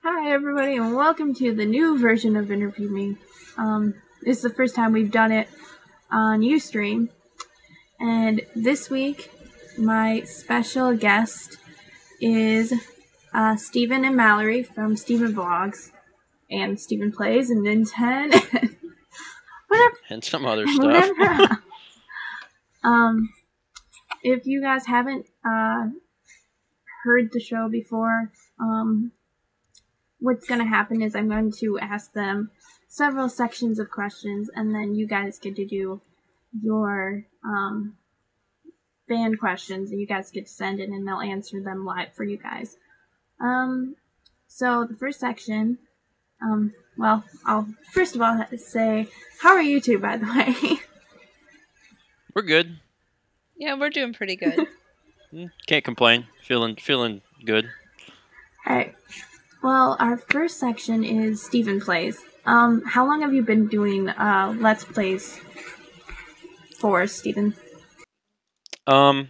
Hi everybody and welcome to the new version of Interview Me. This is the first time we've done it on Ustream, and this week my special guest is Stephen and Mallory from StephenVlogs and StephenPlays and Ninten whatever And some other stuff. whatever. If you guys haven't heard the show before, what's going to happen is I'm going to ask them several sections of questions, and then you guys get to do your fan questions, and you guys get to send it, and they'll answer them live for you guys. So the first section, well, I'll first of all say, how are you two, by the way? We're good. Yeah, we're doing pretty good. Can't complain. Feeling good. Alright. Well, our first section is StephenPlays. How long have you been doing Let's Plays for, Stephen? I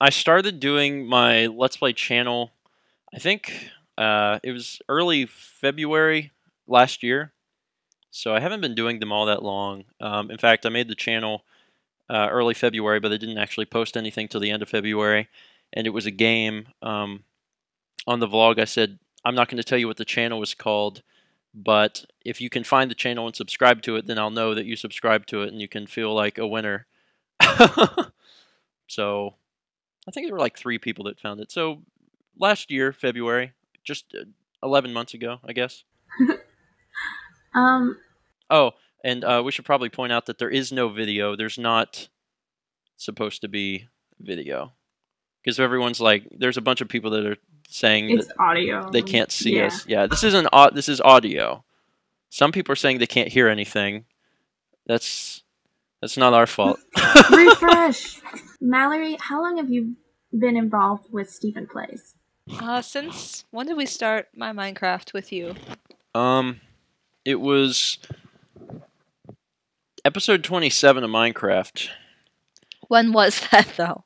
started doing my Let's Play channel, I think it was early February last year. So I haven't been doing them all that long. In fact, I made the channel early February, but I didn't actually post anything till the end of February. And it was a game. On the vlog, I said, I'm not going to tell you what the channel was called, but if you can find the channel and subscribe to it, then I'll know that you subscribed to it and you can feel like a winner. So I think there were like 3 people that found it. So last year, February, just 11 months ago, I guess. Oh, and we should probably point out that there is no video. There's not supposed to be video. Because everyone's like, there's a bunch of people that are saying it's that audio. they can't see us. Yeah, this is audio. Some people are saying they can't hear anything. That's not our fault. Refresh. Mallory, how long have you been involved with StephenPlays? Since when did we start my Minecraft with you? It was episode 27 of Minecraft. When was that, though?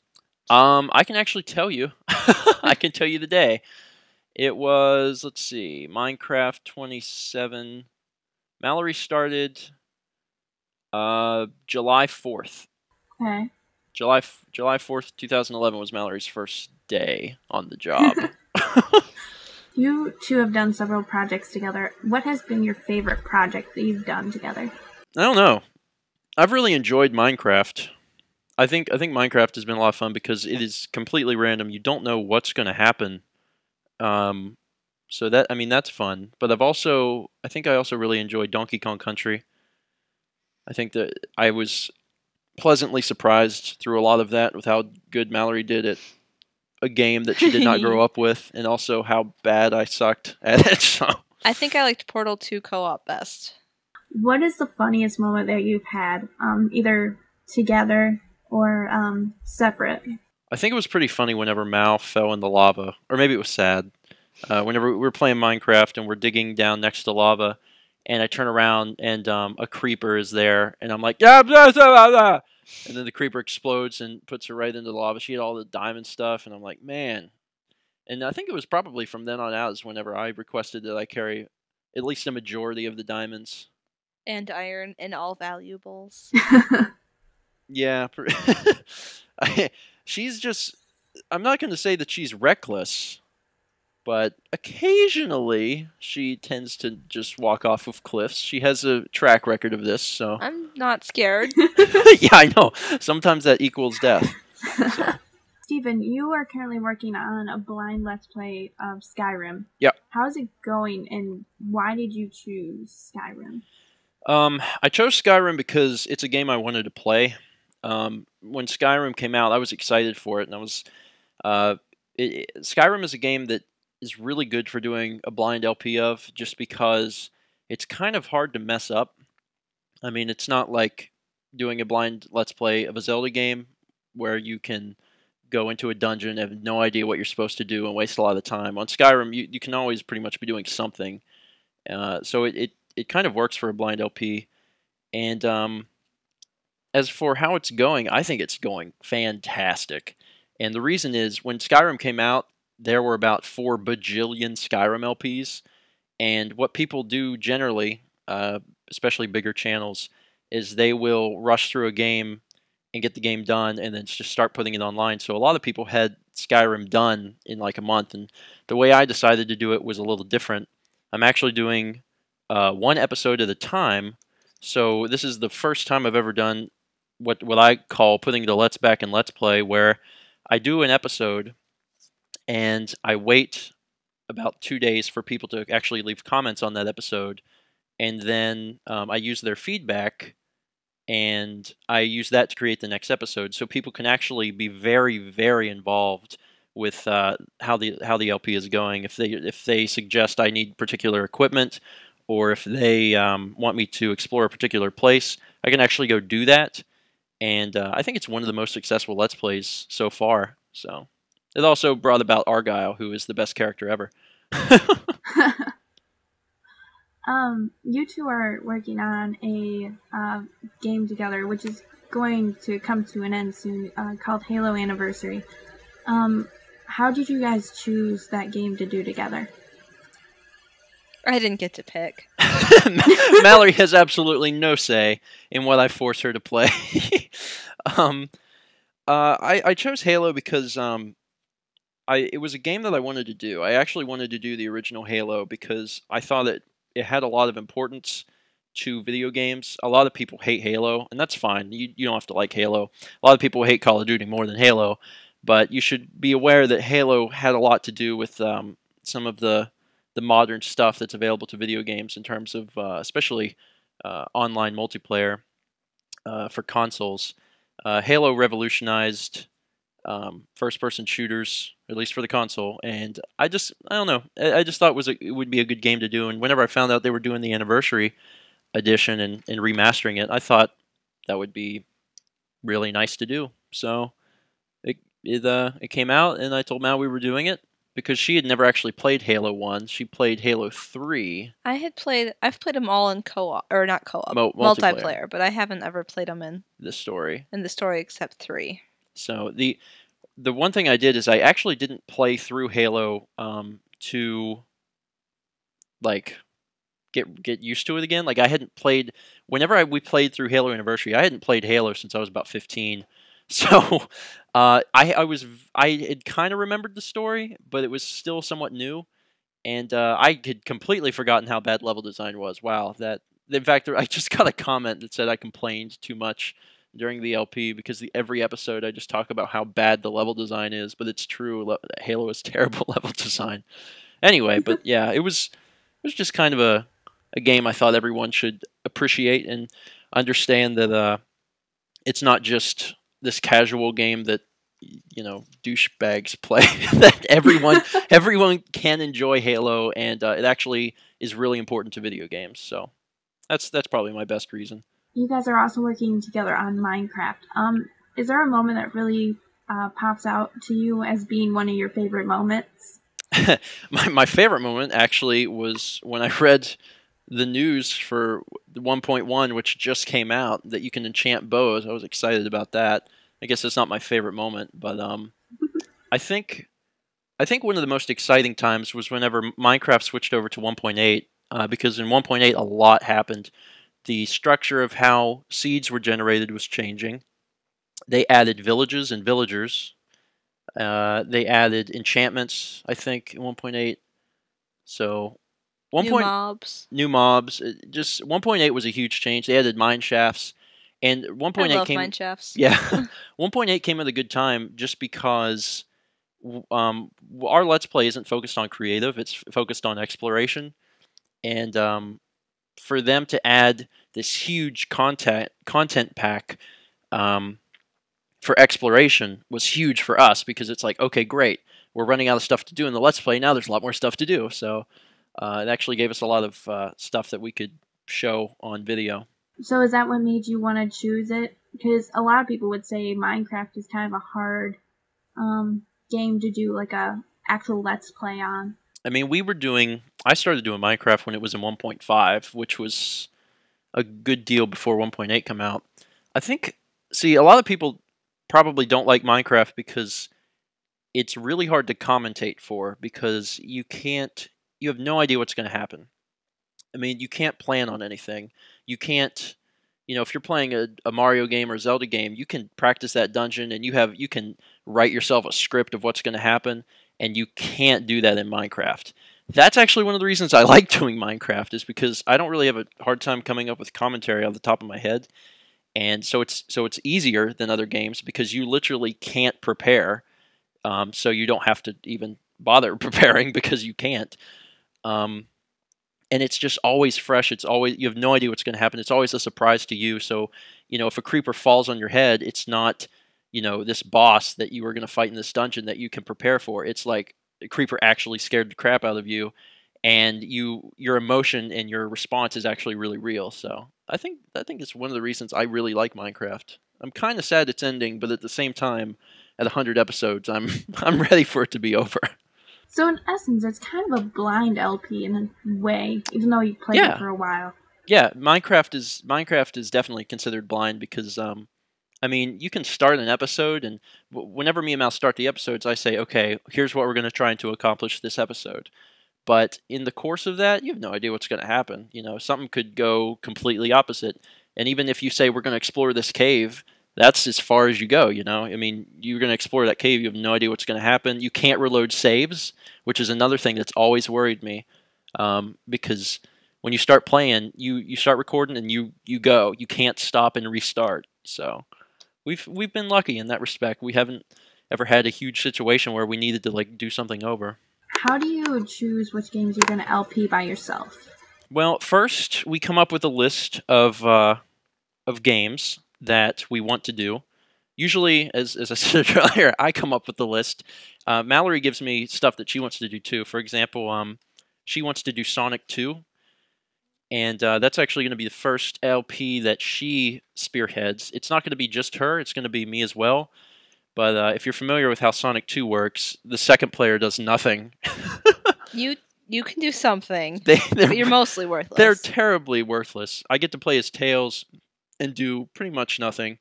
I can actually tell you. I can tell you the day. It was, let's see, Minecraft 27. Mallory started July 4th. Okay. July 4th, 2011 was Mallory's first day on the job. You two have done several projects together. What has been your favorite project that you've done together? I don't know. I've really enjoyed Minecraft. I think Minecraft has been a lot of fun because it is completely random. You don't know what's going to happen. So that's fun. But I think I also really enjoyed Donkey Kong Country. I think that I was pleasantly surprised through a lot of that with how good Mallory did at a game that she did not grow up with, and also how bad I sucked at it. So I think I liked Portal 2 co-op best. What is the funniest moment that you've had, either together or separate? I think it was pretty funny whenever Mal fell in the lava, or maybe it was sad. Whenever we were playing Minecraft and we're digging down next to lava, and I turn around and a creeper is there, and I'm like, yeah, blah, blah, blah. And then the creeper explodes and puts her right into the lava. She had all the diamond stuff, and I'm like, man. And I think it was probably from then on out is whenever I requested that I carry at least a majority of the diamonds. And iron and all valuables. Yeah. She's just, I'm not going to say that she's reckless, but occasionally she tends to just walk off of cliffs. She has a track record of this, so. I'm not scared. Yeah, I know. Sometimes that equals death. So. Stephen, you are currently working on a blind Let's Play of Skyrim. Yep. How's it going, and why did you choose Skyrim? I chose Skyrim because it's a game I wanted to play. When Skyrim came out, I was excited for it, and I was. Skyrim is a game that is really good for doing a blind LP of, just because it's kind of hard to mess up. I mean, it's not like doing a blind Let's Play of a Zelda game where you can go into a dungeon and have no idea what you're supposed to do and waste a lot of time. On Skyrim, you can always pretty much be doing something. So it kind of works for a blind LP. And as for how it's going, I think it's going fantastic. And the reason is, when Skyrim came out, there were about 4 bajillion Skyrim LPs. And what people do generally, especially bigger channels, is they will rush through a game and get the game done and then just start putting it online. So a lot of people had Skyrim done in like a month, and the way I decided to do it was a little different. I'm actually doing one episode at a time. So this is the first time I've ever done what I call putting the Let's Back in Let's Play, where I do an episode and I wait about 2 days for people to actually leave comments on that episode, and then I use their feedback and I use that to create the next episode, so people can actually be very, very involved with how the LP is going. If they suggest I need particular equipment, or if they want me to explore a particular place, I can actually go do that. And I think it's one of the most successful Let's Plays so far. So it also brought about Argyle, who is the best character ever. You two are working on a game together, which is going to come to an end soon, called Halo Anniversary. How did you guys choose that game to do together? I didn't get to pick. Mallory has absolutely no say in what I force her to play. I chose Halo because it was a game that I wanted to do. I actually wanted to do the original Halo because I thought it had a lot of importance to video games. A lot of people hate Halo, and that's fine. You don't have to like Halo. A lot of people hate Call of Duty more than Halo, but you should be aware that Halo had a lot to do with some of the modern stuff that's available to video games in terms of especially online multiplayer for consoles. Halo revolutionized first-person shooters, at least for the console, and I don't know. I just thought it would be a good game to do, and whenever I found out they were doing the Anniversary Edition and remastering it, I thought that would be really nice to do. So it came out, and I told Mal we were doing it, because she had never actually played Halo 1. She played Halo 3. I've played them all in co-op, or not co-op, multiplayer, but I haven't ever played them in the story except 3. So the one thing I did is I actually didn't play through Halo to like get used to it again. Like I hadn't played we played through Halo Anniversary. I hadn't played Halo since I was about 15. So I had kind of remembered the story, but it was still somewhat new, and I had completely forgotten how bad level design was. Wow, in fact, I just got a comment that said I complained too much during the LP because every episode I just talk about how bad the level design is, but it's true. Halo is terrible level design. Anyway, but yeah, it was just kind of a game I thought everyone should appreciate and understand that it's not just this casual game that douchebags play. That everyone can enjoy Halo, and it actually is really important to video games. So that's probably my best reason. You guys are also working together on Minecraft. Is there a moment that really pops out to you as being one of your favorite moments? My favorite moment actually was when I read the news for 1.1, which just came out, that you can enchant bows. I was excited about that. I guess it's not my favorite moment, but I think one of the most exciting times was whenever Minecraft switched over to 1.8, because in 1.8 a lot happened. The structure of how seeds were generated was changing. They added villages and villagers. They added enchantments, I think, in 1.8. So New mobs. Just 1.8 was a huge change. They added mine shafts, and 1.8 I love came. mine shafts. Yeah, 1.8 came at a good time just because our Let's Play isn't focused on creative; it's focused on exploration, and for them to add this huge content pack for exploration was huge for us, because it's like, okay, great, we're running out of stuff to do in the Let's Play. Now there's a lot more stuff to do. So it actually gave us a lot of stuff that we could show on video. So is that what made you want to choose it? Because a lot of people would say Minecraft is kind of a hard game to do like a actual Let's Play on. I mean, I started doing Minecraft when it was in 1.5, which was a good deal before 1.8 came out. See, a lot of people probably don't like Minecraft because it's really hard to commentate for, because you can't you have no idea what's going to happen. I mean, you can't plan on anything. You can't, if you're playing a Mario game or Zelda game, you can practice that dungeon and you can write yourself a script of what's going to happen, and you can't do that in Minecraft. That's actually one of the reasons I like doing Minecraft, is because I don't really have a hard time coming up with commentary off the top of my head. And so it's easier than other games because you literally can't prepare. So you don't have to even bother preparing because you can't. And it's just always fresh. It's always, you have no idea what's going to happen. It's always a surprise to you. So, if a creeper falls on your head, it's not, this boss that you were going to fight in this dungeon that you can prepare for. It's like a creeper actually scared the crap out of you, and your emotion and your response is actually really real. So I think it's one of the reasons I really like Minecraft. I'm kind of sad it's ending, but at the same time, at 100 episodes, I'm ready for it to be over. So in essence, it's kind of a blind LP in a way, even though you've played it for a while. Yeah, Minecraft is definitely considered blind because you can start an episode, and whenever me and Mal start the episodes, I say, okay, here's what we're going to try to accomplish this episode. But in the course of that, you have no idea what's going to happen. Something could go completely opposite. And even if you say we're going to explore this cave, that's as far as you go, you're going to explore that cave, you have no idea what's going to happen. You can't reload saves, which is another thing that's always worried me. Because when you start playing, you start recording and you go. You can't stop and restart. So we've been lucky in that respect. We haven't ever had a huge situation where we needed to do something over. How do you choose which games you're going to LP by yourself? Well, first we come up with a list of games that we want to do. Usually, as I said earlier, I come up with the list. Mallory gives me stuff that she wants to do too. For example, she wants to do Sonic 2, and that's actually going to be the first LP that she spearheads. It's not going to be just her; it's going to be me as well. But if you're familiar with how Sonic 2 works, the second player does nothing. You can do something, but you're mostly worthless. They're terribly worthless. I get to play as Tails and do pretty much nothing.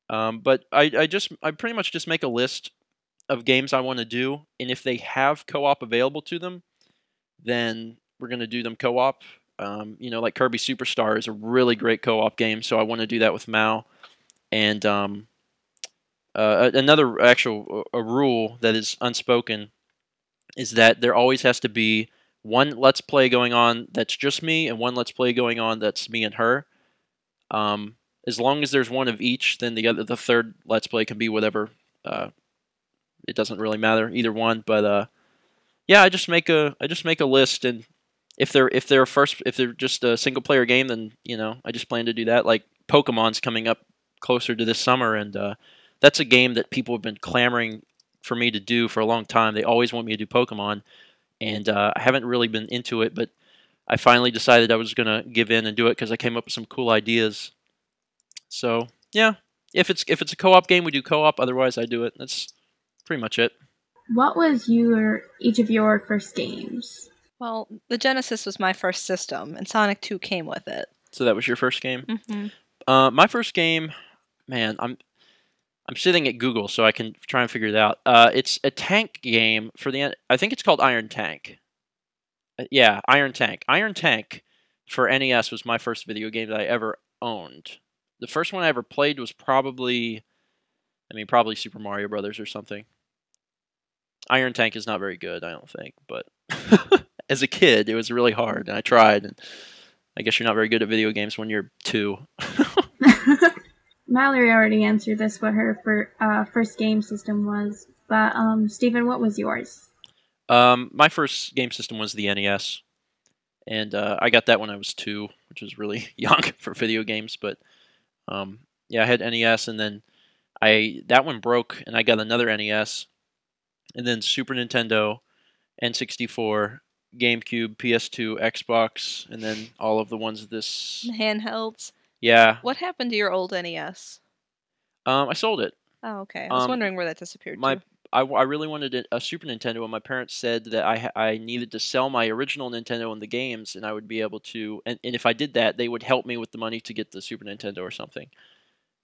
But I pretty much just make a list of games I want to do, and if they have co-op available to them, then we're going to do them co-op. Like Kirby Superstar is a really great co-op game, so I want to do that with Mal. And another a rule that is unspoken is that there always has to be one Let's Play going on that's just me, and one Let's Play going on that's me and her. As long as there's one of each, then the third Let's Play can be whatever. It doesn't really matter either one. But yeah, I just make a list, and if they're just a single player game, then I just plan to do that. Like Pokemon's coming up closer to this summer, and that's a game that people have been clamoring for me to do for a long time. They always want me to do Pokemon, and I haven't really been into it, but I finally decided I was going to give in and do it because I came up with some cool ideas. So yeah, if it's a co-op game, we do co-op. Otherwise, I do it. That's pretty much it. What was each of your first games? Well, the Genesis was my first system, and Sonic 2 came with it. So that was your first game? Mm-hmm. My first game, man, I'm sitting at Google, so I can try and figure it out. It's a tank game for I think it's called Iron Tank. Yeah, Iron Tank. Iron Tank for NES was my first video game that I ever owned. The first one I ever played was probably Super Mario Brothers or something. Iron Tank is not very good, I don't think, but as a kid, it was really hard, and I tried, and I guess you're not very good at video games when you're 2. Mallory already answered this, what her first game system was, but Stephen, what was yours? My first game system was the NES, and I got that when I was 2, which was really young for video games, but yeah, I had NES, and then that one broke, and I got another NES, and then Super Nintendo, N64, GameCube, PS2, Xbox, and then all of the ones this... handhelds? Yeah. What happened to your old NES? I sold it. Oh, okay. I was wondering where that disappeared to. I really wanted a Super Nintendo, and my parents said that I needed to sell my original Nintendo and the games, and I would be able to... And if I did that, they would help me with the money to get the Super Nintendo or something.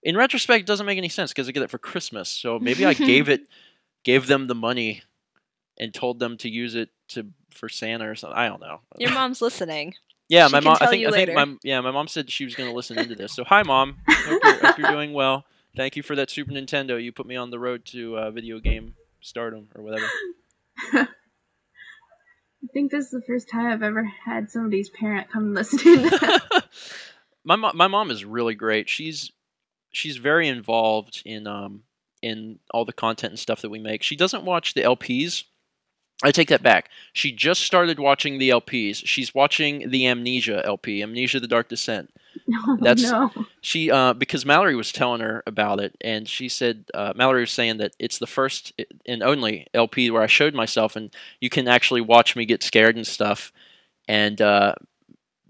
In retrospect, it doesn't make any sense, because I get it for Christmas, so maybe I gave them the money and told them to use it to for Santa or something. I don't know. Your mom's listening. Yeah, She my can mom. tell I think you later. my mom said she was going to listen into this. So hi, Mom. Hope you're doing well. Thank you for that Super Nintendo. You put me on the road to video game stardom or whatever. I think this is the first time I've ever had somebody's parent come and listen to that. My mom is really great. She's very involved in all the content and stuff that we make. She doesn't watch the LPs. I take that back. She just started watching the LPs. She's watching the Amnesia LP, Amnesia: The Dark Descent. No. She because Mallory was telling her about it, and she said Mallory was saying that it's the first and only LP where I showed myself, and you can actually watch me get scared and stuff. And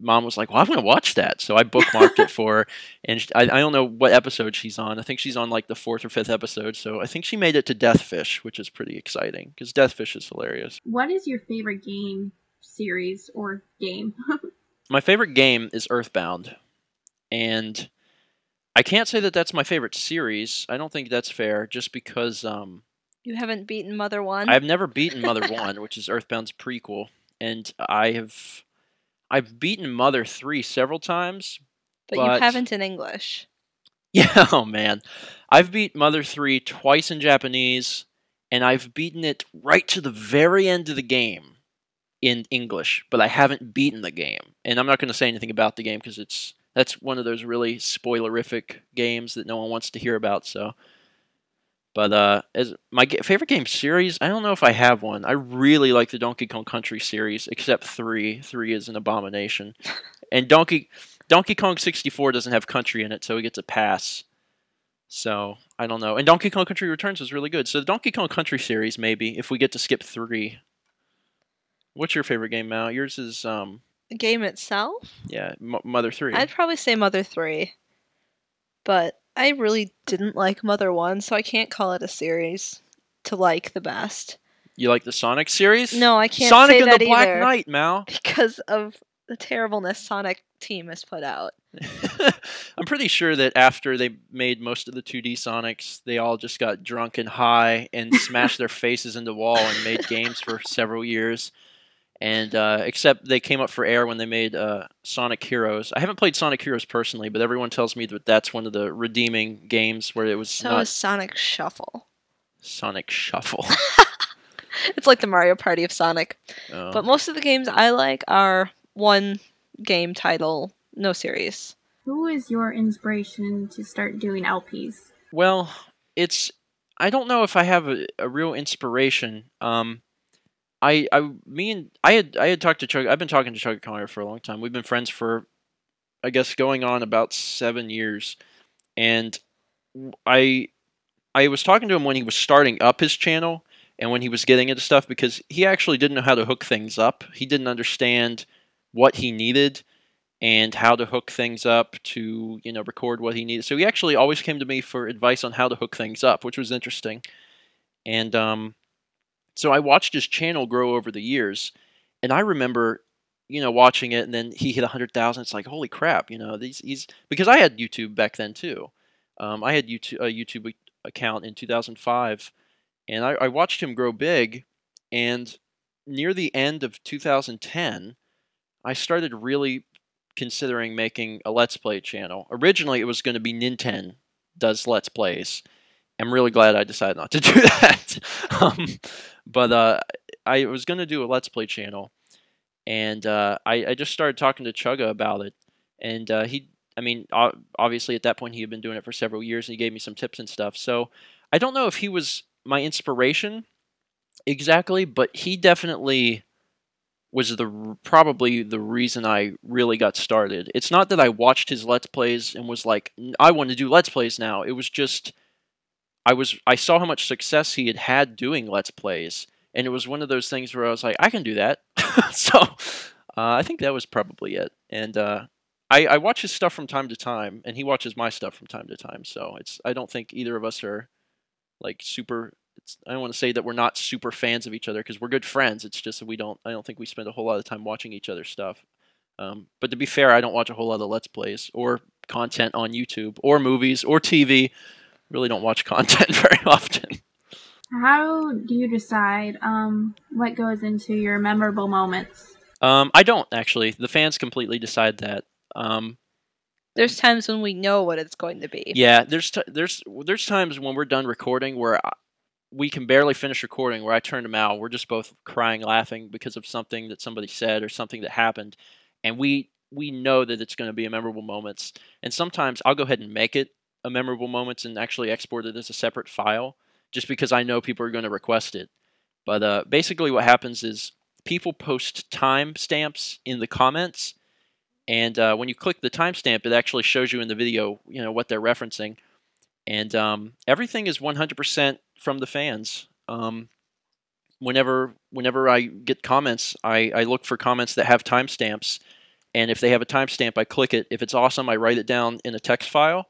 Mom was like, "Well, I'm going to watch that," so I bookmarked it for her. And I don't know what episode she's on. I think she's on like the 4th or 5th episode. So I think she made it to Deathfish, which is pretty exciting because Deathfish is hilarious. What is your favorite game series or game? My favorite game is Earthbound, and I can't say that that's my favorite series. I don't think that's fair, just because You haven't beaten Mother 1? I've never beaten Mother 1, which is Earthbound's prequel, and I've beaten Mother 3 several times, but you haven't in English. Yeah, oh man. I've beat Mother 3 twice in Japanese, and I've beaten it right to the very end of the game in English, but I haven't beaten the game. And I'm not going to say anything about the game because that's one of those really spoilerific games that no one wants to hear about. So, but as my favorite game series, I don't know if I have one. I really like the Donkey Kong Country series, except 3. 3 is an abomination, and Donkey Kong 64 doesn't have country in it, so it gets a pass. So I don't know. And Donkey Kong Country Returns was really good. So the Donkey Kong Country series, maybe if we get to skip 3. What's your favorite game, Mal? Yours is The game itself? Yeah, Mother 3. I'd probably say Mother 3. But I really didn't like Mother 1, so I can't call it a series to like the best. You like the Sonic series? No, I can't Sonic say and that the Black either, Knight, Mal. because of the terribleness Sonic Team has put out. I'm pretty sure that after they made most of the 2D Sonics, they all just got drunk and high and smashed their faces into the wall and made games for several years. And except they came up for air when they made Sonic Heroes. I haven't played Sonic Heroes personally, but everyone tells me that that's one of the redeeming games where it was So not is Sonic Shuffle. Sonic Shuffle. It's like the Mario Party of Sonic. Oh. But most of the games I like are one game title, no series. Who is your inspiration to start doing LPs? Well, I don't know if I have a real inspiration. I had talked to Chug. I've been talking to Chugga Conner for a long time. We've been friends for, I guess, going on about 7 years, and I was talking to him when he was starting up his channel and when he was getting into stuff, because he actually didn't know how to hook things up. He didn't understand what he needed and how to hook things up to, record what he needed. So he actually always came to me for advice on how to hook things up, which was interesting. And so I watched his channel grow over the years, and I remember, watching it, and then he hit 100,000. It's like, holy crap, he's because I had YouTube back then too. I had a YouTube account in 2005, and I watched him grow big, and near the end of 2010, I started really considering making a Let's Play channel. Originally, it was going to be Ninten Does Let's Plays. I'm really glad I decided not to do that. But I was going to do a Let's Play channel, and I just started talking to Chugga about it, and obviously at that point he had been doing it for several years, and he gave me some tips and stuff. So I don't know if he was my inspiration exactly, but he definitely was probably the reason I really got started. It's not that I watched his Let's Plays and was like, I want to do Let's Plays now. It was just I saw how much success he had had doing Let's Plays, and it was one of those things where I was like, I can do that. So I think that was probably it. And I watch his stuff from time to time, and he watches my stuff from time to time. So I don't think either of us are like super. I don't want to say that we're not super fans of each other, because we're good friends. It's just that I don't think we spend a whole lot of time watching each other's stuff. But to be fair, I don't watch a whole lot of Let's Plays or content on YouTube or movies or TV. Really don't watch content very often. How do you decide what goes into your memorable moments? I don't actually. The fans completely decide that. There's times when we know what it's going to be. Yeah, there's times when we're done recording where we can barely finish recording, where I turn to Mal, we're just both crying, laughing because of something that somebody said or something that happened, and we know that it's going to be a memorable moments. And sometimes I'll go ahead and make it a memorable moments and actually export it as a separate file, just because I know people are going to request it. But basically, what happens is people post timestamps in the comments, and when you click the timestamp, it actually shows you in the video, what they're referencing, and everything is 100% from the fans. Whenever I get comments, I look for comments that have timestamps, and if they have a timestamp, I click it. If it's awesome, I write it down in a text file,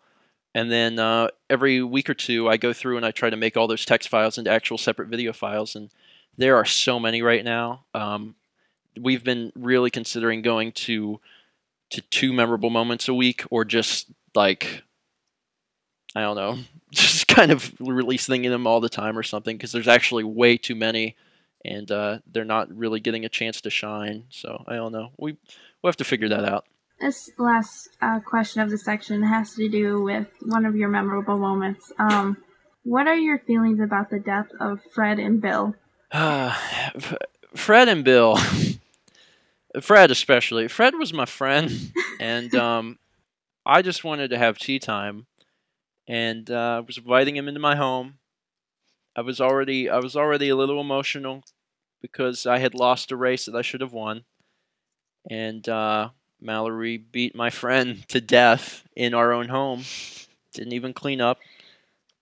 and then every week or two, I go through and I try to make all those text files into actual separate video files, and there are so many right now. We've been really considering going to 2 memorable moments a week, or just like, I don't know, just kind of releasing them all the time or something, because there's actually way too many, and they're not really getting a chance to shine. So I don't know. We'll have to figure that out. This last question of the section has to do with one of your memorable moments. What are your feelings about the death of Fred and Bill? Fred and Bill. Fred especially. Fred was my friend, and I just wanted to have tea time, and I was inviting him into my home. I was already a little emotional because I had lost a race that I should have won, and Mallory beat my friend to death in our own home. Didn't even clean up.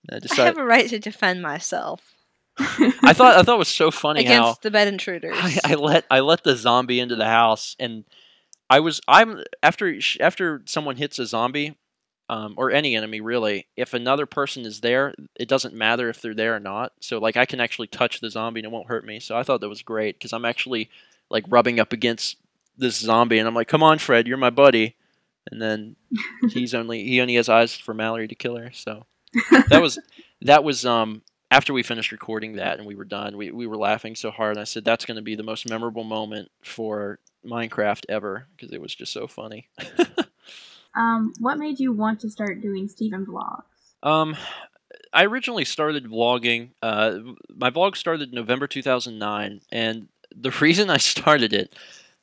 I have a right to defend myself. I thought it was so funny against the bed intruders. I let the zombie into the house, and I'm after someone hits a zombie, or any enemy really. If another person is there, it doesn't matter if they're there or not. So like I can actually touch the zombie and it won't hurt me. So I thought that was great, because I'm actually like rubbing up against this zombie, and I'm like, "Come on, Fred, you're my buddy." And then he only has eyes for Mallory to kill her. So that was after we finished recording that and we were done, we were laughing so hard. And I said that's going to be the most memorable moment for Minecraft ever, because it was just so funny. What made you want to start doing StephenVlogs? I originally started vlogging. My vlog started November 2009, and the reason I started it,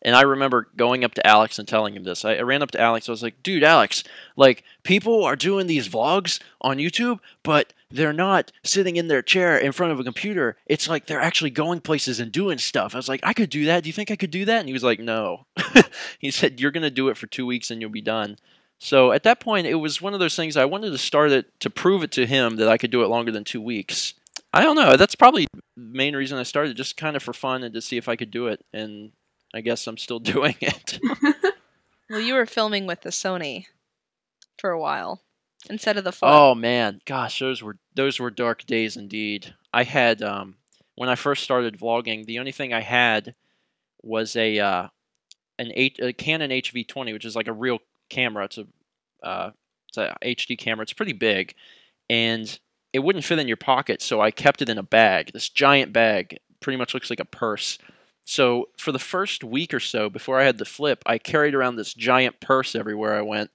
and I remember going up to Alex and telling him this. I ran up to Alex. I was like, "Dude, Alex, like, people are doing these vlogs on YouTube, but they're not sitting in their chair in front of a computer. It's like they're actually going places and doing stuff." I was like, "I could do that. Do you think I could do that?" And he was like, "No." He said, "You're going to do it for 2 weeks and you'll be done." So at that point, it was one of those things I wanted to start it to prove it to him that I could do it longer than 2 weeks. I don't know. That's probably the main reason I started, just kind of for fun and to see if I could do it. And I guess I'm still doing it. Well, you were filming with the Sony for a while instead of the Flip. Oh man, gosh, those were dark days indeed. I had when I first started vlogging, the only thing I had was a Canon HV20, which is like a real camera. It's a HD camera. It's pretty big, and it wouldn't fit in your pocket, so I kept it in a bag. This giant bag, pretty much looks like a purse. So for the first week or so before I had the Flip, I carried around this giant purse everywhere I went.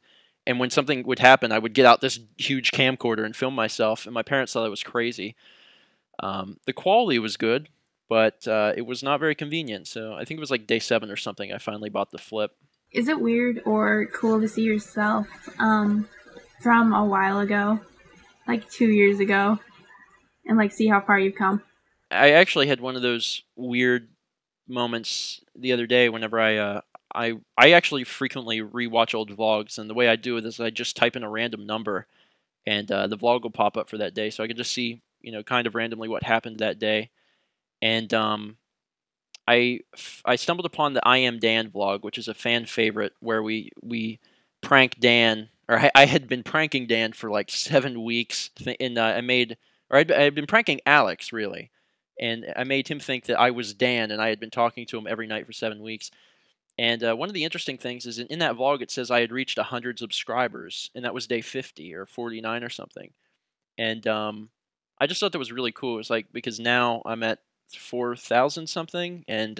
And when something would happen, I would get out this huge camcorder and film myself, and my parents thought I was crazy. The quality was good, but it was not very convenient. So I think it was like day 7 or something I finally bought the Flip. Is it weird or cool to see yourself from a while ago, like 2 years ago, and like see how far you've come? I actually had one of those weird moments the other day whenever I actually frequently rewatch old vlogs, and the way I do it is I just type in a random number, and the vlog will pop up for that day, so I can just see, kind of randomly what happened that day. And I stumbled upon the I Am Dan vlog, which is a fan favorite, where we prank Dan, or I had been pranking Dan for like 7 weeks, and I had been pranking Alex really. And I made him think that I was Dan, and I had been talking to him every night for 7 weeks. And one of the interesting things is in that vlog, it says I had reached 100 subscribers, and that was day 50 or 49 or something. And I just thought that was really cool. It was like because now I'm at 4,000 something, and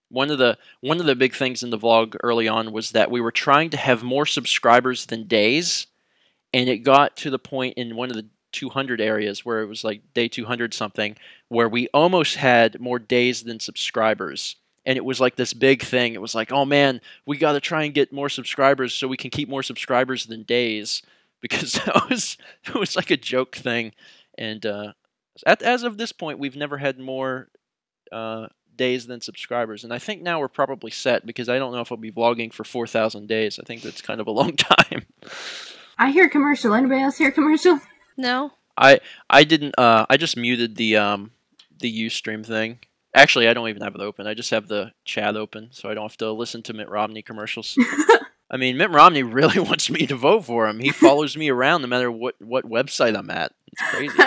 one of the big things in the vlog early on was that we were trying to have more subscribers than days, and it got to the point in one of the 200 areas where it was like day 200 something, where we almost had more days than subscribers. And it was like this big thing. It was like, oh man, we got to try and get more subscribers so we can keep more subscribers than days, because it was like a joke thing. And as of this point, we've never had more days than subscribers. And I think now we're probably set, because I don't know if I'll be vlogging for 4,000 days. I think that's kind of a long time. I hear commercial. Anybody else hear commercial? No. I didn't. I just muted the Ustream thing. Actually, I don't even have it open. I just have the chat open, so I don't have to listen to Mitt Romney commercials. I mean, Mitt Romney really wants me to vote for him. He follows me around no matter what website I'm at. It's crazy.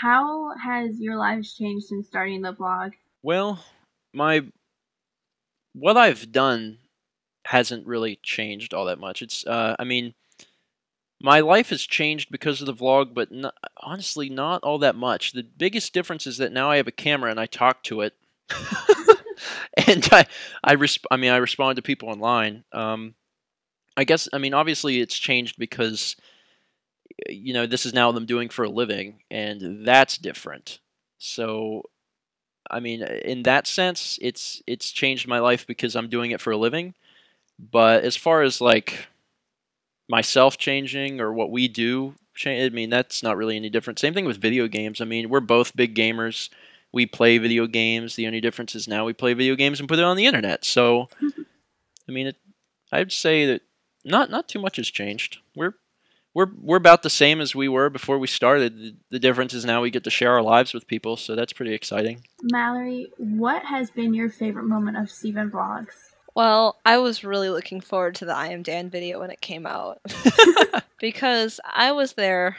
How has your lives changed since starting the blog? Well, what I've done hasn't really changed all that much. It's I mean, my life has changed because of the vlog, but honestly, not all that much. The biggest difference is that now I have a camera and I talk to it, and I respond to people online. I guess, I mean, obviously it's changed because, you know, this is now what I'm doing for a living, and that's different. So, I mean, in that sense, it's changed my life because I'm doing it for a living. But as far as like myself changing or what we do change, I mean, that's not really any different. Same thing with video games. I mean, we're both big gamers. We play video games. The only difference is now we play video games and put it on the internet. So, I mean, I'd say that not too much has changed. We're about the same as we were before we started. The difference is now we get to share our lives with people, so that's pretty exciting. Mallory, what has been your favorite moment of StephenVlogs? Well, I was really looking forward to the I Am Dan video when it came out. Because I was there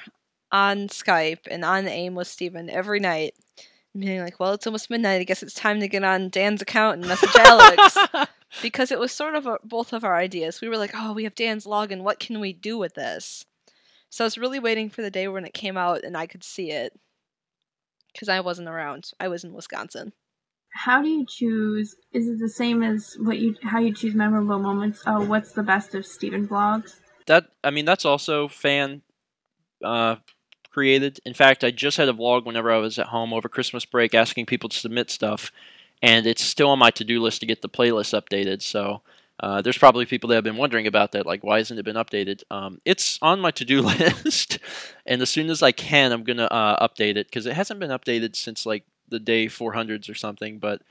on Skype and on AIM with Stephen every night, being like, well, it's almost midnight, I guess it's time to get on Dan's account and message Alex. Because it was sort of both of our ideas. We were like, oh, we have Dan's login, what can we do with this? So I was really waiting for the day when it came out and I could see it. Because I wasn't around. I was in Wisconsin. How do you choose? Is it the same as how you choose memorable moments? Oh, what's the best of StephenVlogs? That's also fan created. In fact, I just had a vlog whenever I was at home over Christmas break asking people to submit stuff, and it's still on my to-do list to get the playlist updated. So there's probably people that have been wondering about that, like, why hasn't it been updated? It's on my to-do list, and as soon as I can, I'm gonna update it, because it hasn't been updated since like the day 400s or something. But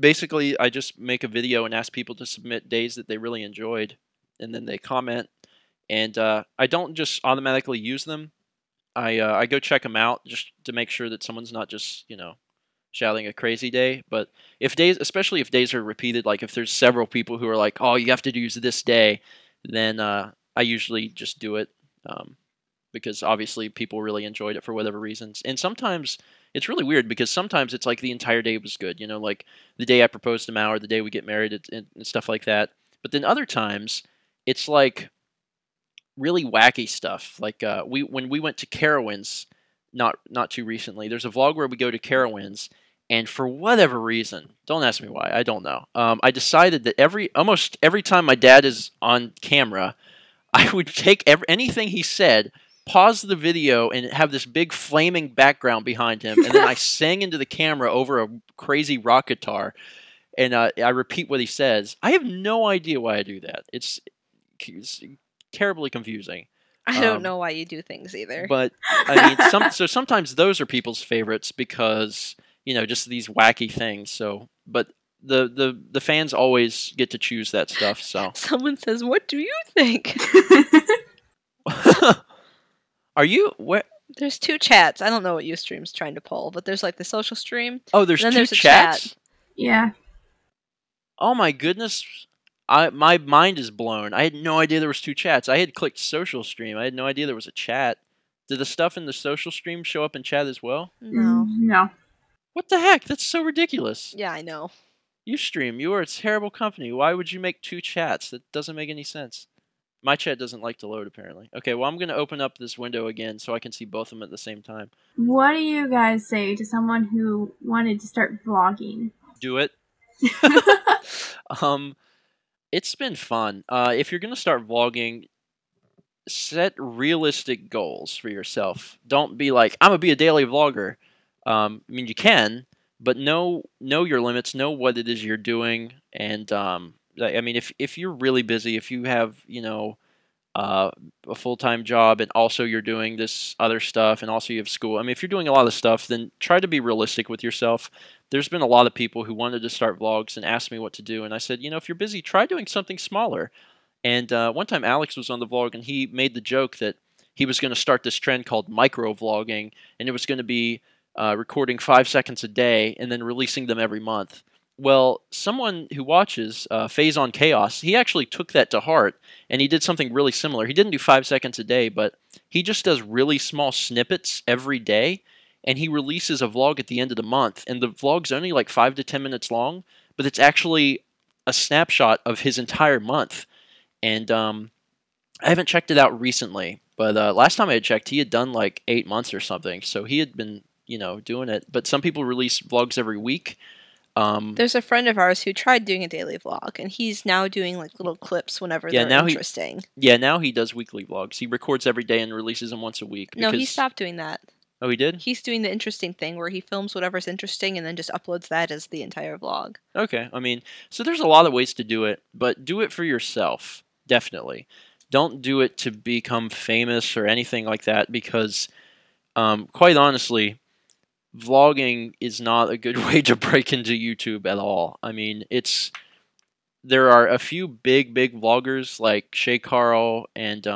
basically, I just make a video and ask people to submit days that they really enjoyed, and then they comment, and I don't just automatically use them. I go check them out just to make sure that someone's not just, you know, shouting a crazy day. But if days, especially if days are repeated, like if there's several people who are like, oh, you have to use this day, then I usually just do it, because obviously people really enjoyed it for whatever reasons. And sometimes it's really weird, because sometimes it's like the entire day was good, you know, like the day I proposed to Mal or the day we get married and stuff like that. But then other times it's like really wacky stuff. Like when we went to Carowinds not too recently, there's a vlog where we go to Carowinds, and for whatever reason, don't ask me why, I don't know, I decided that almost every time my dad is on camera, I would take anything he said, pause the video, and have this big flaming background behind him, and then I sang into the camera over a crazy rock guitar, and I repeat what he says. I have no idea why I do that. It's terribly confusing. I don't know why you do things either. But I mean, so sometimes those are people's favorites because, you know, just these wacky things. So, but the fans always get to choose that stuff. So someone says, "What do you think?" Are you where? There's two chats. I don't know what Ustream's trying to pull, but there's like the social stream. Oh, there's two chats? Chat. Yeah. Oh my goodness. My mind is blown. I had no idea there was two chats. I had clicked social stream. I had no idea there was a chat. Did the stuff in the social stream show up in chat as well? No. No. What the heck? That's so ridiculous. Yeah, I know. Ustream, you are a terrible company. Why would you make two chats? That doesn't make any sense. My chat doesn't like to load, apparently. Okay, well, I'm going to open up this window again so I can see both of them at the same time. What do you guys say to someone who wanted to start vlogging? Do it. It's been fun. If you're going to start vlogging, set realistic goals for yourself. Don't be like, I'm going to be a daily vlogger. I mean, you can, but know your limits, know what it is you're doing, and I mean, if you're really busy, if you have, a full-time job and also you're doing this other stuff and also you have school. I mean, if you're doing a lot of stuff, then try to be realistic with yourself. There's been a lot of people who wanted to start vlogs and asked me what to do, and I said, if you're busy, try doing something smaller. And one time Alex was on the vlog and he made the joke that he was going to start this trend called micro vlogging, and it was going to be recording 5 seconds a day and then releasing them every month. Well, someone who watches, Phase on Chaos, he actually took that to heart, and he did something really similar. He didn't do 5 seconds a day, but he just does really small snippets every day, and he releases a vlog at the end of the month. And the vlog's only like 5 to 10 minutes long, but it's actually a snapshot of his entire month. And I haven't checked it out recently, but last time I had checked, he had done like 8 months or something, so he had been, doing it. But some people release vlogs every week. There's a friend of ours who tried doing a daily vlog, and he's now doing like little clips whenever they're interesting. Now he does weekly vlogs. He records every day and releases them once a week. No, he stopped doing that. Oh, he did? He's doing the interesting thing where he films whatever's interesting and then just uploads that as the entire vlog. Okay, I mean, so there's a lot of ways to do it, but do it for yourself, definitely. Don't do it to become famous or anything like that, because, quite honestly, vlogging is not a good way to break into YouTube at all. I mean, there are a few big vloggers like Shay Carl and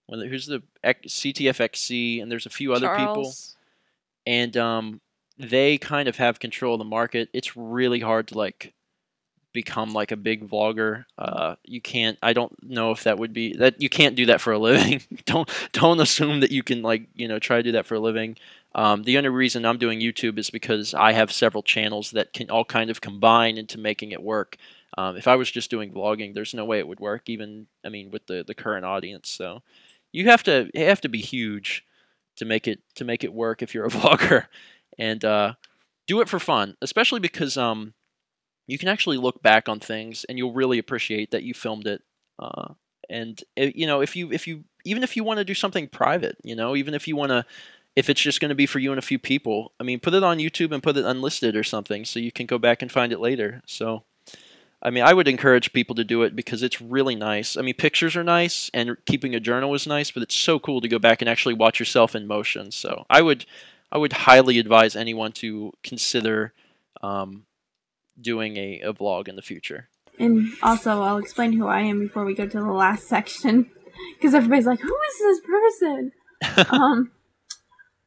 who's the CTFXC, and there's a few other people, and they kind of have control of the market. It's really hard to like become like a big vlogger. You can't. I don't know if that would be that. You can't do that for a living. Don't assume that you can like try to do that for a living. The only reason I'm doing YouTube is because I have several channels that can all kind of combine into making it work. If I was just doing vlogging, there's no way it would work. Even with the current audience. So you have to be huge to make it work if you're a vlogger, and do it for fun, especially because you can actually look back on things and you'll really appreciate that you filmed it. And if you even if you want to do something private, even if it's just going to be for you and a few people, I mean, put it on YouTube and put it unlisted or something so you can go back and find it later. So, I mean, I would encourage people to do it because it's really nice. I mean, pictures are nice and keeping a journal is nice, but it's so cool to go back and actually watch yourself in motion. So, I would highly advise anyone to consider doing a vlog in the future. And also, I'll explain who I am before we go to the last section, because everybody's like, who is this person?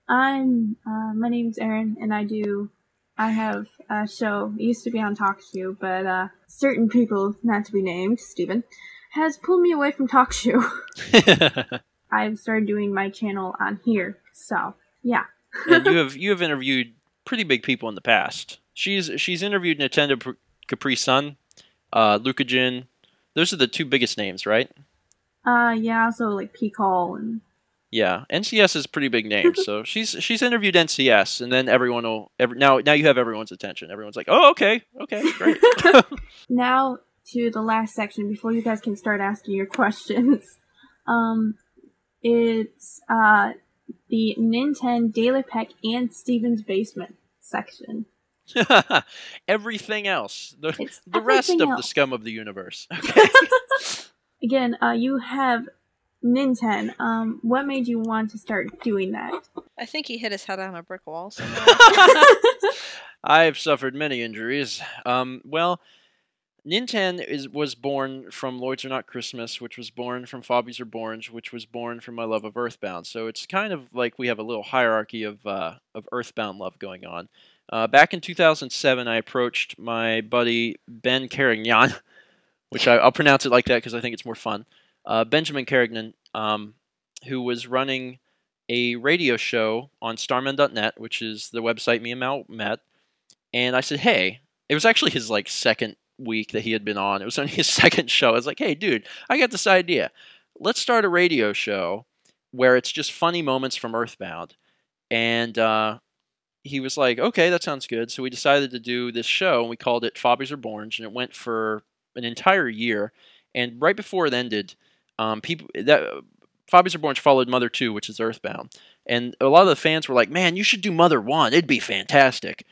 My name's Erin, and I have a show. It used to be on TalkShoe, but certain people, not to be named, Stephen, has pulled me away from TalkShoe. I've started doing my channel on here, so yeah. And you have interviewed pretty big people in the past. She's interviewed Nintendo Capri Sun, Luca Jin. Those are the two biggest names, right? Yeah, also like P-Call and... Yeah, NCS is a pretty big name, so she's interviewed NCS, and then now you have everyone's attention. Everyone's like, oh, okay, great. Now to the last section before you guys can start asking your questions. It's the Ninten Daily Peck and Stephen's Basement section. Everything else, the everything rest of else. the scum of the universe. Okay. Again, you have Ninten. What made you want to start doing that? I think he hit his head on a brick wall somewhere. I've suffered many injuries. Well, Ninten was born from Lloyd's Are Not Christmas, which was born from Fobbies Are Borns, which was born from my love of Earthbound. So it's kind of like we have a little hierarchy of Earthbound love going on. Back in 2007, I approached my buddy Ben Carignan, which I'll pronounce it like that because I think it's more fun. Benjamin Carignan, who was running a radio show on Starman.net, which is the website me and Mal met. And I said, hey, it was actually his second week that he had been on. It was only his second show. I was like, hey, dude, I got this idea. Let's start a radio show where it's just funny moments from Earthbound. And he was like, okay, that sounds good. So we decided to do this show, and we called it Fobbies Are Born, and it went for an entire year. And right before it ended, Fobbies Are Born followed Mother 2, which is Earthbound. And a lot of the fans were like, man, you should do Mother 1. It'd be fantastic.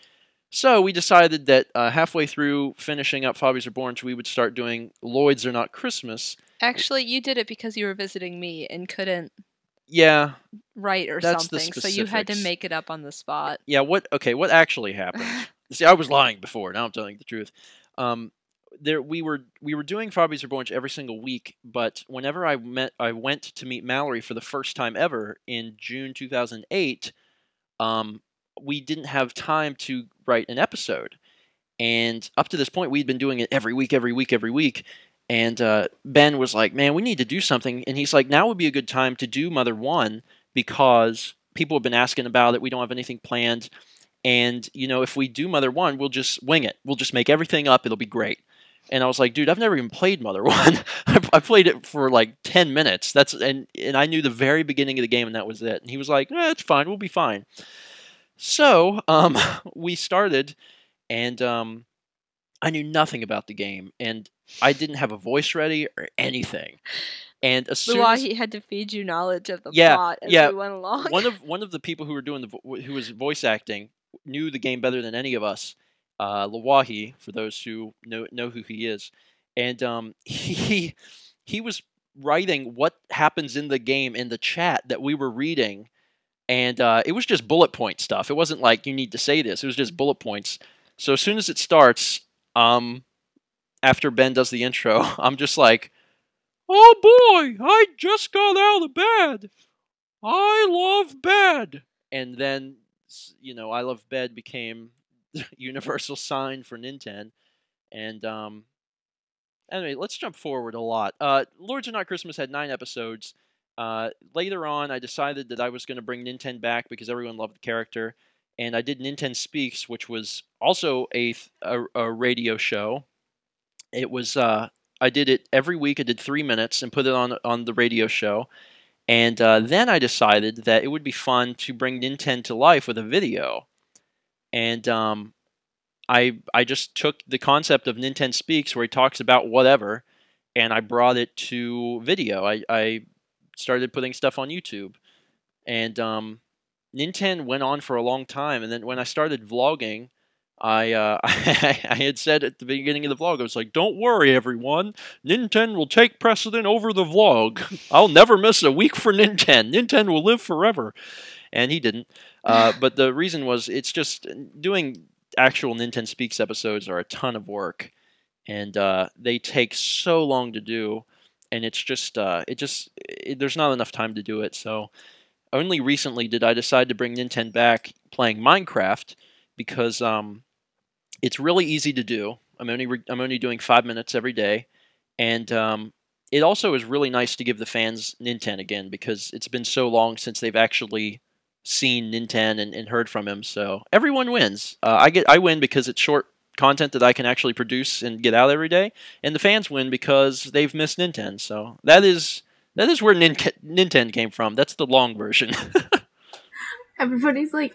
So we decided that halfway through finishing up Fobbies Are Born, we would start doing Lloyds Are Not Christmas. Actually, you did it because you were visiting me and couldn't write or that's something, so you had to make it up on the spot. Yeah, what actually happened? See, I was lying before. Now I'm telling the truth. We were doing Fobbies Are Born every single week, but whenever I went to meet Mallory for the first time ever in June 2008, we didn't have time to write an episode. And up to this point, we'd been doing it every week. And Ben was like, man, we need to do something. And he's like, now would be a good time to do Mother 1 because people have been asking about it. We don't have anything planned. And, if we do Mother 1, we'll just wing it. We'll just make everything up. It'll be great. And I was like, dude, I've never even played Mother 1. I played it for like 10 minutes. And I knew the very beginning of the game, and that was it. And he was like, it's fine. We'll be fine. So we started, and I knew nothing about the game, and I didn't have a voice ready or anything. And as soon as he had to feed you knowledge of the plot as we went along. One of the people who were doing who was voice acting knew the game better than any of us. Lawahi, for those who know who he is, and he was writing what happens in the game in the chat that we were reading, and it was just bullet point stuff. It wasn't like you need to say this. It was just bullet points. So as soon as it starts, after Ben does the intro, I'm just like, oh boy, I just got out of bed. I love bed. And then, I love bed became the universal sign for Ninten. And anyway, let's jump forward a lot. Lords Are Not Christmas had 9 episodes. Later on, I decided that I was going to bring Ninten back because everyone loved the character. And I did Ninten Speaks, which was also a radio show. It was I did it every week. I did 3 minutes and put it on the radio show. And then I decided that it would be fun to bring Ninten to life with a video. And I just took the concept of Ninten Speaks, where he talks about whatever, and I brought it to video. I started putting stuff on YouTube. And Ninten went on for a long time, and then when I started vlogging, I had said at the beginning of the vlog, I was like, don't worry, everyone. Ninten will take precedent over the vlog. I'll never miss a week for Ninten. Ninten will live forever. And he didn't. But the reason was, it's just doing actual Ninten Speaks episodes are a ton of work. And they take so long to do. And it's just, there's not enough time to do it. So only recently did I decide to bring Ninten back playing Minecraft, because it's really easy to do. I'm only doing 5 minutes every day, and it also is really nice to give the fans Ninten again, because it's been so long since they've actually seen Ninten and heard from him. So everyone wins. I win because it's short content that I can actually produce and get out every day, and the fans win because they've missed Ninten. So that is where Ninten came from. That's the long version. Everybody's like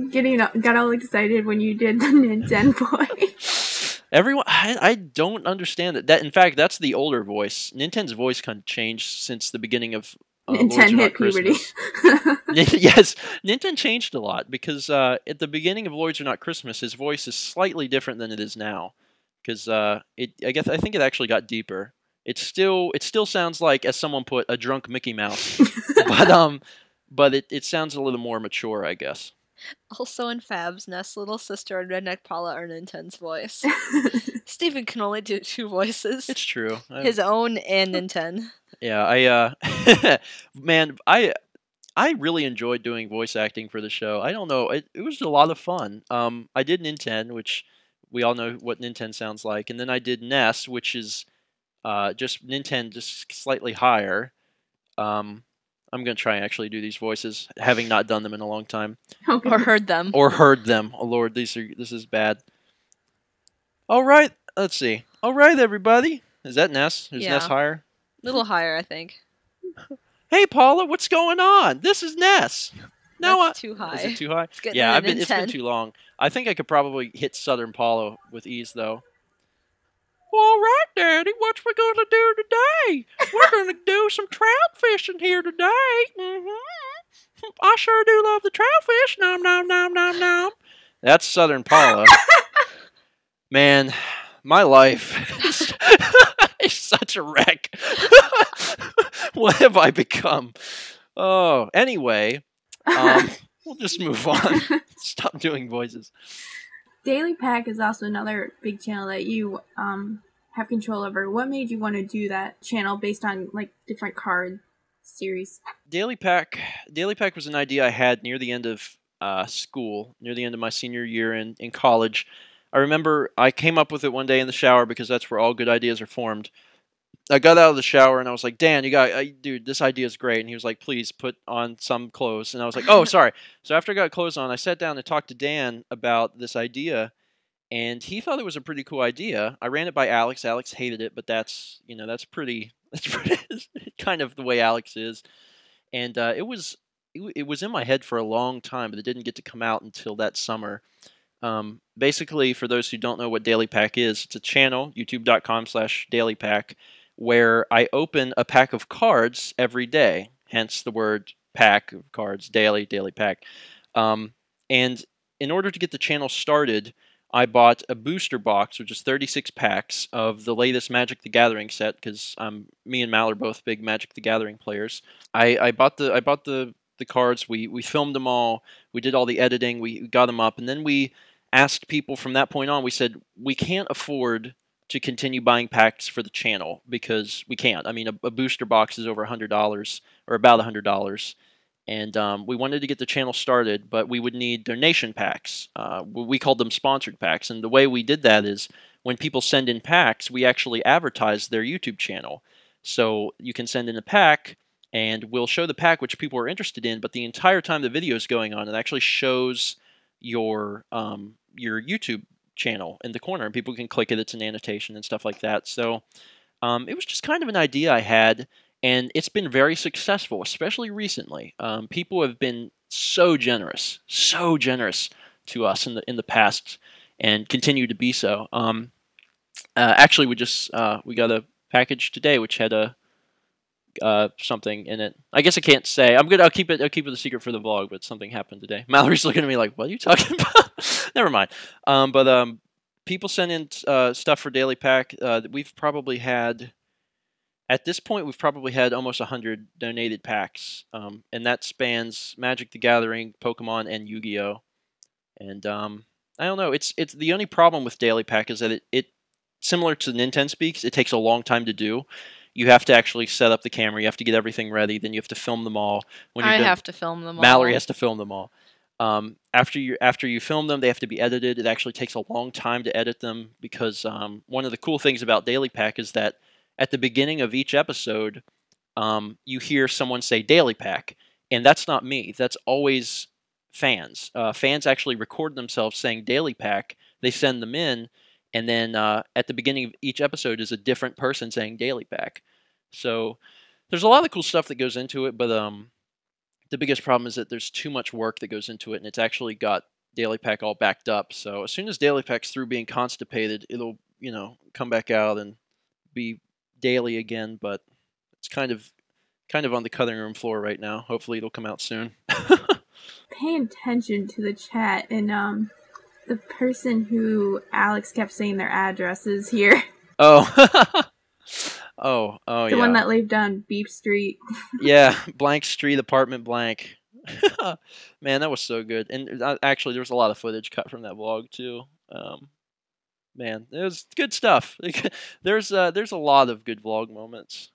got all excited when you did the Ninten voice. Everyone, I don't understand it. In fact, that's the older voice. Ninten's voice kind of changed since the beginning of Ninten hit puberty. Yes, Ninten changed a lot, because at the beginning of Lords Are Not Christmas, his voice is slightly different than it is now. Because I think it actually got deeper. It still sounds like, as someone put, a drunk Mickey Mouse, but it sounds a little more mature, I guess. Also in Fab's Nest, little sister and Redneck Paula are Ninten's voice. Stephen can only do 2 voices. It's true. His own and Ninten. Yeah, man, I really enjoyed doing voice acting for the show. I don't know, it was a lot of fun. I did Ninten, which we all know what Ninten sounds like, and then I did Nest, which is just Ninten, just slightly higher. I'm going to try and actually do these voices, having not done them in a long time. Or heard them. Oh, Lord, this is bad. All right, let's see. All right, everybody. Is that Ness? Is Yeah. Ness higher? A little higher, I think. Hey, Paula, what's going on? This is Ness. That's too high. Is it too high? It's getting Yeah, an it's been Ninten. too long. I think I could probably hit Southern Paula with ease, though. Well, all right, Daddy. What we gonna do today? We're gonna do some trout fishing here today. I sure do love the trout fish. Nom nom nom nom nom. That's Southern Paula. Man, my life is such a wreck. What have I become? Oh, anyway, we'll just move on. Stop doing voices. Daily Pack is also another big channel that you have control over. What made you want to do that channel based on like different card series? Daily Pack was an idea I had near the end of school, near the end of my senior year in college. I remember I came up with it one day in the shower because that's where all good ideas are formed. I got out of the shower and I was like, Dan, dude, this idea is great. And he was like, please put on some clothes. And I was like, oh, sorry. So after I got clothes on, I sat down and talked to Dan about this idea. And he thought it was a pretty cool idea. I ran it by Alex. Alex hated it, but that's pretty kind of the way Alex is. And it was in my head for a long time, but it didn't get to come out until that summer. Basically, for those who don't know what Daily Pack is, it's a channel, youtube.com/dailypack, where I open a pack of cards every day, hence the word pack of cards, daily pack. And in order to get the channel started, I bought a booster box, which is 36 packs of the latest Magic the Gathering set, because me and Mal are both big Magic the Gathering players. I bought the cards, we filmed them all, we did all the editing, we got them up, and then we asked people from that point on, we said, we can't afford to continue buying packs for the channel, because we can't. I mean, a booster box is over $100, or about $100, and we wanted to get the channel started, but we would need donation packs. We called them sponsored packs, and the way we did that is, when people send in packs, we actually advertise their YouTube channel. So you can send in a pack, and we'll show the pack which people are interested in, but the entire time the video is going on, it actually shows your YouTube channel in the corner, and people can click it. It's an annotation and stuff like that. So it was just kind of an idea I had, and it's been very successful, especially recently. People have been so generous to us in the past, and continue to be so. Actually, we got a package today which had a something in it. I guess I can't say. I'll keep it a secret for the vlog, but something happened today. Mallory's looking at me like, what are you talking about? Never mind. But people send in stuff for Daily Pack. We've probably had, at this point, almost 100 donated packs. And that spans Magic the Gathering, Pokemon, and Yu-Gi-Oh! And I don't know, it's the only problem with Daily Pack is that it similar to Ninten Speaks, it takes a long time to do. You have to actually set up the camera. You have to get everything ready. Then you have to film them all. When you're I done, have to film them all. Mallory has to film them all. After you film them, they have to be edited. It actually takes a long time to edit them because one of the cool things about Daily Pack is that at the beginning of each episode, you hear someone say Daily Pack, and that's not me. That's always fans. Fans actually record themselves saying Daily Pack. They send them in. And then at the beginning of each episode is a different person saying Daily Pack. So there's a lot of cool stuff that goes into it, but the biggest problem is that there's too much work that goes into it, and it's actually got Daily Pack all backed up. So as soon as Daily Pack's through being constipated, it'll come back out and be daily again. But it's kind of on the cutting room floor right now. Hopefully it'll come out soon. Pay attention to the chat and the person who Alex kept saying their address is here. Oh. oh, the yeah. one that lived on Beep Street. Yeah, blank street, apartment blank. Man, that was so good. And actually, there was a lot of footage cut from that vlog, too. Man, it was good stuff. There's a lot of good vlog moments.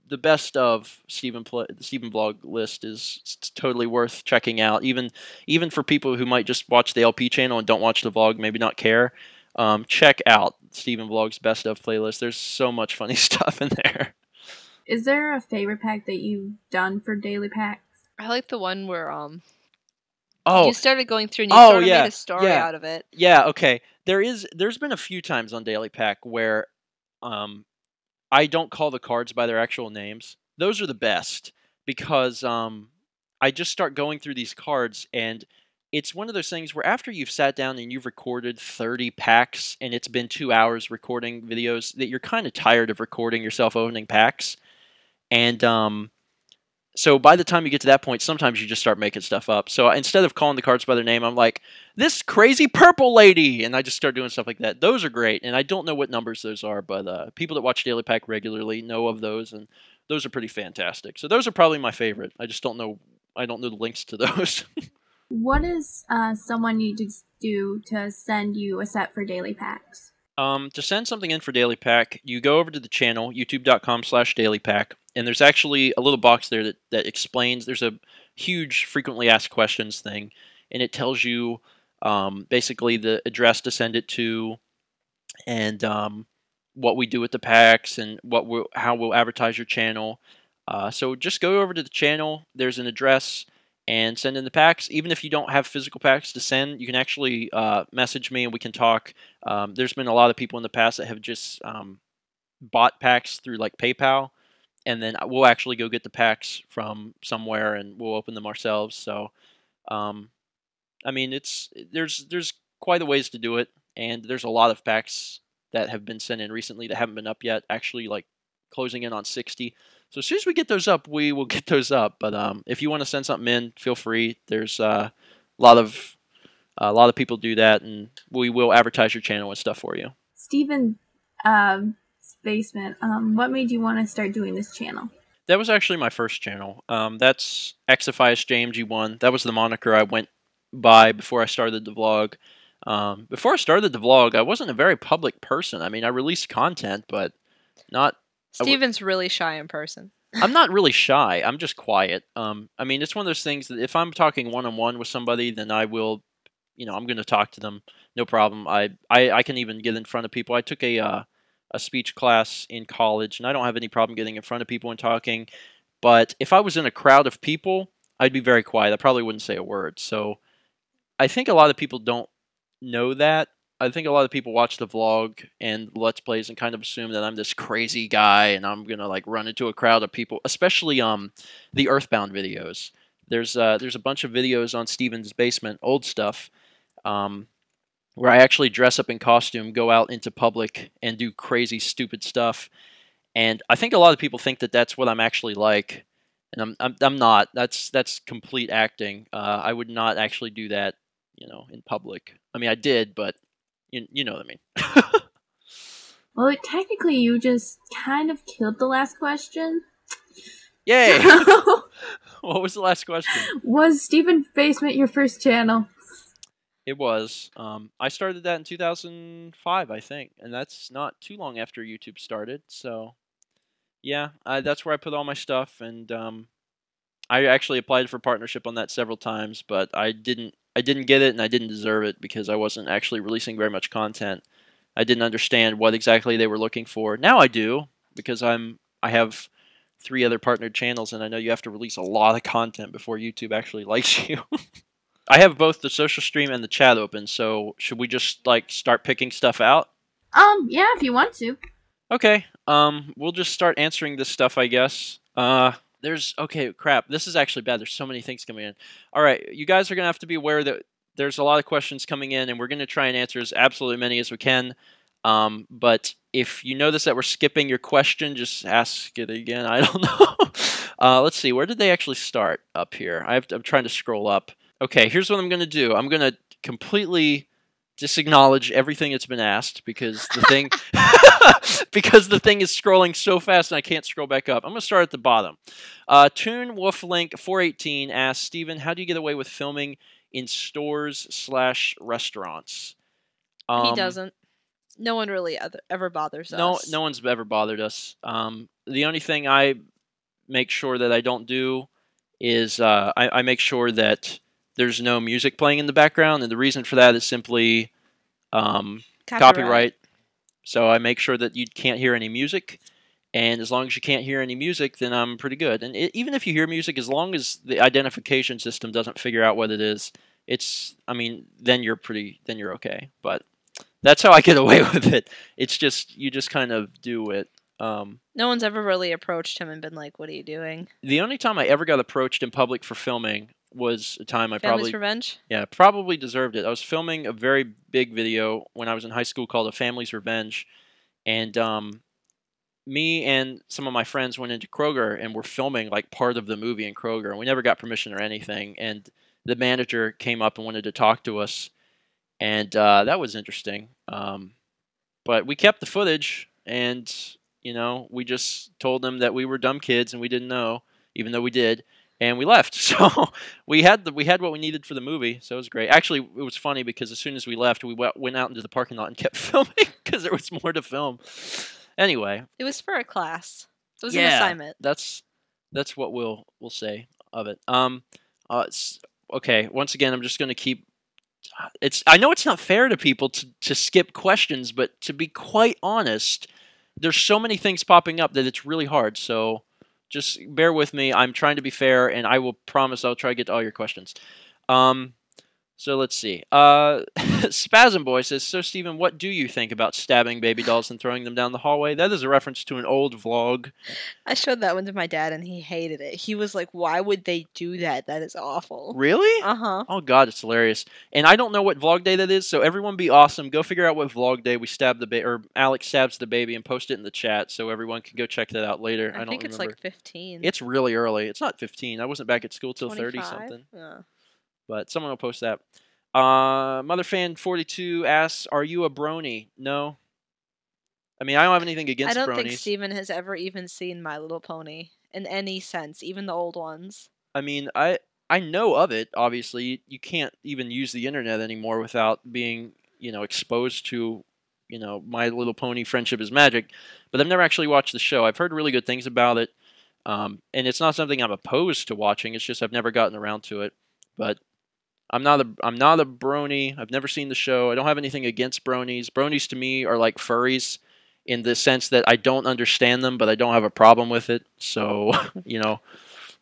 The best of the StephenVlog list is totally worth checking out. Even for people who might just watch the LP channel and don't watch the vlog, maybe not care. Check out StephenVlog's best of playlist. There's so much funny stuff in there. Is there a favorite pack that you've done for Daily Packs? I like the one where Oh, You started going through and you oh sort of yeah, made a story yeah, out of it. yeah. Okay, there's been a few times on Daily Pack where I don't call the cards by their actual names. Those are the best because I just start going through these cards, and it's one of those things where after you've sat down and you've recorded 30 packs and it's been 2 hours recording videos, that you're kind of tired of recording yourself opening packs. And so by the time you get to that point, sometimes you just start making stuff up. So instead of calling the cards by their name, I'm like, this crazy purple lady, and I just start doing stuff like that. Those are great, and I don't know what numbers those are, but people that watch Daily Pack regularly know of those, and those are pretty fantastic. So those are probably my favorite. I just don't know. I don't know the links to those. What does someone need to do to send you a set for daily packs? To send something in for Daily Pack, you go over to the channel, youtube.com/dailypack, and there's actually a little box there that explains, there's a huge frequently asked questions thing, and it tells you basically the address to send it to, and what we do with the packs, and how we'll advertise your channel. So just go over to the channel, there's an address, and send in the packs. Even if you don't have physical packs to send, you can actually message me and we can talk. There's been a lot of people in the past that have just bought packs through like PayPal, and then we'll actually go get the packs from somewhere and we'll open them ourselves. So, I mean, there's quite a ways to do it, and there's a lot of packs that have been sent in recently that haven't been up yet. Actually, like closing in on 60. So as soon as we get those up, we will get those up. But if you want to send something in, feel free. There's a lot of people do that, and we will advertise your channel and stuff for you. Stephen, basement. What made you want to start doing this channel? That was actually my first channel. That's XFISJMG1. That was the moniker I went by before I started the vlog. Before I started the vlog, I wasn't a very public person. I mean, I released content, but not. Stephen's really shy in person. I'm not really shy. I'm just quiet. I mean, it's one of those things that if I'm talking one-on-one with somebody, then I will, I'm going to talk to them. No problem. I can even get in front of people. I took a speech class in college, and I don't have any problem getting in front of people and talking. But if I was in a crowd of people, I'd be very quiet. I probably wouldn't say a word. So I think a lot of people don't know that. I think a lot of people watch the vlog and Let's Plays and kind of assume that I'm this crazy guy and I'm gonna like run into a crowd of people, especially the Earthbound videos. There's a bunch of videos on Stephen's basement, old stuff, where I actually dress up in costume, go out into public, and do crazy, stupid stuff. And I think a lot of people think that that's what I'm actually like, and I'm not. That's complete acting. I would not actually do that, in public. I mean, I did, but. You know what I mean. Well, technically, you just kind of killed the last question. Yay! What was the last question? Was Stephen's Basement your first channel? It was. I started that in 2005, I think, and that's not too long after YouTube started. So, yeah, that's where I put all my stuff, and I actually applied for partnership on that several times, but I didn't get it, and I didn't deserve it because I wasn't actually releasing very much content. I didn't understand what exactly they were looking for. Now I do, because I have 3 other partnered channels, and I know you have to release a lot of content before YouTube actually likes you. I have both the social stream and the chat open, so should we just like start picking stuff out? Yeah, if you want to. Okay. We'll just start answering this stuff, I guess. Okay, crap. This is actually bad. There's so many things coming in. All right, you guys are going to have to be aware that there's a lot of questions coming in, and we're going to try and answer as absolutely many as we can. But if you notice that we're skipping your question, just ask it again. I don't know. Let's see. Where did they actually start up here? I'm trying to scroll up. Okay, here's what I'm going to do. I'm going to completely disacknowledge everything that's been asked because the thing is scrolling so fast and I can't scroll back up. I'm going to start at the bottom. Toon Wolflink 418 asks, Stephen, how do you get away with filming in stores/restaurants? He doesn't. No one really ever bothers us. No one's ever bothered us. The only thing I make sure that I don't do is I make sure that there's no music playing in the background, and the reason for that is simply copyright. So I make sure that you can't hear any music, and as long as you can't hear any music, then I'm pretty good. And even if you hear music, as long as the identification system doesn't figure out what it is, I mean, then you're okay. But that's how I get away with it. It's just, you just kind of do it. No one's ever really approached him and been like, "What are you doing?" The only time I ever got approached in public for filming was a time I Family's Revenge? probably deserved it. I was filming a very big video when I was in high school called A Family's Revenge, and me and some of my friends went into Kroger and were filming like part of the movie in Kroger, and we never got permission or anything. And the manager came up and wanted to talk to us, and that was interesting. But we kept the footage, and we just told them that we were dumb kids and we didn't know, even though we did, and we left. So we had what we needed for the movie, so it was great. Actually, it was funny because as soon as we left, we went out into the parking lot and kept filming because there was more to film. Anyway, it was for a class. It was an assignment. That's what we'll say of it. Okay. Once again, I'm just going to keep. I know it's not fair to people to skip questions, but to be quite honest, there's so many things popping up that it's really hard. So just bear with me. I'm trying to be fair, and I will promise I'll try to get to all your questions. So let's see. Spasm Boy says, "So Stephen, what do you think about stabbing baby dolls and throwing them down the hallway?" That is a reference to an old vlog. I showed that one to my dad and he hated it. He was like, "Why would they do that? That is awful." Really? Uh-huh. Oh god, it's hilarious. And I don't know what vlog day that is, so everyone be awesome. Go figure out what vlog day we stab the baby, or Alex stabs the baby, and post it in the chat so everyone can go check that out later. I don't think it's remember. like 15. It's really early. It's not 15. I wasn't back at school till 25? 30 something. Yeah. But someone will post that. Motherfan42 asks, "Are you a brony?" No. I mean, I don't have anything against bronies. I don't think Stephen has ever even seen My Little Pony in any sense, even the old ones. I mean, I know of it, obviously. You can't even use the internet anymore without being, exposed to, My Little Pony Friendship is Magic. But I've never actually watched the show. I've heard really good things about it. And it's not something I'm opposed to watching. It's just I've never gotten around to it. But I'm not a brony. I've never seen the show. I don't have anything against bronies. Bronies to me are like furries in the sense that I don't understand them, but I don't have a problem with it. So,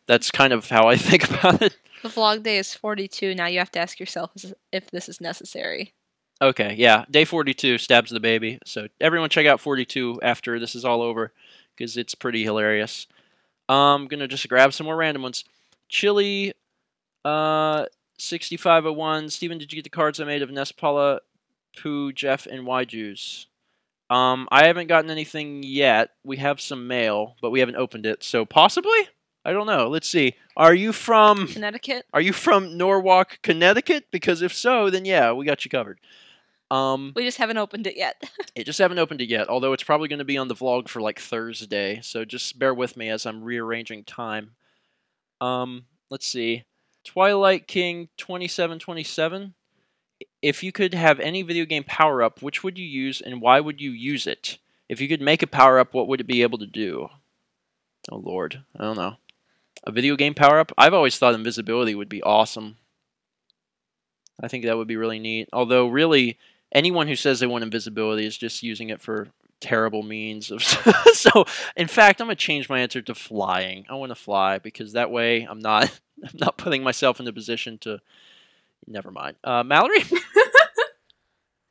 that's kind of how I think about it. The vlog day is 42. Now you have to ask yourself if this is necessary. Okay, yeah. Day 42, stabs the baby. So everyone check out 42 after this is all over because it's pretty hilarious. I'm going to just grab some more random ones. Chili, 6501. Stephen, did you get the cards I made of Ness, Paula, Pooh, Jeff, and Y-Juice? I haven't gotten anything yet. We have some mail, but we haven't opened it. So possibly? I don't know. Let's see. Are you from Connecticut? Are you from Norwalk, Connecticut? Because if so, then yeah, we got you covered. We just haven't opened it yet. Just haven't opened it yet, although it's probably going to be on the vlog for like Thursday. So just bear with me as I'm rearranging time. Let's see. Twilight King 2727. If you could have any video game power-up, which would you use and why would you use it? If you could make a power-up, what would it be able to do? Oh lord, I don't know. A video game power-up? I've always thought invisibility would be awesome. I think that would be really neat. Although really, anyone who says they want invisibility is just using it for terrible means of so in fact I'm gonna change my answer to flying. I want to fly because that way I'm not putting myself in the position to never mind. Mallory?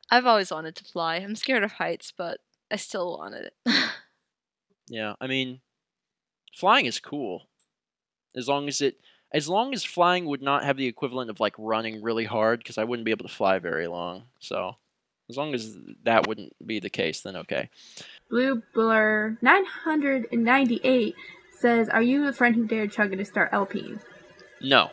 I've always wanted to fly. I'm scared of heights, but I still wanted it. Yeah, I mean flying is cool. As long as flying would not have the equivalent of like running really hard, because I wouldn't be able to fly very long. So as long as that wouldn't be the case, then okay. Blue Blur 998 says, "Are you the friend who dared Chugga to start LPing?" No.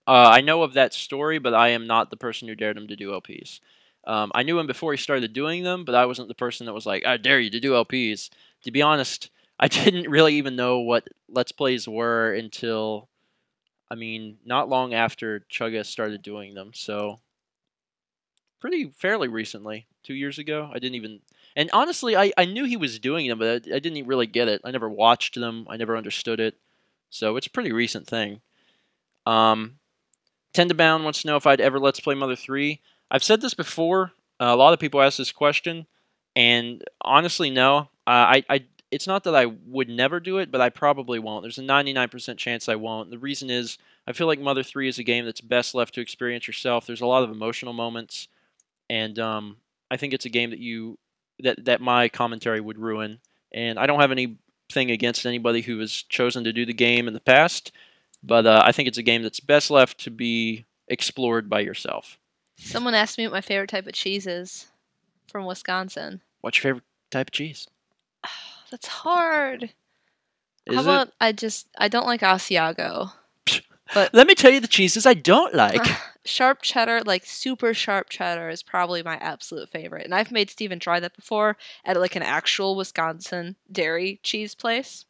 I know of that story, but I am not the person who dared him to do LPs. I knew him before he started doing them, but I wasn't the person that was like, "I dare you to do LPs." To be honest, I didn't really even know what Let's Plays were until, not long after Chugga started doing them. So fairly recently, 2 years ago. I didn't even, and honestly, I knew he was doing them, but I didn't really get it. I never watched them. I never understood it. So it's a pretty recent thing. Tendabound wants to know if I'd ever Let's Play Mother 3. I've said this before. A lot of people ask this question, and honestly, no. I it's not that I would never do it, but I probably won't. There's a 99% chance I won't. The reason is I feel like Mother 3 is a game that's best left to experience yourself. There's a lot of emotional moments, and I think it's a game that my commentary would ruin. And I don't have anything against anybody who has chosen to do the game in the past, but I think it's a game that's best left to be explored by yourself. Someone asked me what my favorite type of cheese is from Wisconsin. What's your favorite type of cheese? That's hard. Is How about I don't like Asiago. But let me tell you the cheeses I don't like. Sharp cheddar, like super sharp cheddar, is probably my absolute favorite. And I've made Stephen try that before at like an actual Wisconsin dairy cheese place.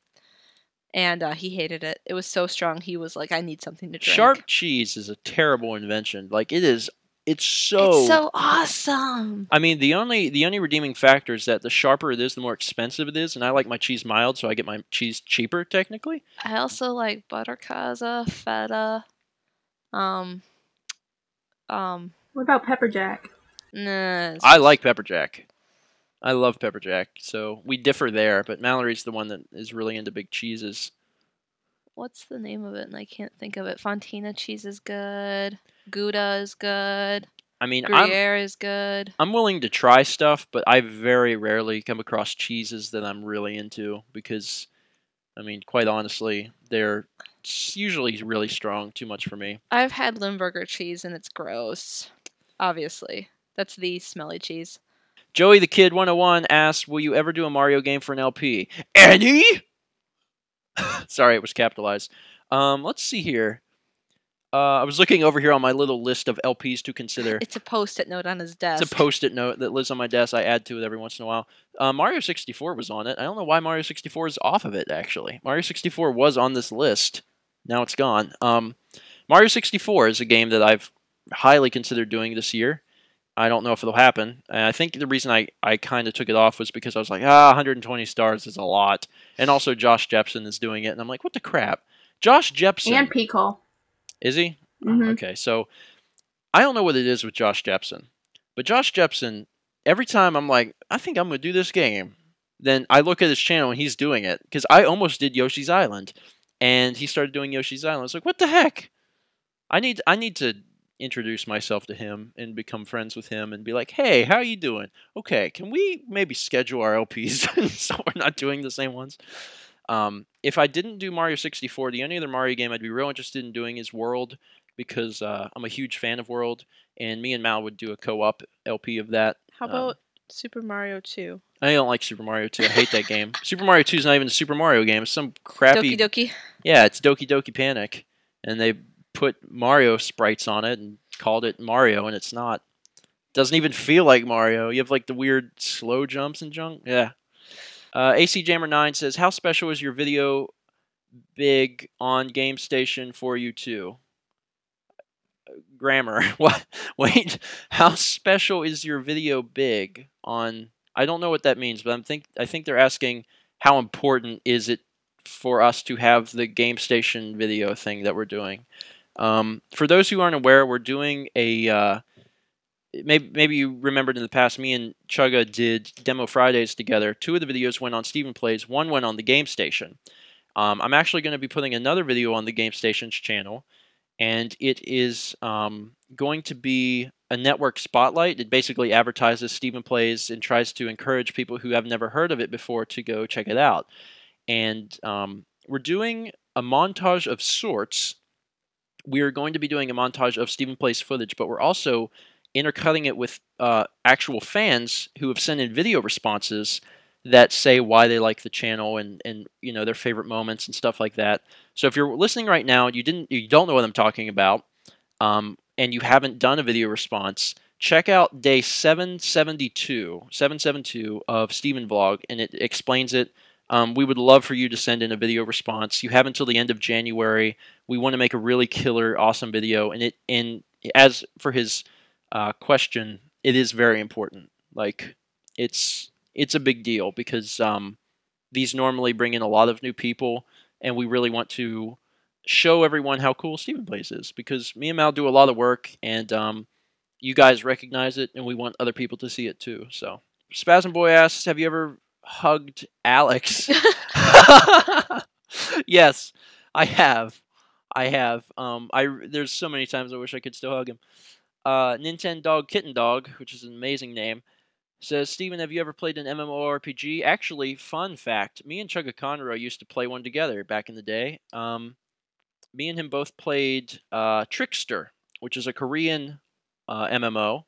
And he hated it. It was so strong. He was like, I need something to drink. Sharp cheese is a terrible invention. Like it's so awesome. I mean, the only redeeming factor is that the sharper it is, the more expensive it is, and I like my cheese mild, so I get my cheese cheaper technically. I also like buttercaza, feta. What about pepper jack? Nah. I like pepper jack. I love pepper jack, so we differ there. But Mallory's the one that is really into big cheeses. What's the name of it? And I can't think of it. Fontina cheese is good. Gouda is good. I mean, Gruyere is good. I'm willing to try stuff, but I very rarely come across cheeses that I'm really into because, I mean, quite honestly, they're usually really strong. Too much for me. I've had Limburger cheese and it's gross. Obviously. That's the smelly cheese. Joey the Kid 101 asks, will you ever do a Mario game for an LP? Any? Sorry, it was capitalized. Let's see here. I was looking over here on my little list of LPs to consider. It's a post-it note on his desk. It's a post-it note that lives on my desk. I add to it every once in a while. Mario 64 was on it. I don't know why Mario 64 is off of it, actually. Mario 64 was on this list. Now it's gone. Mario 64 is a game that I've highly considered doing this year. I don't know if it'll happen. I think the reason I kind of took it off was because I was like, 120 stars is a lot. And also Josh Jepson is doing it. And I'm like, what the crap? Josh Jepson. And Pico. Is he? Mm-hmm. Okay, so I don't know what it is with Josh Jepson. But Josh Jepson, every time I'm like, I think I'm going to do this game, then I look at his channel and he's doing it. Because I almost did Yoshi's Island. And he started doing Yoshi's Island. I was like, what the heck? I need to introduce myself to him and become friends with him and be like, hey, how you doing? Okay, can we maybe schedule our LPs so we're not doing the same ones? If I didn't do Mario 64, the only other Mario game I'd be real interested in doing is World, because I'm a huge fan of World, and me and Mal would do a co-op LP of that. How about Super Mario 2? I don't like Super Mario 2. I hate that game. Super Mario 2 is not even a Super Mario game. It's some crappy... Doki Doki? Yeah, it's Doki Doki Panic. And they put Mario sprites on it and called it Mario, and it's not. It doesn't even feel like Mario. You have like the weird slow jumps and junk. Yeah. AC Jammer 9 says, how special is your video big on Game Station for you too? Grammar. What? Wait. How special is your video big on... I don't know what that means, but I think they're asking how important is it for us to have the Game Station video thing that we're doing. For those who aren't aware, we're doing a... Maybe you remembered in the past, me and Chugga did Demo Fridays together. 2 of the videos went on StephenPlays, 1 went on the Game Station. I'm actually going to be putting another video on the Game Station's channel, and it is going to be a network spotlight. It basically advertises StephenPlays and tries to encourage people who have never heard of it before to go check it out. And we're doing a montage of sorts. We're going to be doing a montage of StephenPlays footage, but we're also intercutting it with actual fans who have sent in video responses that say why they like the channel and you know, their favorite moments and stuff like that. So if you're listening right now and you don't know what I'm talking about, and you haven't done a video response, check out day 772 of StephenVlog, and it explains it. We would love for you to send in a video response. You have until the end of January. We want to make a really killer, awesome video, and as for his question, it is very important. Like, it's a big deal because these normally bring in a lot of new people, and we really want to show everyone how cool StephenPlays is, because me and Mal do a lot of work, and you guys recognize it, and we want other people to see it too. So, Spasm Boy asks, have you ever hugged Alex. Yes, I have. There's so many times I wish I could still hug him. Ninten Dog Kitten Dog, which is an amazing name, says, Stephen, have you ever played an MMORPG? Actually, fun fact, me and Chugga Conroy used to play one together back in the day. Me and him both played Trickster, which is a Korean MMO.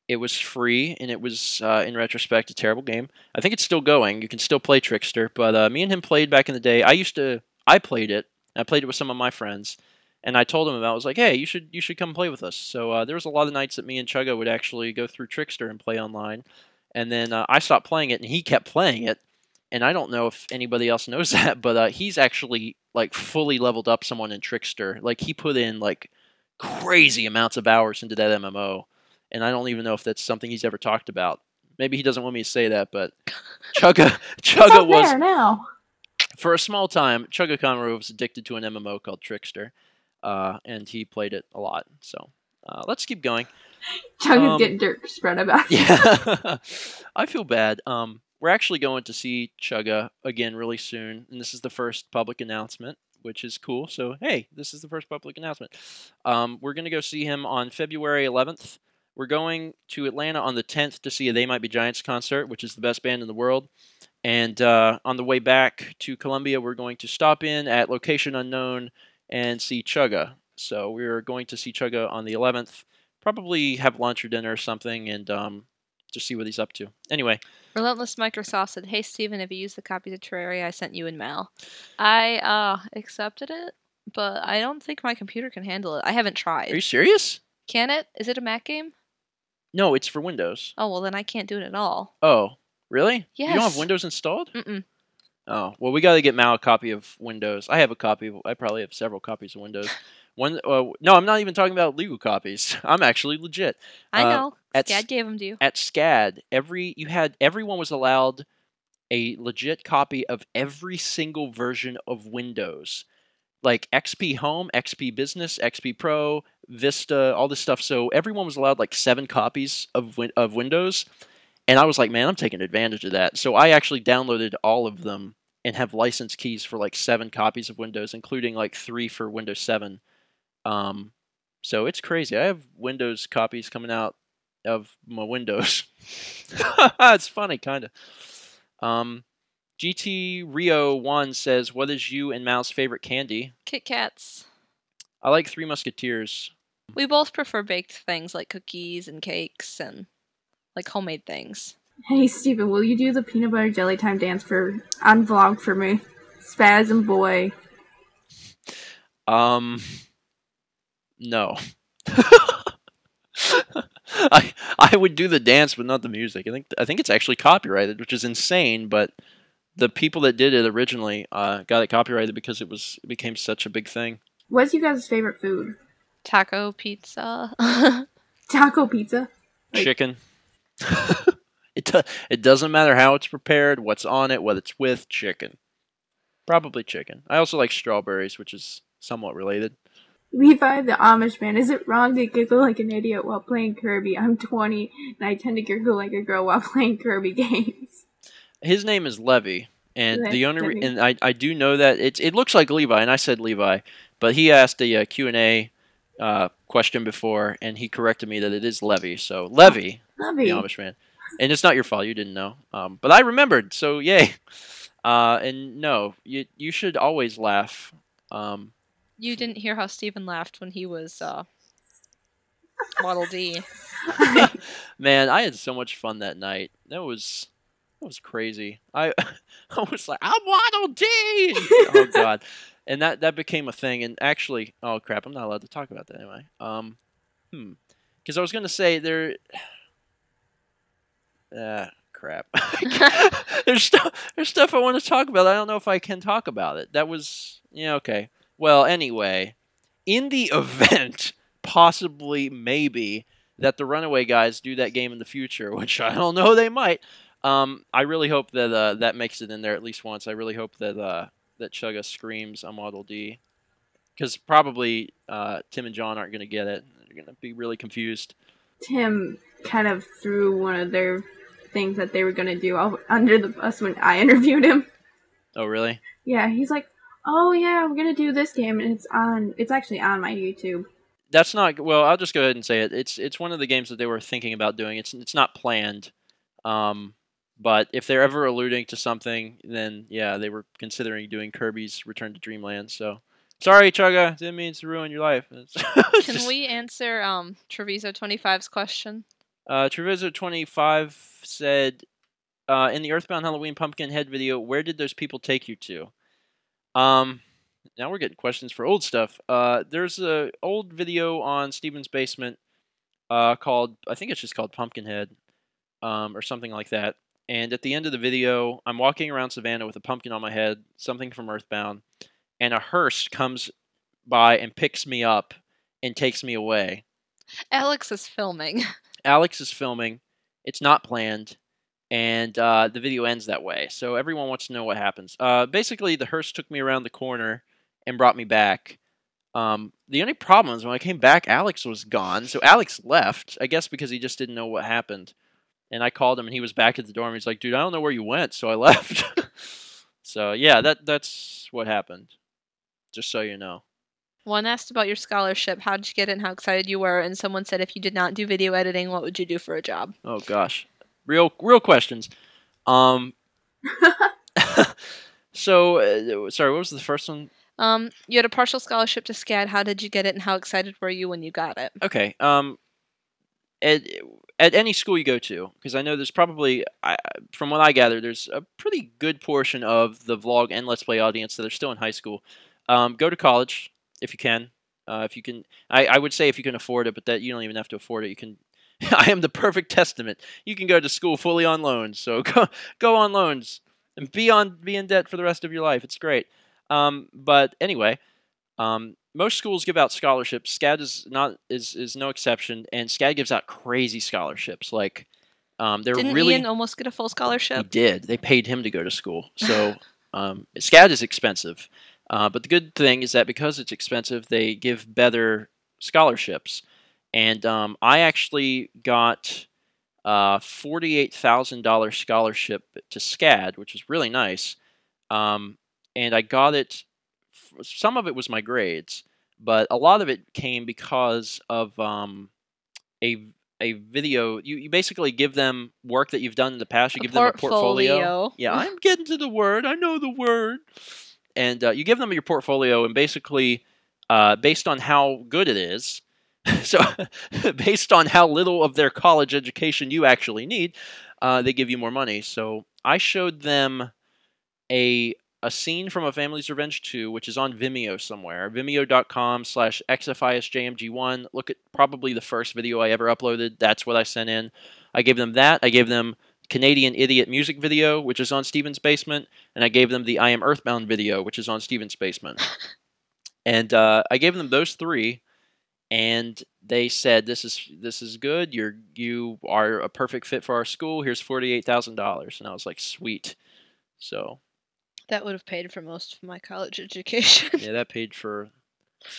It was free, and it was, in retrospect, a terrible game. I think it's still going. You can still play Trickster, but me and him played back in the day. I played it. I played it with some of my friends, and I told him about it. I was like, hey, you should come play with us. So there was a lot of nights that me and Chugga would actually go through Trickster and play online. And then I stopped playing it, and he kept playing it. And I don't know if anybody else knows that, but he's actually like fully leveled up someone in Trickster. Like he put in like crazy amounts of hours into that MMO, and I don't even know if that's something he's ever talked about. Maybe he doesn't want me to say that, but Chugga was there now. For a small time. Chugga Conroy was addicted to an MMO called Trickster, and he played it a lot. So let's keep going. Chugga's getting dirt spread about it. Yeah, I feel bad. We're actually going to see Chugga again really soon, and this is the first public announcement, which is cool. So, hey, this is the first public announcement. We're going to go see him on February 11th. We're going to Atlanta on the 10th to see a They Might Be Giants concert, which is the best band in the world. And on the way back to Columbia, we're going to stop in at Location Unknown and see Chugga. So we're going to see Chugga on the 11th. Probably have lunch or dinner or something, and just see what he's up to. Anyway. Relentless Microsoft said, hey, Stephen, have you used the copy of Terraria I sent you in Mal? I accepted it, but I don't think my computer can handle it. I haven't tried. Are you serious? Can it? Is it a Mac game? No, it's for Windows. Oh, well, then I can't do it at all. Oh, really? Yes. You don't have Windows installed? Mm-mm. Oh, well, we got to get Mal a copy of Windows. I have a copy. I probably have several copies of Windows. No, I'm not even talking about legal copies. I'm actually legit. I know. At SCAD gave them to you. At SCAD, everyone was allowed a legit copy of every single version of Windows, like XP Home, XP Business, XP Pro, Vista, all this stuff. So everyone was allowed like 7 copies of Windows, and I was like, man, I'm taking advantage of that. So I actually downloaded all of them and have license keys for like 7 copies of Windows, including like 3 for Windows 7. So it's crazy. I have Windows copies coming out of my Windows. It's funny, kind of. GT Rio 1 says, what is you and Mal's favorite candy? Kit Kats. I like Three Musketeers. We both prefer baked things like cookies and cakes and like homemade things. Hey, Stephen, will you do the peanut butter jelly time dance on vlog for me? Spasm boy. No. I would do the dance, but not the music. I think it's actually copyrighted, which is insane. But the people that did it originally got it copyrighted because it became such a big thing. What's you guys' favorite food? Taco pizza. Taco pizza. Chicken. It doesn't matter how it's prepared, what's on it, what it's with. Chicken. Probably chicken. I also like strawberries, which is somewhat related. Levi the Amish man, is it wrong to giggle like an idiot while playing Kirby? I'm 20 and I tend to giggle like a girl while playing Kirby games. His name is Levy, and and I do know that it looks like Levi, and I said Levi, but he asked a Q&A question before, and he corrected me that it is Levy. So Levy, the Amish man, and it's not your fault, you didn't know, but I remembered, so yay. And no, you should always laugh. You didn't hear how Stephen laughed when he was Model D. Man, I had so much fun that night. That was crazy. I was like, I'm Model D! Oh, God. And that became a thing. And actually, oh, crap, I'm not allowed to talk about that anyway. Because I was going to say crap. There's stuff I want to talk about. I don't know if I can talk about it. That was, okay. Well, anyway, in the event, possibly, maybe, that the Runaway guys do that game in the future, which I don't know, they might, I really hope that that makes it in there at least once. I really hope that that Chugga screams a Model D. Because probably Tim and John aren't going to get it. They're going to be really confused. Tim kind of threw one of their things that they were going to do under the bus when I interviewed him. Oh, really? Yeah, he's like, oh yeah, we're going to do this game, and it's actually on my YouTube. That's not, well, I'll just go ahead and say it. It's one of the games that they were thinking about doing. It's not planned. But if they're ever alluding to something, then yeah, they were considering doing Kirby's Return to Dreamland. So, sorry, Chugga, didn't mean to ruin your life. Can we answer Treviso 25's question? Treviso 25 said, in the Earthbound Halloween Pumpkinhead video, where did those people take you to? Now we're getting questions for old stuff. There's an old video on Stephen's Basement called, I think it's just called Pumpkinhead, or something like that. And at the end of the video, I'm walking around Savannah with a pumpkin on my head, something from Earthbound, and a hearse comes by and picks me up and takes me away. Alex is filming. Alex is filming. It's not planned. And the video ends that way. So everyone wants to know what happens. Basically, the hearse took me around the corner and brought me back. The only problem is when I came back, Alex was gone. So Alex left, I guess because he just didn't know what happened. And I called him, and he was back at the dorm. He's like, dude, I don't know where you went, so I left. So, yeah, that's what happened. Just so you know. One asked about your scholarship. How did you get it and how excited you were? And someone said if you did not do video editing, what would you do for a job? Oh, gosh. Real questions. So, sorry, what was the first one? You had a partial scholarship to SCAD. How did you get it, and how excited were you when you got it? Okay. At any school you go to, because I know there's probably, from what I gather, there's a pretty good portion of the vlog and Let's Play audience that are still in high school. Go to college if you can. If you can, I would say if you can afford it, but that you don't even have to afford it. You can. I am the perfect testament. You can go to school fully on loans, so go on loans and be in debt for the rest of your life. It's great. But anyway, most schools give out scholarships. SCAD is no exception, and SCAD gives out crazy scholarships. Like, Didn't Ian almost get a full scholarship? He did. They paid him to go to school. So, SCAD is expensive, but the good thing is that because it's expensive, they give better scholarships. And I actually got a $48,000 scholarship to SCAD, which was really nice. And I got it. Some of it was my grades, but a lot of it came because of a video. You basically give them work that you've done in the past. You give them a portfolio. Yeah, I'm getting to the word. I know the word. And you give them your portfolio, and basically, based on how good it is, so based on how little of their college education you actually need, they give you more money. So I showed them a scene from A Family's Revenge 2, which is on Vimeo somewhere. Vimeo.com/xfisjmg1. Look at probably the first video I ever uploaded. That's what I sent in. I gave them that. I gave them Canadian Idiot music video, which is on Stephen's Basement. And I gave them the I Am Earthbound video, which is on Stephen's Basement. And I gave them those three. And they said, "This is good. You are a perfect fit for our school. Here's $48,000." And I was like, "Sweet." So that would have paid for most of my college education. Yeah, that paid for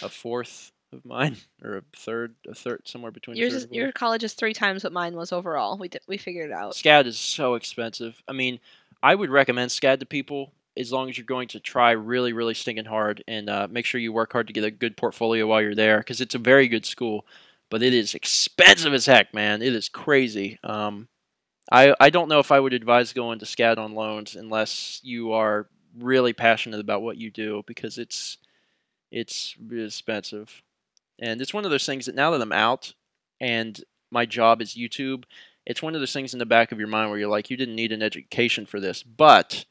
a fourth of mine, or a third, somewhere between. Your college is 3 times what mine was overall. We figured it out. SCAD is so expensive. I mean, I would recommend SCAD to people as long as you're going to try really, really stinking hard, and make sure you work hard to get a good portfolio while you're there, because it's a very good school, but it is expensive as heck, man. It is crazy. I don't know if I would advise going to SCAD on loans unless you are really passionate about what you do, because it's expensive. And it's one of those things that now that I'm out and my job is YouTube, it's one of those things in the back of your mind where you're like, you didn't need an education for this. But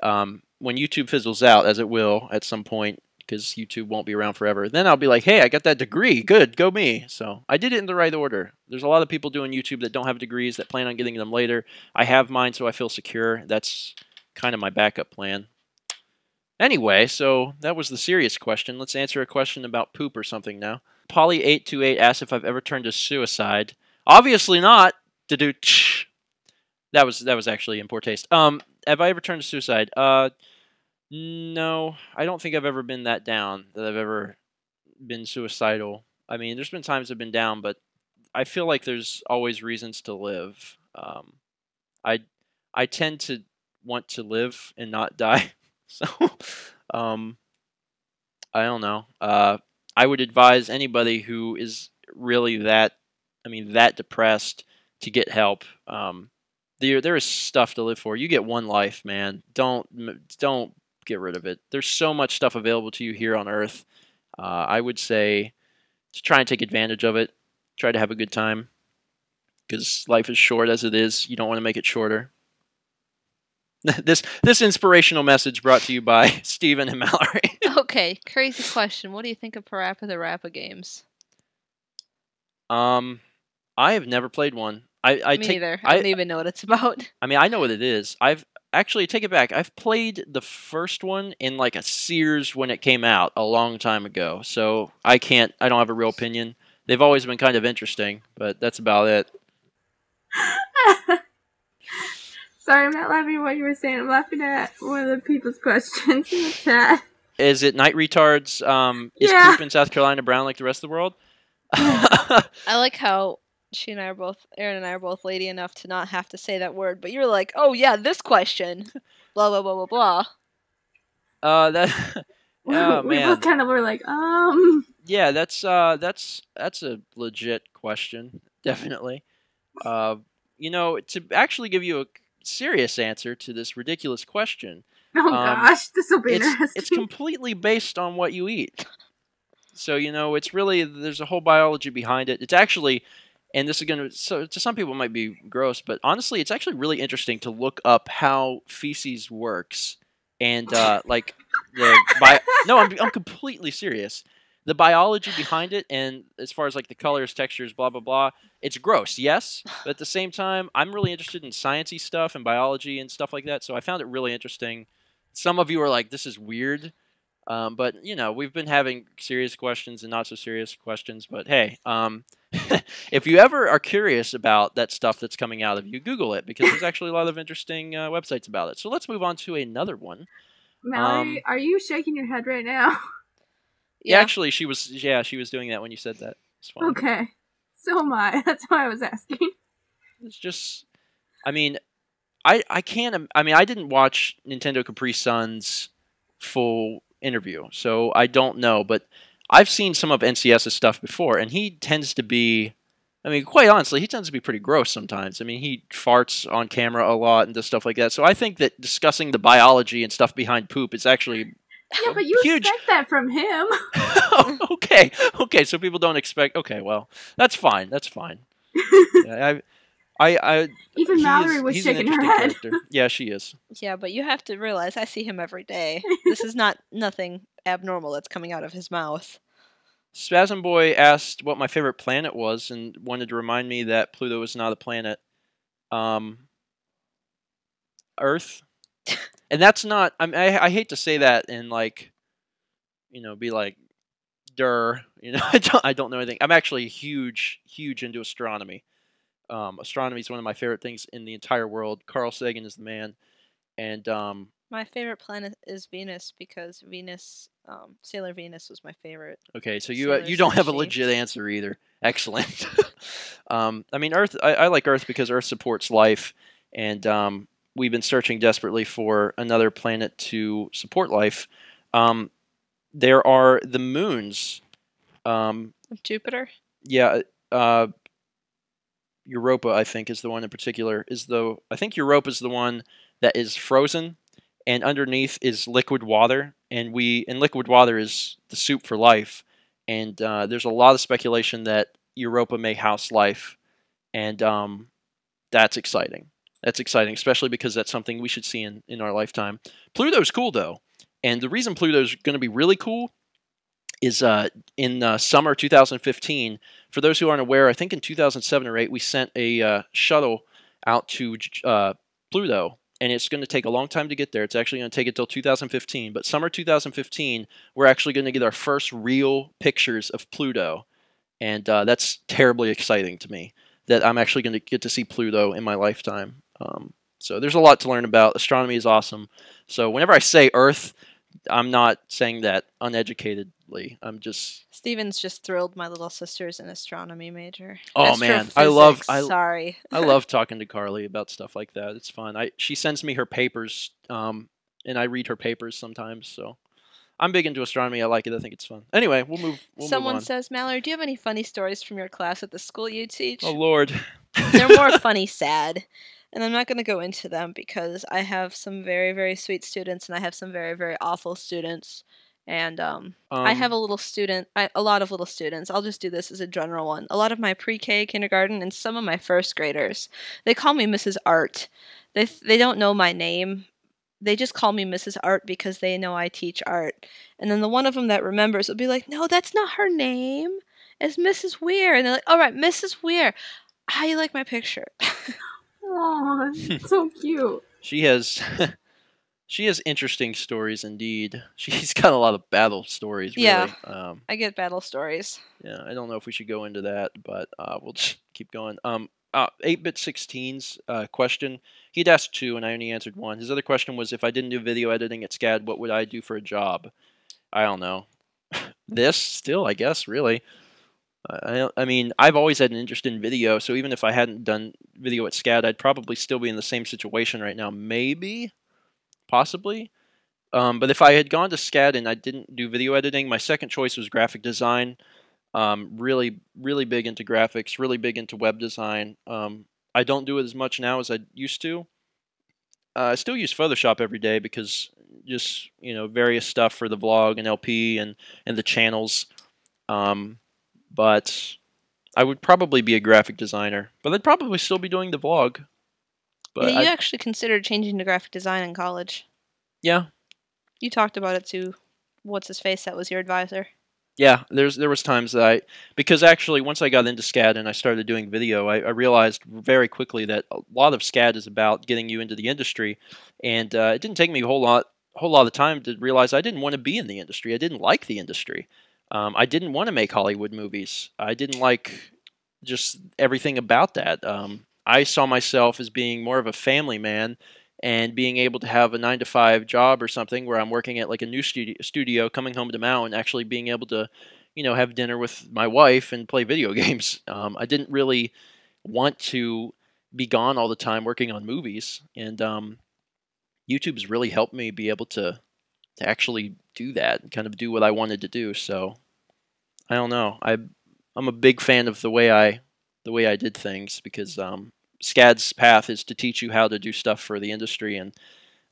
when YouTube fizzles out, as it will at some point, because YouTube won't be around forever, then I'll be like, hey, I got that degree. Good, go me. So I did it in the right order. There's a lot of people doing YouTube that don't have degrees that plan on getting them later. I have mine, so I feel secure. That's kind of my backup plan. Anyway, so that was the serious question. Let's answer a question about poop or something now. Polly828 asks if I've ever turned to suicide. Obviously not. That was actually in poor taste. Have I ever turned to suicide? No. I don't think I've ever been that down, that I've ever been suicidal. I mean, there's been times I've been down, but I feel like there's always reasons to live. I tend to want to live and not die. So, um, I don't know. I would advise anybody who is really that depressed to get help. There is stuff to live for. You get one life, man. Don't get rid of it. There's so much stuff available to you here on Earth. I would say to try and take advantage of it. Try to have a good time, because life is short as it is. You don't want to make it shorter. This inspirational message brought to you by Stephen and Mallory. Okay, crazy question. What do you think of Parappa the Rappa games? I have never played one. Me neither. I don't even know what it's about. I mean, I know what it is. I've actually, take it back. I've played the first one in like a Sears when it came out a long time ago. So I don't have a real opinion. They've always been kind of interesting, but that's about it. Sorry, I'm not laughing at what you were saying. I'm laughing at one of the people's questions in the chat. Is it night retards? Is poop in South Carolina brown like the rest of the world? I like how Erin and I are both lady enough to not have to say that word, but you're like, oh yeah, this question. Blah, blah, blah, blah, blah. We man. both kind of were like, Yeah, that's a legit question, definitely. To actually give you a serious answer to this ridiculous question. Oh gosh, this will be interesting. It's completely based on what you eat. So, it's really, there's a whole biology behind it. It's actually, and this is to some people it might be gross, but honestly, it's actually really interesting to look up how feces works. And, no, I'm completely serious. The biology behind it, and as far as like the colors, textures, blah, blah, blah, it's gross, yes. But at the same time, I'm really interested in sciencey stuff and biology and stuff like that. So I found it really interesting. Some of you are like, this is weird. But, we've been having serious questions and not so serious questions. But hey, if you ever are curious about that stuff that's coming out of you, Google it, because there's actually a lot of interesting websites about it. So let's move on to another one. Mallory, are you shaking your head right now? Yeah, actually, she was doing that when you said that. It's fine. Okay. So am I. That's why I was asking. It's just, I mean, I didn't watch Nintendo Capri Sun's full interview, so I don't know, but I've seen some of NCS's stuff before, and he tends to be, quite honestly, he tends to be pretty gross sometimes. He farts on camera a lot and does stuff like that, so I think that discussing the biology and stuff behind poop is actually... Yeah, but you expect that from him. Okay, so people don't expect... Okay, well, that's fine. Yeah, Even Mallory was shaking her head. Character. Yeah, she is. Yeah, but you have to realize I see him every day. This is not nothing abnormal that's coming out of his mouth. Spasm Boy asked what my favorite planet was and wanted to remind me that Pluto is not a planet. Earth. And that's not... I hate to say that and, be like, durr. I don't know anything. I'm actually huge into astronomy. Astronomy is one of my favorite things in the entire world. Carl Sagan is the man. And my favorite planet is Venus, because Sailor Venus was my favorite. Okay, so you don't have a legit answer either. Excellent. Earth. I like Earth because Earth supports life, and we've been searching desperately for another planet to support life. There are the moons. Jupiter? Yeah. Europa, I think, is the one in particular. I think Europa is the one that is frozen, and underneath is liquid water, and liquid water is the soup for life. And there's a lot of speculation that Europa may house life, and that's exciting. That's exciting, especially because that's something we should see in our lifetime. Pluto's cool, though. And the reason Pluto's going to be really cool is in summer 2015. For those who aren't aware, I think in 2007 or 8, we sent a shuttle out to Pluto. And it's going to take a long time to get there. It's actually going to take until 2015. But summer 2015, we're actually going to get our first real pictures of Pluto. And that's terribly exciting to me, that I'm actually going to get to see Pluto in my lifetime. So there's a lot to learn about. Astronomy is awesome. So whenever I say Earth, I'm not saying that uneducated wildly. I'm just... Steven's just thrilled my little sister's an astronomy major. Oh man, Sorry. I love talking to Carly about stuff like that. It's fun. She sends me her papers, and I read her papers sometimes. So I'm big into astronomy. I like it. I think it's fun. Anyway, we'll move Someone on. says, Mallory, do you have any funny stories from your class at the school you teach? Oh Lord. They're more funny, sad. And I'm not going to go into them because I have some very, very sweet students and I have some very, very awful students. And I have a lot of little students. I'll just do this as a general one. A lot of my pre-K, kindergarten, and some of my first graders. They call me Mrs. Art. They don't know my name. They just call me Mrs. Art because they know I teach art. And then the one of them that remembers will be like, no, that's not her name. It's Mrs. Weir. And they're like, all right, Mrs. Weir. How you like my picture? Aw, so cute. She has interesting stories indeed. She's got a lot of battle stories, really. Yeah, I get battle stories. Yeah, I don't know if we should go into that, but we'll just keep going. 8bit16's question, he'd asked 2 and I only answered 1. His other question was, if I didn't do video editing at SCAD, what would I do for a job? I don't know. This, still, I guess, really. I mean, I've always had an interest in video, so even if I hadn't done video at SCAD, I'd probably still be in the same situation right now. Maybe, possibly. But if I had gone to SCAD and I didn't do video editing, my second choice was graphic design. Really, really big into graphics, really big into web design. I don't do it as much now as I used to. I still use Photoshop every day because just, various stuff for the vlog and LP and the channels. But I would probably be a graphic designer. But I'd probably still be doing the vlog. But yeah, you actually considered changing to graphic design in college. Yeah. You talked about it to what's-his-face that was your advisor. Yeah, there was times that because actually once I got into SCAD and I started doing video, I realized very quickly that a lot of SCAD is about getting you into the industry. And it didn't take me a whole lot of time to realize I didn't want to be in the industry. I didn't like the industry. I didn't want to make Hollywood movies. I didn't like just everything about that. I saw myself as being more of a family man and being able to have a 9-to-5 job or something where I'm working at like a new studio, coming home to Mao and actually being able to, have dinner with my wife and play video games. I didn't really want to be gone all the time working on movies. And YouTube's really helped me be able to actually do that and kind of do what I wanted to do. So I don't know. I'm a big fan of the way I did things because SCAD's path is to teach you how to do stuff for the industry, and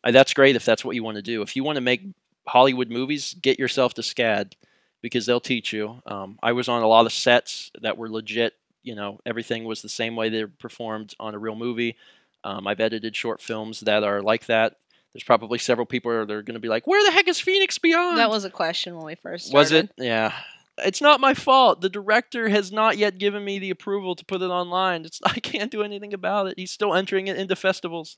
that's great if that's what you want to do. If you want to make Hollywood movies, get yourself to SCAD because they'll teach you. I was on a lot of sets that were legit. Everything was the same way they performed on a real movie. I've edited short films that are like that. There's probably several people that are going to be like, where the heck is Phoenix Beyond? That was a question when we first started. Was it? Yeah. It's not my fault. The director has not yet given me the approval to put it online. I can't do anything about it. He's still entering it into festivals.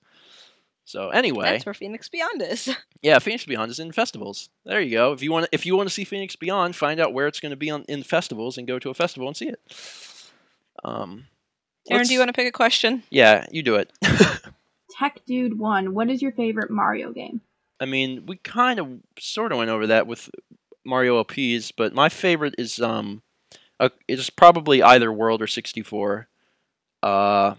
So anyway. That's where Phoenix Beyond is. Yeah, Phoenix Beyond is in festivals. There you go. If you want to see Phoenix Beyond, find out where it's going to be in festivals and go to a festival and see it. Erin, do you want to pick a question? Yeah, you do it. Tech Dude 1, what is your favorite Mario game? I mean, we kind of sort of went over that with Mario LPs, but my favorite is it's probably either World or 64. I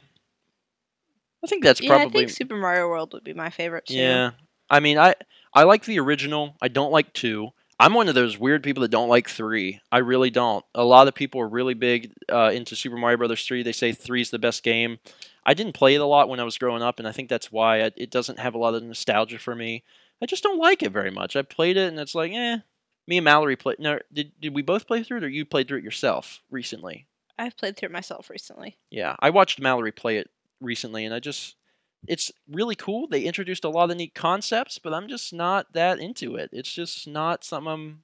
think that's probably... I think Super Mario World would be my favorite too. Yeah. I mean, I like the original. I don't like 2. I'm one of those weird people that don't like 3. I really don't. A lot of people are really big into Super Mario Bros. 3. They say 3 is the best game. I didn't play it a lot when I was growing up, and I think that's why it doesn't have a lot of nostalgia for me. I just don't like it very much. I played it, and it's like, eh. Me and Mallory played... No, did we both play through it, or you played through it yourself recently? I've played through it myself recently. Yeah, I watched Mallory play it recently, and it's really cool. They introduced a lot of neat concepts, but I'm just not that into it. It's just not something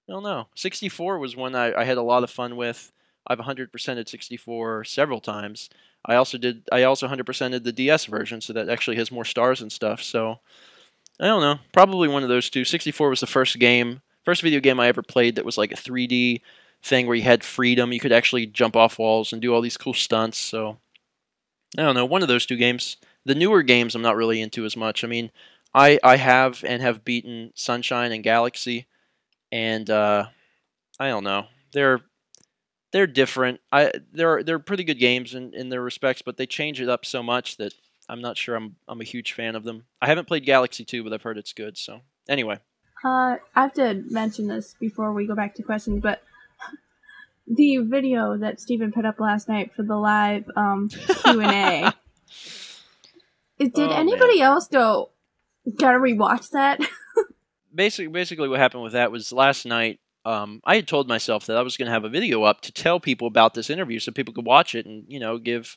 I don't know. 64 was one I had a lot of fun with. I've 100%ed 64 several times. I also 100%ed the DS version, so that actually has more stars and stuff. So I don't know. Probably one of those two. 64 was the first video game I ever played that was like a 3D thing where you had freedom. You could actually jump off walls and do all these cool stunts. So I don't know. One of those two games. The newer games I'm not really into as much. I mean, I have beaten Sunshine and Galaxy, and I don't know. They're different. They're pretty good games in their respects, but they change it up so much that I'm not sure I'm a huge fan of them. I haven't played Galaxy 2, but I've heard it's good. So anyway, I have to mention this before we go back to questions, but the video that Stephen put up last night for the live Q&A. Did anybody else gotta rewatch that? Basically, what happened with that was last night. I had told myself that I was going to have a video up to tell people about this interview, so people could watch it and give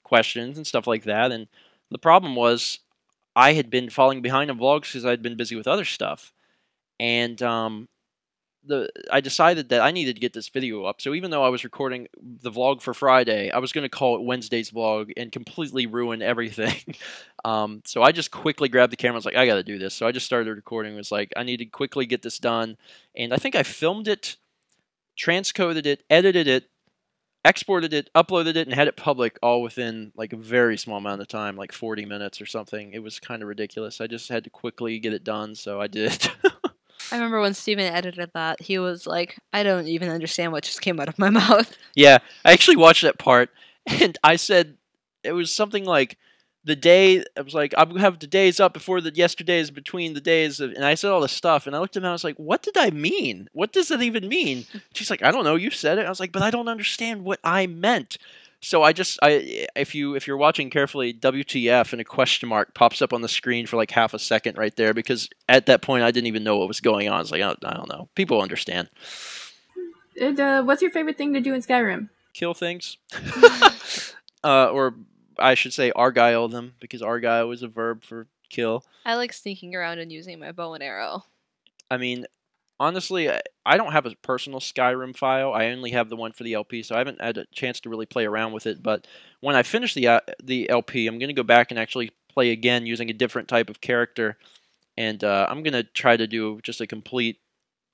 questions and stuff like that. And the problem was, I had been falling behind on vlogs because I'd been busy with other stuff, and I decided that I needed to get this video up. So even though I was recording the vlog for Friday, I was going to call it Wednesday's vlog and completely ruin everything. So I just quickly grabbed the camera. I was like, I got to do this. So I just started recording. It was like, I need to quickly get this done. And I think I filmed it, transcoded it, edited it, exported it, uploaded it, and had it public all within like a very small amount of time, like 40 minutes or something. It was kind of ridiculous. I just had to quickly get it done, so I did. I remember when Stephen edited that, he was like, I don't even understand what just came out of my mouth. Yeah, I actually watched that part, and I said, it was something like, the day, I was like, I'm going to have the days up before the yesterdays between the days, and I said all this stuff, and I looked at him and I was like, what did I mean? What does that even mean? She's like, I don't know, you said it. I was like, but I don't understand what I meant. So if you're watching carefully, WTF and a question mark pops up on the screen for like half a second right there, because at that point I didn't even know what was going on. I was like, I don't know. People understand. What's your favorite thing to do in Skyrim? Kill things. Or I should say argyle them, because argyle is a verb for kill. I like sneaking around and using my bow and arrow. I mean, honestly, I don't have a personal Skyrim file. I only have the one for the LP, so I haven't had a chance to really play around with it. But when I finish the LP, I'm going to go back and actually play again using a different type of character. And I'm going to try to do just a complete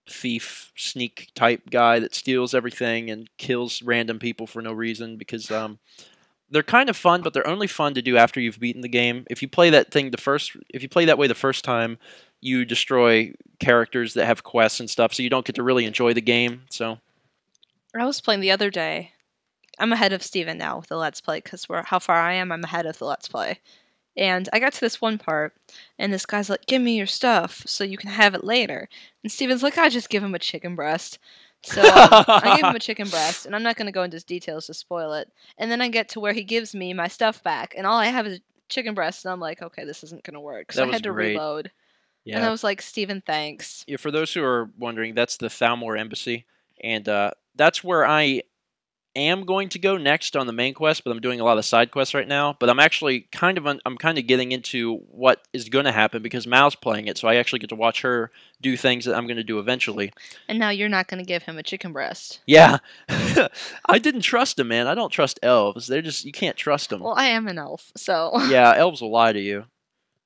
thief, sneak type guy that steals everything and kills random people for no reason, because they're kind of fun, but they're only fun to do after you've beaten the game. If you play that way the first time, you destroy characters that have quests and stuff, so you don't get to really enjoy the game. So I was playing the other day. I'm ahead of Stephen now with the Let's Play, because how far I am, I'm ahead of the Let's Play. And I got to this one part, and this guy's like, give me your stuff so you can have it later. And Stephen's like, I just give him a chicken breast. So I gave him a chicken breast, and I'm not going to go into details to spoil it. And then I get to where he gives me my stuff back, and all I have is a chicken breast, and I'm like, okay, this isn't going to work. So I had to reload. Yeah. And I was like, Stephen, thanks. Yeah, for those who are wondering, that's the Thalmor Embassy, and that's where I am going to go next on the main quest, but I'm doing a lot of side quests right now. But I'm actually kind of getting into what is going to happen, because Mal's playing it, so I actually get to watch her do things that I'm going to do eventually. And now you're not going to give him a chicken breast. Yeah. I didn't trust him, man. I don't trust elves. You can't trust them. Well, I am an elf, so. Yeah, elves will lie to you.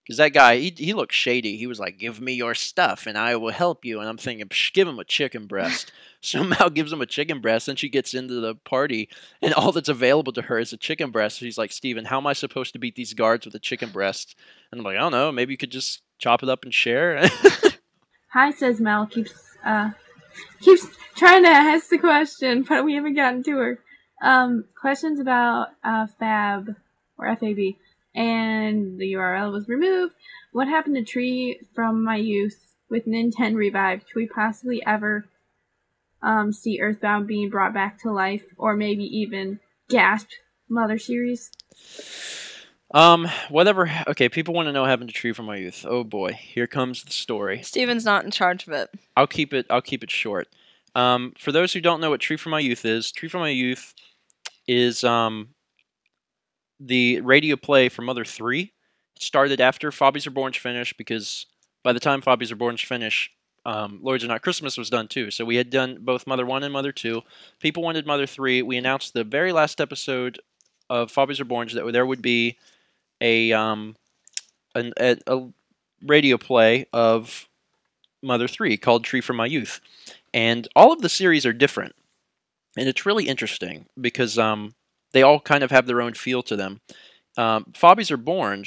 Because that guy, he looked shady. He was like, give me your stuff and I will help you. And I'm thinking, give him a chicken breast. So Mal gives him a chicken breast, and she gets into the party, and all that's available to her is a chicken breast. She's like, Steven, how am I supposed to beat these guards with a chicken breast? And I'm like, I don't know. Maybe you could just chop it up and share. Hi, says Mal, keeps trying to ask the question, but we haven't gotten to her. Questions about Fab, or FAB. And the URL was removed. What happened to Tree from My Youth with Ninten revived? Could we possibly ever see Earthbound being brought back to life, or maybe even Gasp Mother series? Whatever. Okay, people want to know what happened to Tree from My Youth. Oh boy, here comes the story. Steven's not in charge of it. I'll keep it short. For those who don't know what Tree from My Youth is, Tree from My Youth is the radio play for Mother 3. It started after Fobbies Are Born's finished, because by the time Fobbies Are Born's finished, Lords Are Not Christmas was done too. So we had done both Mother 1 and Mother 2. People wanted Mother 3. We announced the very last episode of Fobbies Are Born that there would be a radio play of Mother 3 called Tree from My Youth. And all of the series are different. And it's really interesting, because they all kind of have their own feel to them. Fobbies Are Born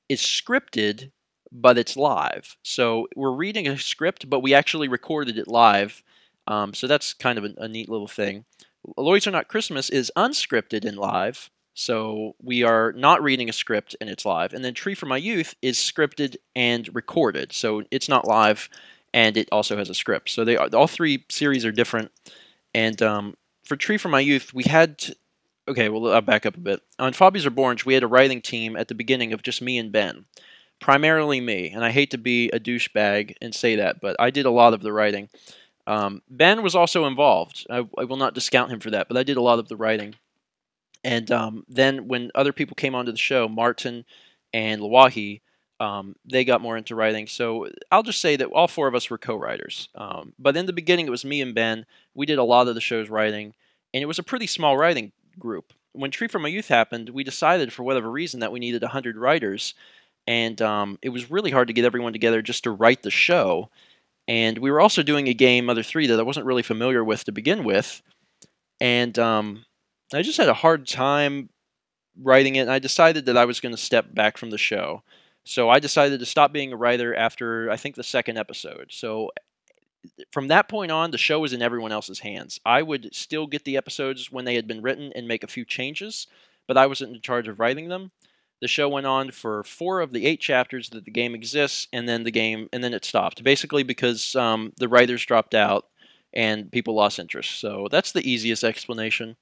is scripted, but it's live. So we're reading a script, but we actually recorded it live. So that's kind of a neat little thing. Lloyd's Are Not Christmas is unscripted and live, so we are not reading a script and it's live. And then Tree for My Youth is scripted and recorded, so it's not live, and it also has a script. So all three series are different. And for Tree for My Youth, we had okay, well, I'll back up a bit. On Fobbies Are Born, we had a writing team at the beginning of just me and Ben. Primarily me, and I hate to be a douchebag and say that, but I did a lot of the writing. Ben was also involved. I will not discount him for that, but I did a lot of the writing. And then when other people came onto the show, Martin and Lawahi, they got more into writing. So I'll just say that all four of us were co-writers. But in the beginning, it was me and Ben. We did a lot of the show's writing, and it was a pretty small writing group. When Tree for My Youth happened, we decided for whatever reason that we needed 100 writers, and it was really hard to get everyone together just to write the show. And we were also doing a game, Mother 3, that I wasn't really familiar with to begin with, and I just had a hard time writing it, and I decided that I was going to step back from the show. So I decided to stop being a writer after, I think, the second episode. So from that point on, the show was in everyone else's hands. I would still get the episodes when they had been written and make a few changes, but I wasn't in charge of writing them. The show went on for 4 of the 8 chapters that the game exists, and then it stopped. Basically because the writers dropped out and people lost interest. So that's the easiest explanation.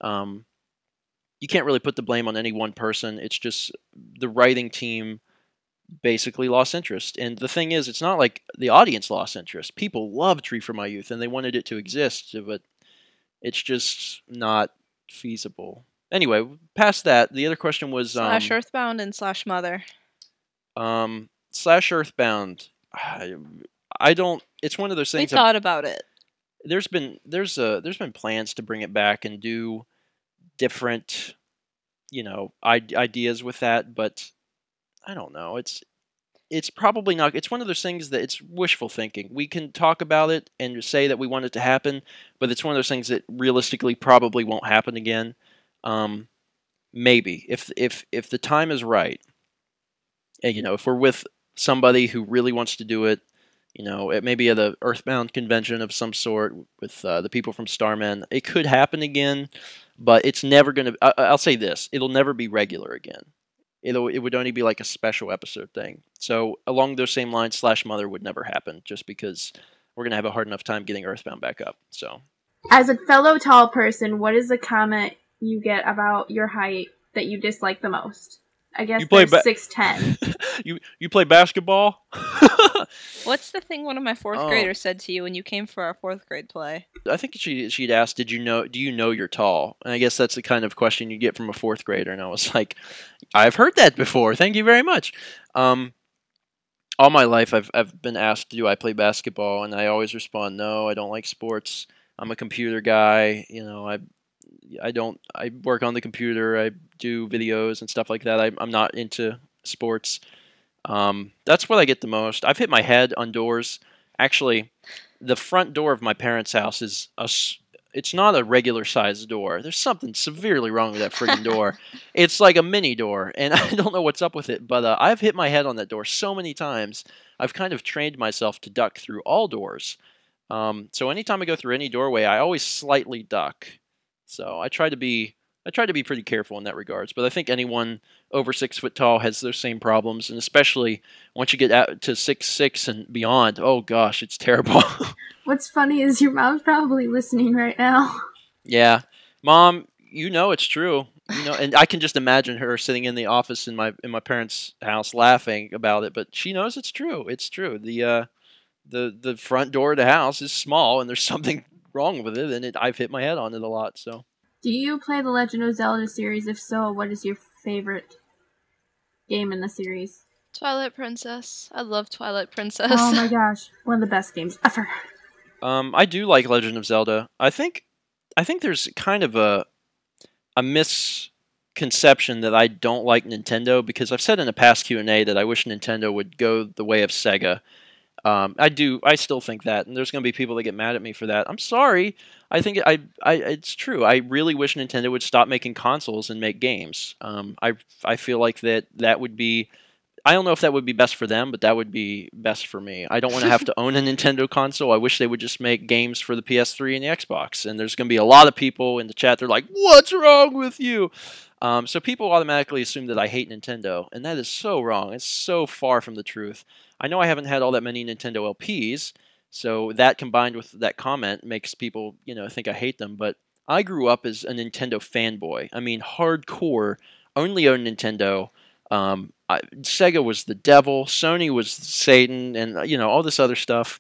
You can't really put the blame on any one person. It's just the writing team basically lost interest. And the thing is, it's not like the audience lost interest. People love Tree for My Youth, and they wanted it to exist, but it's just not feasible. Anyway, past that, the other question was Slash Earthbound and Slash Mother. Slash Earthbound. I don't. It's one of those things. We thought about it. There's been plans to bring it back and do different, ideas with that, but I don't know. It's probably not. It's one of those things that it's wishful thinking. We can talk about it and say that we want it to happen, but it's one of those things that realistically probably won't happen again. Maybe if the time is right, and if we're with somebody who really wants to do it, it may be at a Earthbound convention of some sort with the people from Starman. It could happen again, but it's never going to. I'll say this: it'll never be regular again. It would only be like a special episode thing. So along those same lines, Slash Mother would never happen, just because we're going to have a hard enough time getting Earthbound back up. So, as a fellow tall person, what is the comment you get about your height that you dislike the most? I guess they're 6'10". You play basketball? What's the thing one of my 4th graders said to you when you came for our 4th grade play? I think she'd asked, do you know you're tall? And I guess that's the kind of question you get from a 4th grader. And I was like, I've heard that before. Thank you very much. All my life I've been asked, do I play basketball? And I always respond, no, I don't like sports. I'm a computer guy. I work on the computer. I do videos and stuff like that. I'm not into sports. That's what I get the most. I've hit my head on doors. Actually, the front door of my parents' house it's not a regular sized door. There's something severely wrong with that friggin' door. It's like a mini door, and I don't know what's up with it, but I've hit my head on that door so many times. I've kind of trained myself to duck through all doors. So anytime I go through any doorway, I always slightly duck. So I try to be pretty careful in that regards, but I think anyone over 6 foot tall has those same problems, and especially once you get out to 6'6" and beyond, oh gosh, it's terrible. What's funny is your mom's probably listening right now. Yeah, Mom, it's true. And I can just imagine her sitting in the office in my parents' house laughing about it, but she knows it's true. It's true. The front door of the house is small, and there's something wrong with it, and I've hit my head on it a lot. So, do you play the Legend of Zelda series? If so, what is your favorite game in the series? Twilight Princess. I love Twilight Princess. Oh my gosh, one of the best games ever. I do like Legend of Zelda. I think there's kind of a misconception that I don't like Nintendo, because I've said in a past Q&A that I wish Nintendo would go the way of Sega. I still think that, and there's going to be people that get mad at me for that. I'm sorry. I think it's true. I really wish Nintendo would stop making consoles and make games. I feel like that would be I don't know if that would be best for them, but that would be best for me. I don't want to have to own a Nintendo console. I wish they would just make games for the PS3 and the Xbox. And there's going to be a lot of people in the chat. They're like, "What's wrong with you?" So people automatically assume that I hate Nintendo, and that is so wrong. It's so far from the truth. I know I haven't had all that many Nintendo LPs, so that combined with that comment makes people, think I hate them. But I grew up as a Nintendo fanboy. I mean, hardcore. Only owned Nintendo. Sega was the devil. Sony was Satan, and all this other stuff.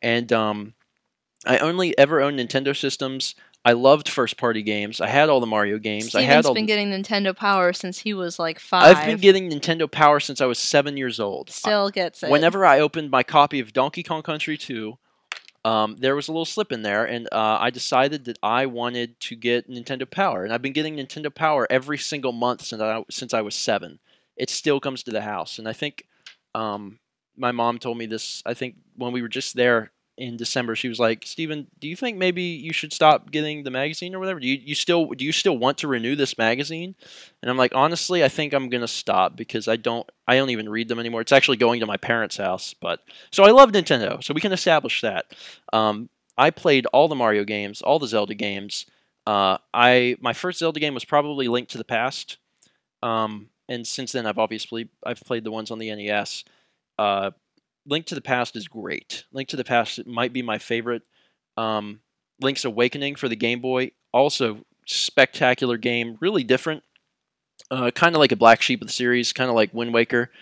And I only ever owned Nintendo systems. I loved first-party games. I had all the Mario games. Steven's been getting Nintendo Power since he was like 5. I've been getting Nintendo Power since I was 7 years old. Still gets it. Whenever I opened my copy of Donkey Kong Country 2, there was a little slip in there, and I decided that I wanted to get Nintendo Power, and I've been getting Nintendo Power every single month since I was 7. It still comes to the house, and I think my mom told me this. I think when we were just there in December, she was like, "Steven, do you think maybe you should stop getting the magazine or whatever? Do you still want to renew this magazine?" And I'm like, honestly, I think I'm gonna stop because I don't even read them anymore. It's actually going to my parents' house, so I love Nintendo, so we can establish that. I played all the Mario games, all the Zelda games. My first Zelda game was probably Link to the Past, and since then I've played the ones on the NES. Link to the Past is great. Link to the Past might be my favorite. Link's Awakening for the Game Boy, also spectacular game, really different. Kind of like a black sheep of the series, kind of like Wind Waker.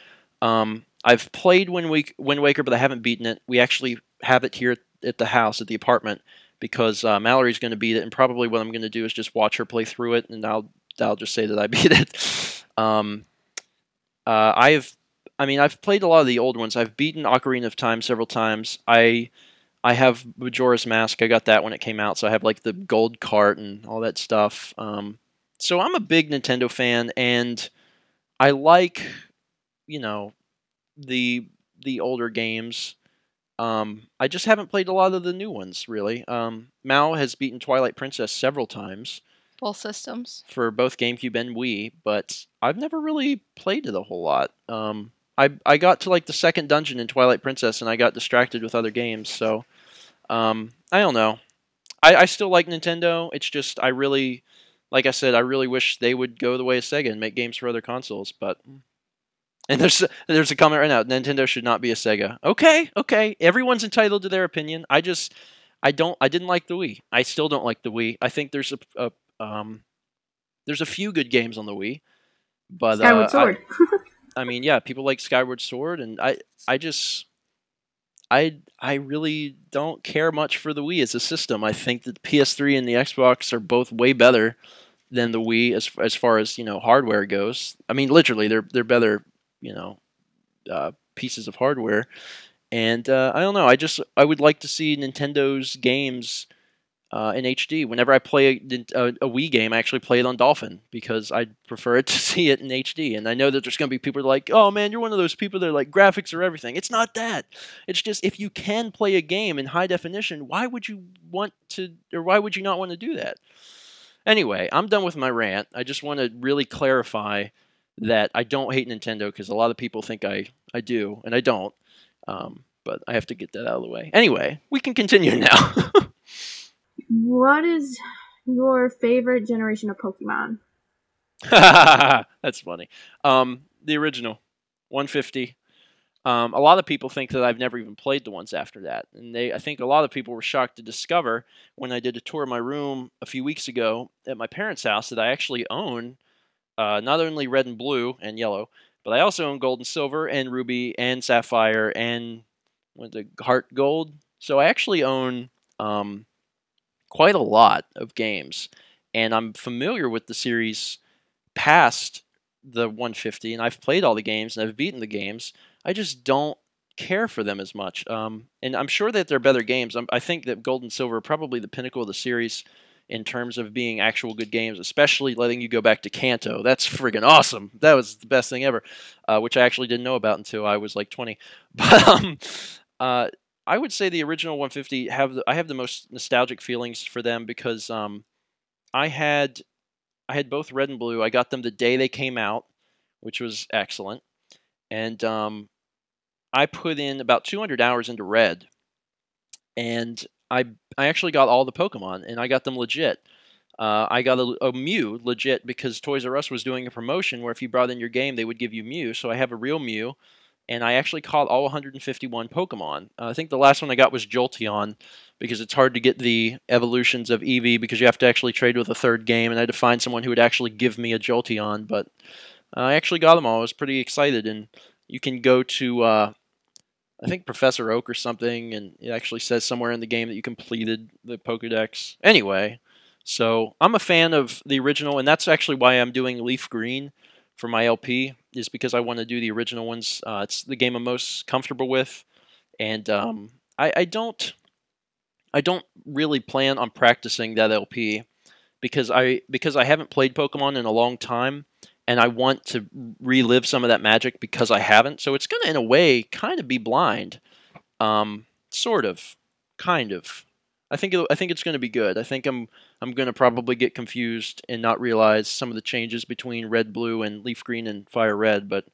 I've played Wind Waker, but I haven't beaten it. We actually have it here at the house, at the apartment, because Mallory's going to beat it, and probably what I'm going to do is just watch her play through it, and I'll just say that I beat it. I've played a lot of the old ones. I've beaten Ocarina of Time several times. I have Majora's Mask. I got that when it came out, so I have like the gold cart and all that stuff. So I'm a big Nintendo fan, and I like, the older games. I just haven't played a lot of the new ones, really. Mal has beaten Twilight Princess several times. Both systems. For both GameCube and Wii, but I've never really played it a whole lot. I got to like the second dungeon in Twilight Princess, and I got distracted with other games, so I don't know. I still like Nintendo. It's just like I said, I really wish they would go the way of Sega and make games for other consoles, but... And there's a comment right now, Nintendo should not be a Sega. Okay. Everyone's entitled to their opinion. I didn't like the Wii. I still don't like the Wii. I think there's a few good games on the Wii, but Skyward Sword. People like Skyward Sword, and I really don't care much for the Wii as a system. I think that the PS3 and the Xbox are both way better than the Wii as far as hardware goes. I mean, literally, they're better pieces of hardware. And I don't know. I would like to see Nintendo's games in HD. Whenever I play a Wii game, I actually play it on Dolphin because I prefer it to see it in HD. And I know that there's going to be people that are like, "Oh man, you're one of those people that are like graphics are everything." It's not that. It's just if you can play a game in high definition, why would you not want to do that? Anyway, I'm done with my rant. I just want to really clarify that I don't hate Nintendo because a lot of people think I do, and I don't. But I have to get that out of the way. Anyway, we can continue now. What is your favorite generation of Pokemon? That's funny. The original, 150. A lot of people think that I've never even played the ones after that. And I think a lot of people were shocked to discover when I did a tour of my room a few weeks ago at my parents' house that I actually own not only red and blue and yellow, but I also own gold and silver and ruby and sapphire and the heart gold. So I actually own quite a lot of games. And I'm familiar with the series past the 150, and I've played all the games and I've beaten the games. I just don't care for them as much. And I'm sure that they're better games. I think that Gold and Silver are probably the pinnacle of the series in terms of being actual good games, especially letting you go back to Kanto. That's friggin' awesome. That was the best thing ever, which I actually didn't know about until I was like 20. But I would say the original 150 I have the most nostalgic feelings for them because I had both red and blue. I got them the day they came out, which was excellent. and I put in about 200 hours into Red, and I actually got all the Pokemon, and I got them legit. I got a Mew legit because Toys R Us was doing a promotion where if you brought in your game, they would give you Mew. So I have a real Mew, and I actually caught all 151 Pokemon. I think the last one I got was Jolteon because it's hard to get the evolutions of Eevee because you have to actually trade with a third game, and I had to find someone who would actually give me a Jolteon. But I actually got them all. I was pretty excited, and you can go to I think Professor Oak or something, and it actually says somewhere in the game that you completed the Pokedex. Anyway, so I'm a fan of the original, and that's actually why I'm doing Leaf Green for my LP, is because I want to do the original ones. It's the game I'm most comfortable with, and I don't really plan on practicing that LP because I haven't played Pokemon in a long time, and I want to relive some of that magic because I haven't. So it's gonna, in a way, kind of be blind, sort of, kind of. I think it's gonna be good. I think I'm gonna probably get confused and not realize some of the changes between Red Blue and Leaf Green and Fire Red, but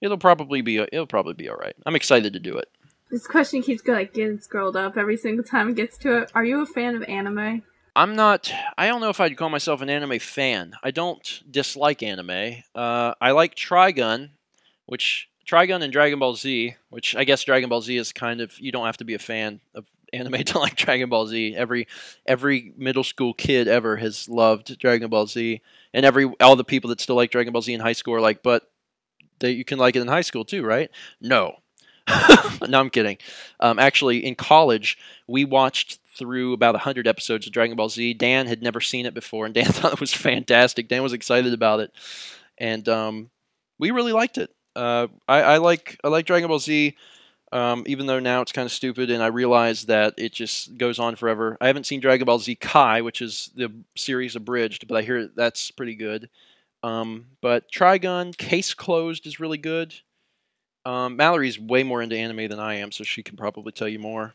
it'll probably be all right. I'm excited to do it. This question keeps getting scrolled up every single time it gets to it. Are you a fan of anime? I'm not. I don't know if I'd call myself an anime fan. I don't dislike anime. I like Trigun, Trigun and Dragon Ball Z, which I guess Dragon Ball Z is kind of, you don't have to be a fan of anime to like Dragon Ball Z. Every middle school kid ever has loved Dragon Ball Z, and all the people that still like Dragon Ball Z in high school are like, but you can like it in high school too, right? No. No, I'm kidding. Actually, in college, we watched through about 100 episodes of Dragon Ball Z. Dan had never seen it before, and Dan thought it was fantastic. Dan was excited about it, and we really liked it. I like Dragon Ball Z, even though now it's kind of stupid, and I realize that it just goes on forever. I haven't seen Dragon Ball Z Kai, which is the series abridged, but I hear that's pretty good. But Trigun, Case Closed is really good. Mallory's way more into anime than I am, so she can probably tell you more.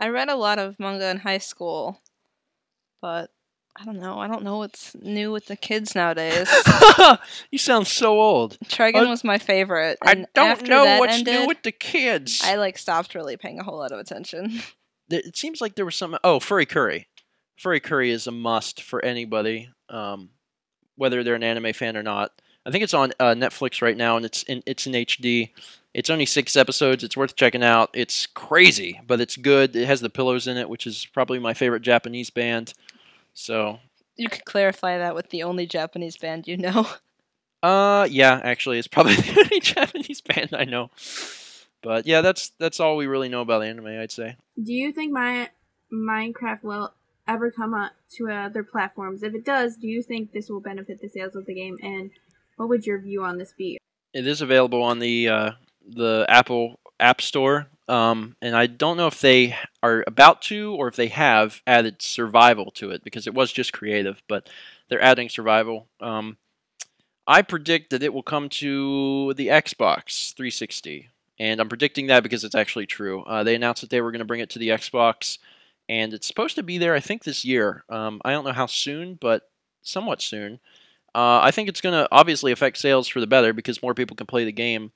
I read a lot of manga in high school, but I don't know. I don't know what's new with the kids nowadays. You sound so old. Trigun was my favorite. And I don't know what's new with the kids. I stopped really paying a whole lot of attention. It seems like there was some. Oh, Furry Curry. Furry Curry is a must for anybody, whether they're an anime fan or not. I think it's on Netflix right now, and it's in HD. It's only 6 episodes. It's worth checking out. It's crazy, but it's good. It has the Pillows in it, which is probably my favorite Japanese band. So you could clarify that with the only Japanese band you know. Yeah, actually, it's probably the only Japanese band I know. But yeah, that's all we really know about anime, I'd say. Do you think Minecraft will ever come up to other platforms? If it does, do you think this will benefit the sales of the game? And what would your view on this be? It is available on the Apple App Store, and I don't know if they are about to or if they have added survival to it, because it was just creative, but they're adding survival. I predict that it will come to the Xbox 360, and I'm predicting that because it's actually true. They announced that they were going to bring it to the Xbox, and it's supposed to be there, I think, this year. I don't know how soon, but somewhat soon. I think it's going to obviously affect sales for the better because more people can play the game.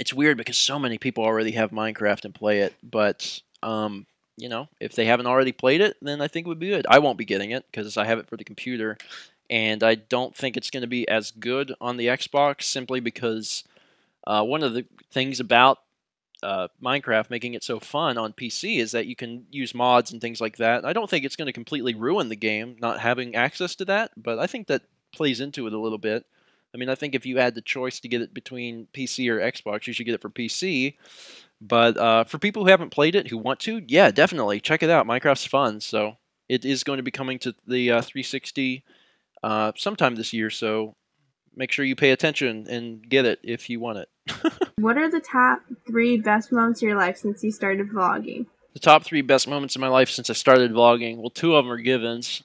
It's weird because so many people already have Minecraft and play it, but you know, if they haven't already played it, then I think it would be good. I won't be getting it because I have it for the computer, and I don't think it's going to be as good on the Xbox simply because one of the things about Minecraft making it so fun on PC is that you can use mods and things like that. I don't think it's going to completely ruin the game not having access to that, but I think that plays into it a little bit. I mean, I think if you had the choice to get it between PC or Xbox, you should get it for PC. But for people who haven't played it, who want to, yeah, definitely check it out. Minecraft's fun, so it is going to be coming to the 360 sometime this year. So make sure you pay attention and get it if you want it. What are the top 3 best moments of your life since you started vlogging? The top 3 best moments of my life since I started vlogging. Well, 2 of them are givens.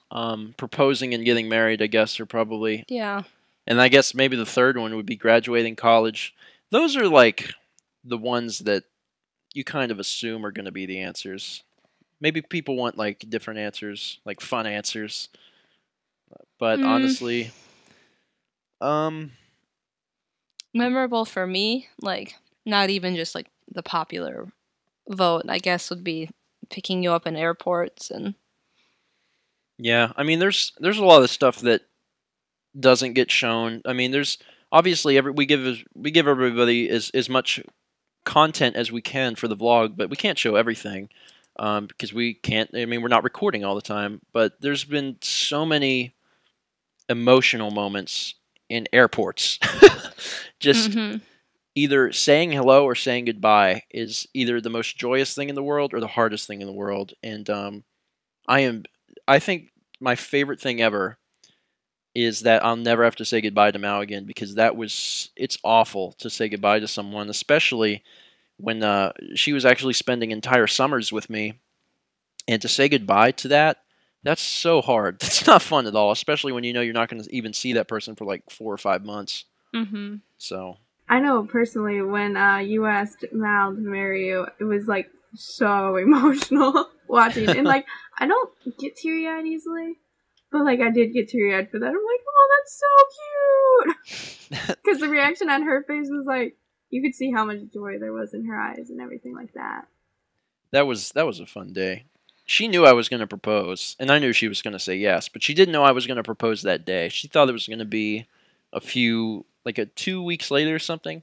Proposing and getting married, I guess, are probably. Yeah. And I guess maybe the third one would be graduating college. Those are like the ones that you kind of assume are going to be the answers. Maybe people want like different answers, like fun answers. But honestly, Memorable for me, like, not even just like the popular vote, I guess, would be picking you up in airports and Yeah, I mean, there's a lot of stuff that doesn't get shown. I mean, there's obviously we give everybody as much content as we can for the vlog, but we can't show everything because we can't. I mean, we're not recording all the time. But there's been so many emotional moments in airports. Just Mhm. either saying hello or saying goodbye is either the most joyous thing in the world or the hardest thing in the world. And I think my favorite thing ever is that I'll never have to say goodbye to Mao again, because it's awful to say goodbye to someone, especially when she was actually spending entire summers with me, and to say goodbye to that's so hard. That's not fun at all, especially when you know you're not going to even see that person for like 4 or 5 months. Mhm. So I know personally when you asked Mal to marry you, it was like so emotional watching. And like, I don't get teary eyed easily, but like I did get teary eyed for that. I'm like, oh, that's so cute. Because the reaction on her face was like, you could see how much joy there was in her eyes and everything like that. that was a fun day. She knew I was going to propose, and I knew she was going to say yes, but she didn't know I was going to propose that day. She thought it was going to be like 2 weeks later or something,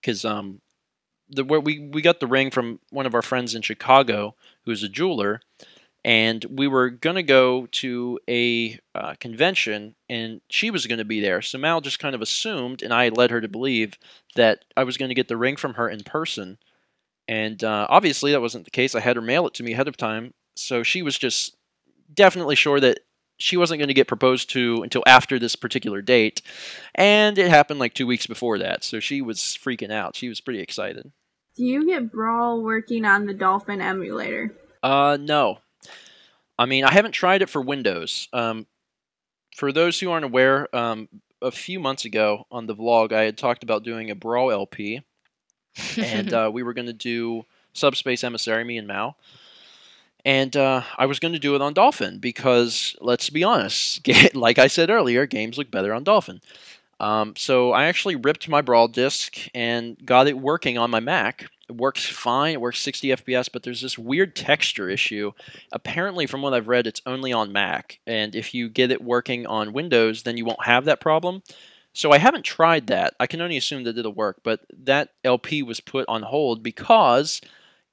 because where we got the ring from one of our friends in Chicago, who's a jeweler, and we were gonna go to a convention, and she was gonna be there. So Mal just kind of assumed, and I led her to believe that I was gonna get the ring from her in person, and obviously that wasn't the case. I had her mail it to me ahead of time, so she was just definitely sure that she wasn't going to get proposed to until after this particular date, and it happened like 2 weeks before that. So she was freaking out. She was pretty excited. Do you get Brawl working on the Dolphin emulator? No. I mean, I haven't tried it for Windows. For those who aren't aware, a few months ago on the vlog, I had talked about doing a Brawl LP, and we were going to do Subspace Emissary, me and Mal. And I was going to do it on Dolphin because, let's be honest, like I said earlier, games look better on Dolphin. So I actually ripped my Brawl disc and got it working on my Mac. It works fine. It works 60 FPS, but there's this weird texture issue. Apparently, from what I've read, it's only on Mac. And if you get it working on Windows, then you won't have that problem. So I haven't tried that. I can only assume that it'll work. But that LP was put on hold because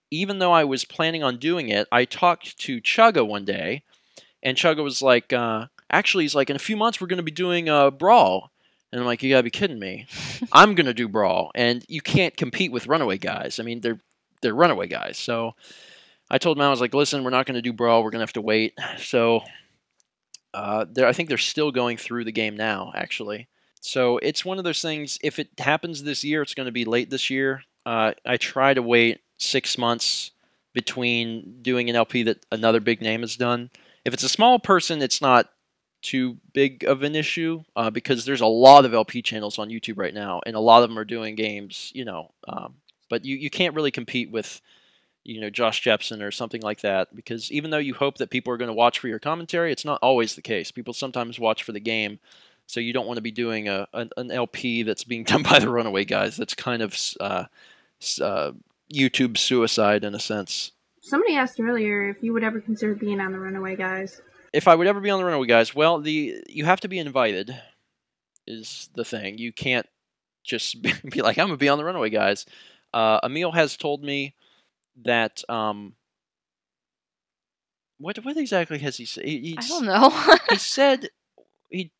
even though I was planning on doing it, I talked to Chugga one day, and Chugga was like, actually, he's like, in a few months, we're going to be doing Brawl. And I'm like, you gotta be kidding me. I'm going to do Brawl, and you can't compete with Runaway Guys. I mean, they're Runaway Guys. So I told him, I was like, listen, we're not going to do Brawl. We're going to have to wait. So I think they're still going through the game now, actually. So it's one of those things, if it happens this year, it's going to be late this year. I try to wait 6 months between doing an LP that another big name has done. If it's a small person, it's not too big of an issue because there's a lot of LP channels on YouTube right now, and a lot of them are doing games, but you can't really compete with, Josh Jepson or something like that, because even though you hope that people are going to watch for your commentary, it's not always the case. People sometimes watch for the game, so you don't want to be doing an LP that's being done by the Runaway Guys. That's kind of YouTube suicide in a sense. Somebody asked earlier if you would ever consider being on the Runaway Guys. If I would ever be on the Runaway Guys, well, you have to be invited is the thing. You can't just be like, I'm going to be on the Runaway Guys. Emil has told me that, what exactly has he said? I don't know. He said he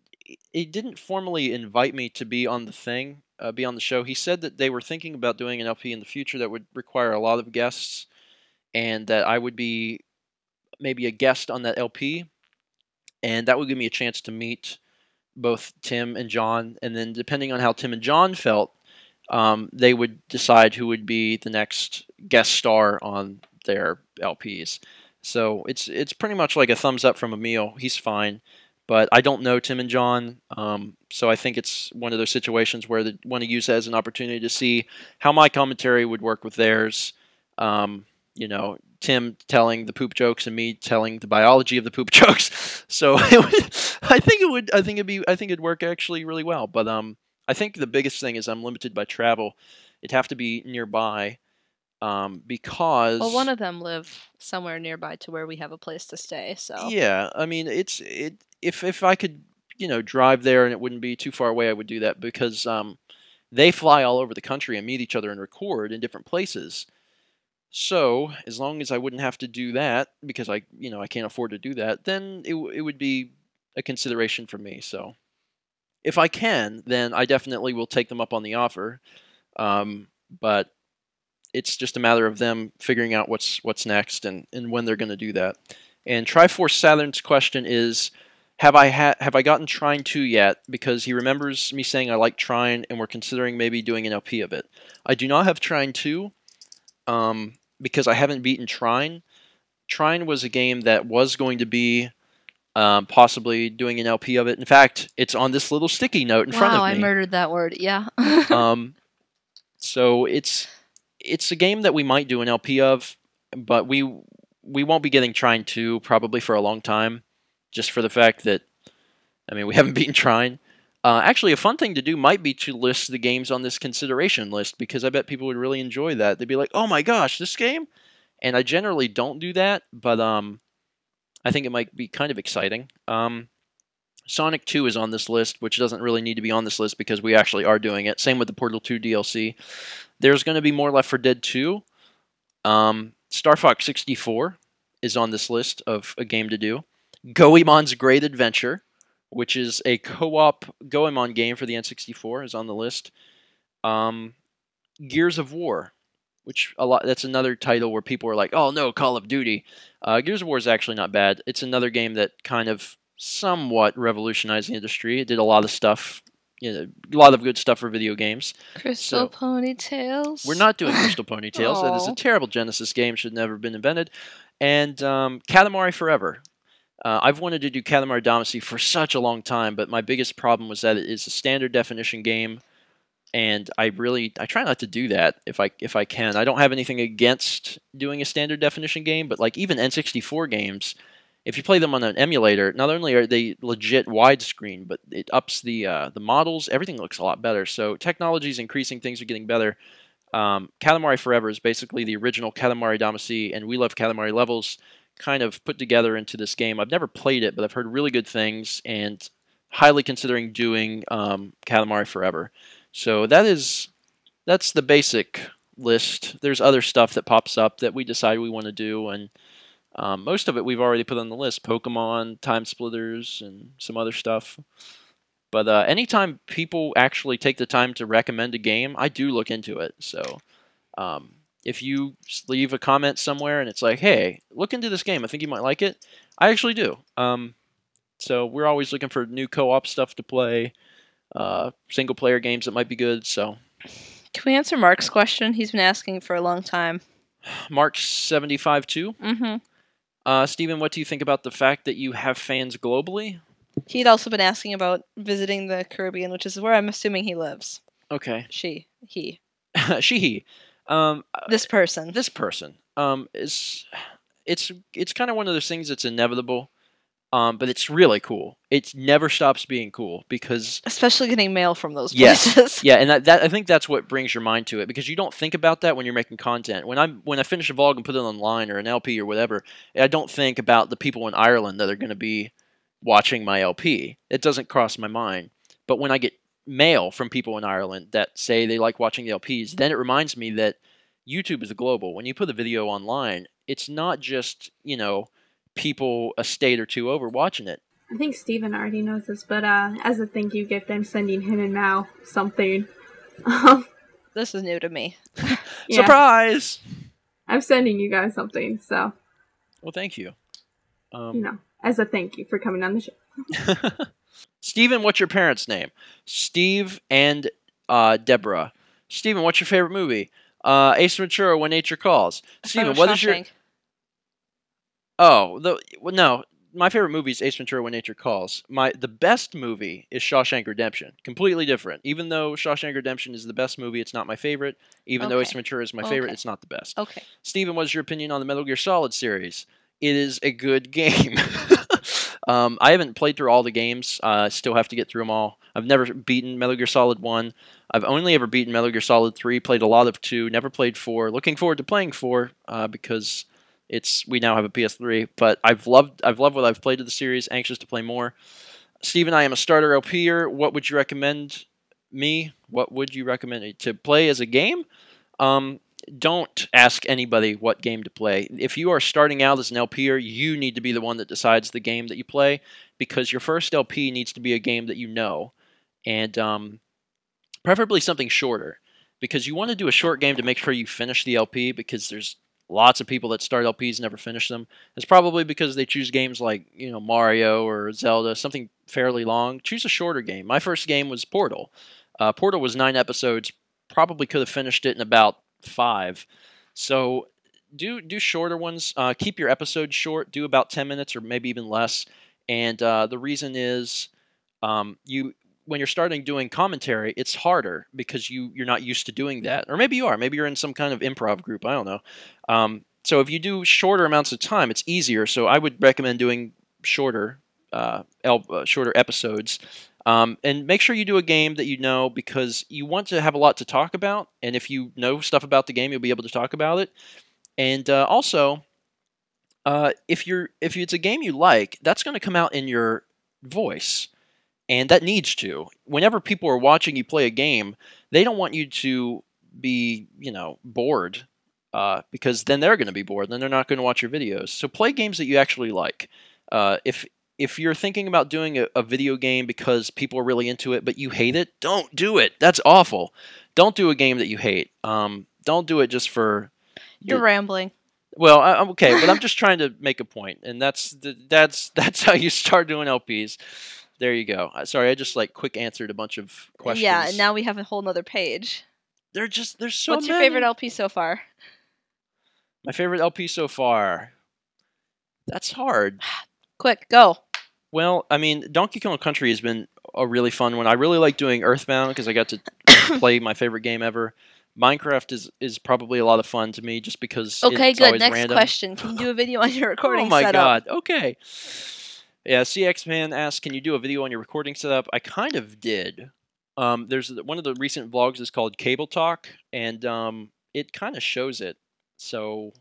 didn't formally invite me to be on the thing, be on the show. He said that they were thinking about doing an LP in the future that would require a lot of guests, and that I would be maybe a guest on that LP, and that would give me a chance to meet both Tim and John, and then depending on how Tim and John felt, they would decide who would be the next guest star on their LPs. So it's pretty much like a thumbs up from Emil. He's fine, but I don't know Tim and John, so I think it's one of those situations where they want to use it as an opportunity to see how my commentary would work with theirs. Tim telling the poop jokes and me telling the biology of the poop jokes. So I think it'd work actually really well. But I think the biggest thing is I'm limited by travel. It'd have to be nearby, because... Well, one of them live somewhere nearby to where we have a place to stay, so... Yeah, I mean, if I could, drive there and it wouldn't be too far away, I would do that because they fly all over the country and meet each other and record in different places. So, as long as I wouldn't have to do that, because I can't afford to do that, then it would be a consideration for me. So, if I can, then I definitely will take them up on the offer. But it's just a matter of them figuring out what's next and when they're going to do that. And Triforce Saturn's question is, have I gotten Trine 2 yet? Because he remembers me saying I like Trine, and we're considering maybe doing an LP of it. I do not have Trine 2, because I haven't beaten Trine. Trine was a game that was going to be possibly doing an LP of it. In fact, it's on this little sticky note in front of me. Wow, I murdered that word, yeah. So it's a game that we might do an LP of, but we won't be getting Trine 2 probably for a long time, just for the fact that, we haven't beaten Trine. Actually, a fun thing to do might be to list the games on this consideration list, because I bet people would really enjoy that. They'd be like, oh my gosh, this game? And I generally don't do that, but I think it might be kind of exciting. Sonic 2 is on this list, which doesn't really need to be on this list because we actually are doing it. Same with the Portal 2 DLC. There's going to be more Left 4 Dead 2. Star Fox 64 is on this list of a game to do. Goemon's Great Adventure, which is a co-op Goemon game for the N64, is on the list. Gears of War, which that's another title where people are like, oh no, Call of Duty. Gears of War is actually not bad. It's another game that kind of somewhat revolutionized the industry. It did a lot of stuff, a lot of good stuff for video games. Crystal Ponytails. We're not doing Crystal Ponytails. That is a terrible Genesis game. Should never have been invented. And Katamari Forever. I've wanted to do Katamari Damacy for such a long time, but my biggest problem was that it is a standard definition game, and I try not to do that if I can. I don't have anything against doing a standard definition game, but like even N64 games, if you play them on an emulator, not only are they legit widescreen, but it ups the models. Everything looks a lot better. So technology is increasing. Things are getting better. Katamari Forever is basically the original Katamari Damacy and We Love Katamari levels kind of put together into this game. I've never played it, but I've heard really good things and highly considering doing Katamari Forever. So that's the basic list. There's other stuff that pops up that we decide we want to do, and most of it we've already put on the list. Pokemon, Time Splitters, and some other stuff. But anytime people actually take the time to recommend a game, I do look into it. So if you leave a comment somewhere and it's like, hey, look into this game, I think you might like it, I actually do. So we're always looking for new co-op stuff to play, single-player games that might be good. So can we answer Mark's question? He's been asking for a long time. Mark75 Mm-hmm. Stephen, what do you think about the fact that you have fans globally? He'd also been asking about visiting the Caribbean, which is where I'm assuming he lives. Okay. He. He. This person. It's kind of one of those things that's inevitable, but it's really cool. It never stops being cool because especially getting mail from those places. Yeah, and that I think that's what brings your mind to it, because you don't think about that when you're making content. When I finish a vlog and put it online or an LP or whatever, I don't think about the people in Ireland that are going to be watching my LP. It doesn't cross my mind. But when I get mail from people in Ireland that say they like watching the LPs, then it reminds me that YouTube is global. When you put a video online, it's not just, people a state or two over watching it. I think Stephen already knows this, but as a thank you gift, I'm sending him and Mal something. This is new to me. Yeah. Surprise! I'm sending you guys something, so. Well, thank you. As a thank you for coming on the show. Stephen, what's your parents' name? Steve and Deborah. Stephen, what's your favorite movie? Ace Ventura: When Nature Calls. Stephen, what is your... No. My favorite movie is Ace Ventura: When Nature Calls. The best movie is Shawshank Redemption. Completely different. Even though Shawshank Redemption is the best movie, it's not my favorite. Even though Ace Ventura is my favorite, it's not the best. Okay. Stephen, what is your opinion on the Metal Gear Solid series? It is a good game. I haven't played through all the games. I still have to get through them all. I've never beaten Metal Gear Solid 1. I've only ever beaten Metal Gear Solid 3, played a lot of 2, never played 4. Looking forward to playing 4 because we now have a PS3. But I've loved what I've played of the series, anxious to play more. Stephen, I am a starter LPer. What would you recommend me? What would you recommend to play as a game? Don't ask anybody what game to play. If you are starting out as an LPer, you need to be the one that decides the game that you play, because your first LP needs to be a game that you know, and preferably something shorter, because you want to do a short game to make sure you finish the LP, because there's lots of people that start LPs and never finish them. It's probably because they choose games like, Mario or Zelda, something fairly long. Choose a shorter game. My first game was Portal. Portal was 9 episodes. Probably could have finished it in about 5. So do shorter ones. Keep your episodes short. Do about 10 minutes or maybe even less. And the reason is when you're starting doing commentary, it's harder because you're not used to doing that. Or maybe you are. Maybe you're in some kind of improv group. I don't know. So if you do shorter amounts of time, it's easier. So I would recommend doing shorter episodes. And make sure you do a game that you know, because you want to have a lot to talk about. And if you know stuff about the game, you'll be able to talk about it. And also, if it's a game you like, that's going to come out in your voice. And that needs to. Whenever people are watching you play a game, they don't want you to be, bored. Because then they're going to be bored. Then they're not going to watch your videos. So play games that you actually like. If you're thinking about doing a video game because people are really into it, but you hate it, don't do it. That's awful. Don't do a game that you hate. Don't do it just for... You're rambling. Well, I'm okay, but I'm just trying to make a point, and that's how you start doing LPs. There you go. Sorry, I just quick answered a bunch of questions. Yeah, and now we have a whole nother page. There's so many. What's your favorite LP so far? My favorite LP so far? That's hard. Quick, go. Well, I mean, Donkey Kong Country has been a really fun one. I really like doing Earthbound because I got to play my favorite game ever. Minecraft is probably a lot of fun to me just because it's always Next random. question. Can you do a video on your recording setup? Oh my setup? god, okay. Yeah, CX-Man asks, can you do a video on your recording setup? I kind of did. There's one of the recent vlogs is called Cable Talk, and it kind of shows it. So...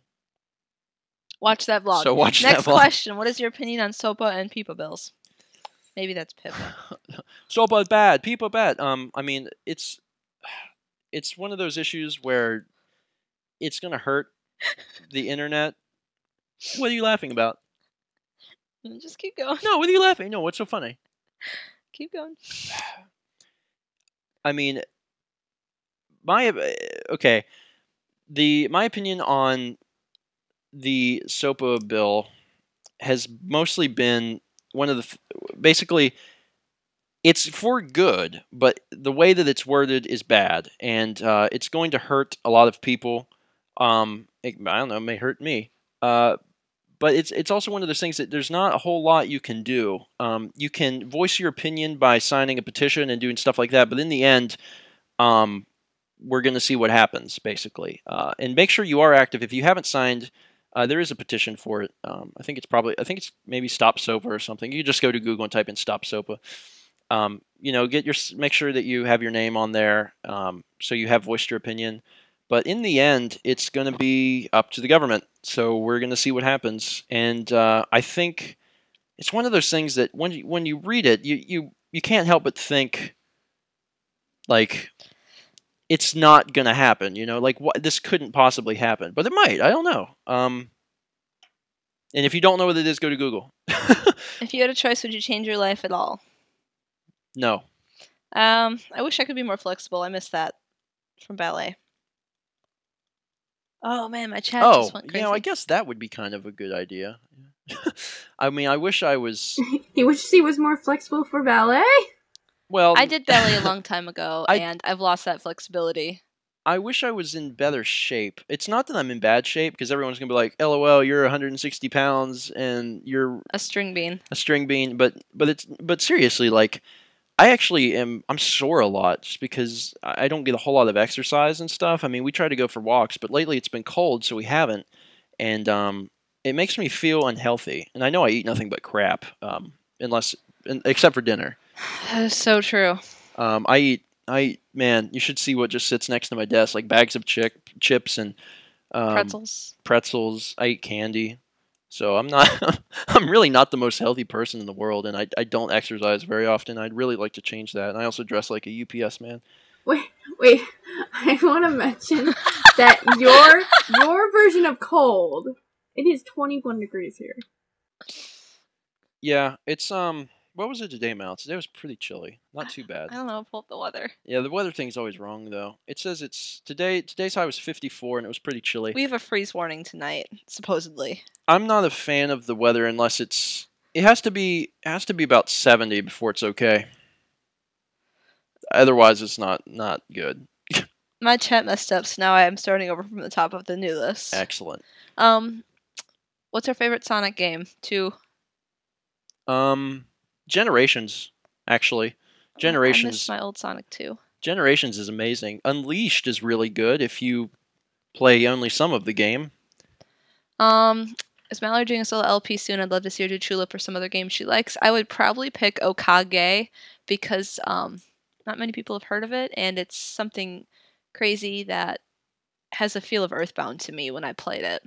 Watch that vlog. Next question. What is your opinion on SOPA and Peepa bills? Maybe that's Pippa. SOPA is bad. Peepa bad. I mean, it's one of those issues where it's going to hurt the internet. What are you laughing about? Just keep going. No, what are you laughing? No, what's so funny? Keep going. I mean, my opinion on the SOPA bill has mostly been one of the... basically, it's for good, but the way that it's worded is bad, and it's going to hurt a lot of people. I don't know, it may hurt me. But it's also one of those things that there's not a whole lot you can do. You can voice your opinion by signing a petition and doing stuff like that, but in the end, we're going to see what happens, basically. And make sure you are active. If you haven't signed... there is a petition for it. I think it's maybe Stop SOPA or something. You just go to Google and type in Stop SOPA. Make sure that you have your name on there, so you have voiced your opinion. But in the end, it's going to be up to the government. So we're going to see what happens. And I think it's one of those things that when you read it, you can't help but think it's not going to happen, this couldn't possibly happen. But it might, I don't know. And if you don't know what it is, go to Google. If you had a choice, would you change your life at all? No. I wish I could be more flexible. I missed that from ballet. Oh man, my chat just went crazy. I guess that would be kind of a good idea. I mean, I wish I was... You wish he was more flexible for ballet? Well, I did ballet a long time ago, and I've lost that flexibility. I wish I was in better shape. It's not that I'm in bad shape, because everyone's going to be like, LOL, you're 160 pounds, and you're... a string bean. A string bean, but seriously, I actually I'm sore a lot, just because I don't get a whole lot of exercise and stuff. I mean, we try to go for walks, but lately it's been cold, so we haven't, and it makes me feel unhealthy. And I know I eat nothing but crap, except for dinner. That is so true. I eat, man, you should see what just sits next to my desk, like bags of chips and pretzels. I eat candy. So I'm not, I'm really not the most healthy person in the world, and I don't exercise very often. I'd really like to change that. And I also dress like a UPS man. Wait. I want to mention that your version of cold, it is 21 degrees here. Yeah, it's what was it today, Mal? Today was pretty chilly. Not too bad. I don't know. Pull up the weather. Yeah, the weather thing's always wrong though. It says it's today's high was 54 and it was pretty chilly. We have a freeze warning tonight, supposedly. I'm not a fan of the weather unless it has to be about 70 before it's okay. Otherwise it's not good. My chat messed up, so now I am starting over from the top of the new list. Excellent. What's our favorite Sonic game? 2. Generations, actually. Generations. I miss my old Sonic 2. Generations is amazing. Unleashed is really good if you play only some of the game. Is Mallory doing a solo LP soon? I'd love to see her do Tulip or some other game she likes. I would probably pick Okage because not many people have heard of it, and it's something crazy that has a feel of Earthbound to me when I played it.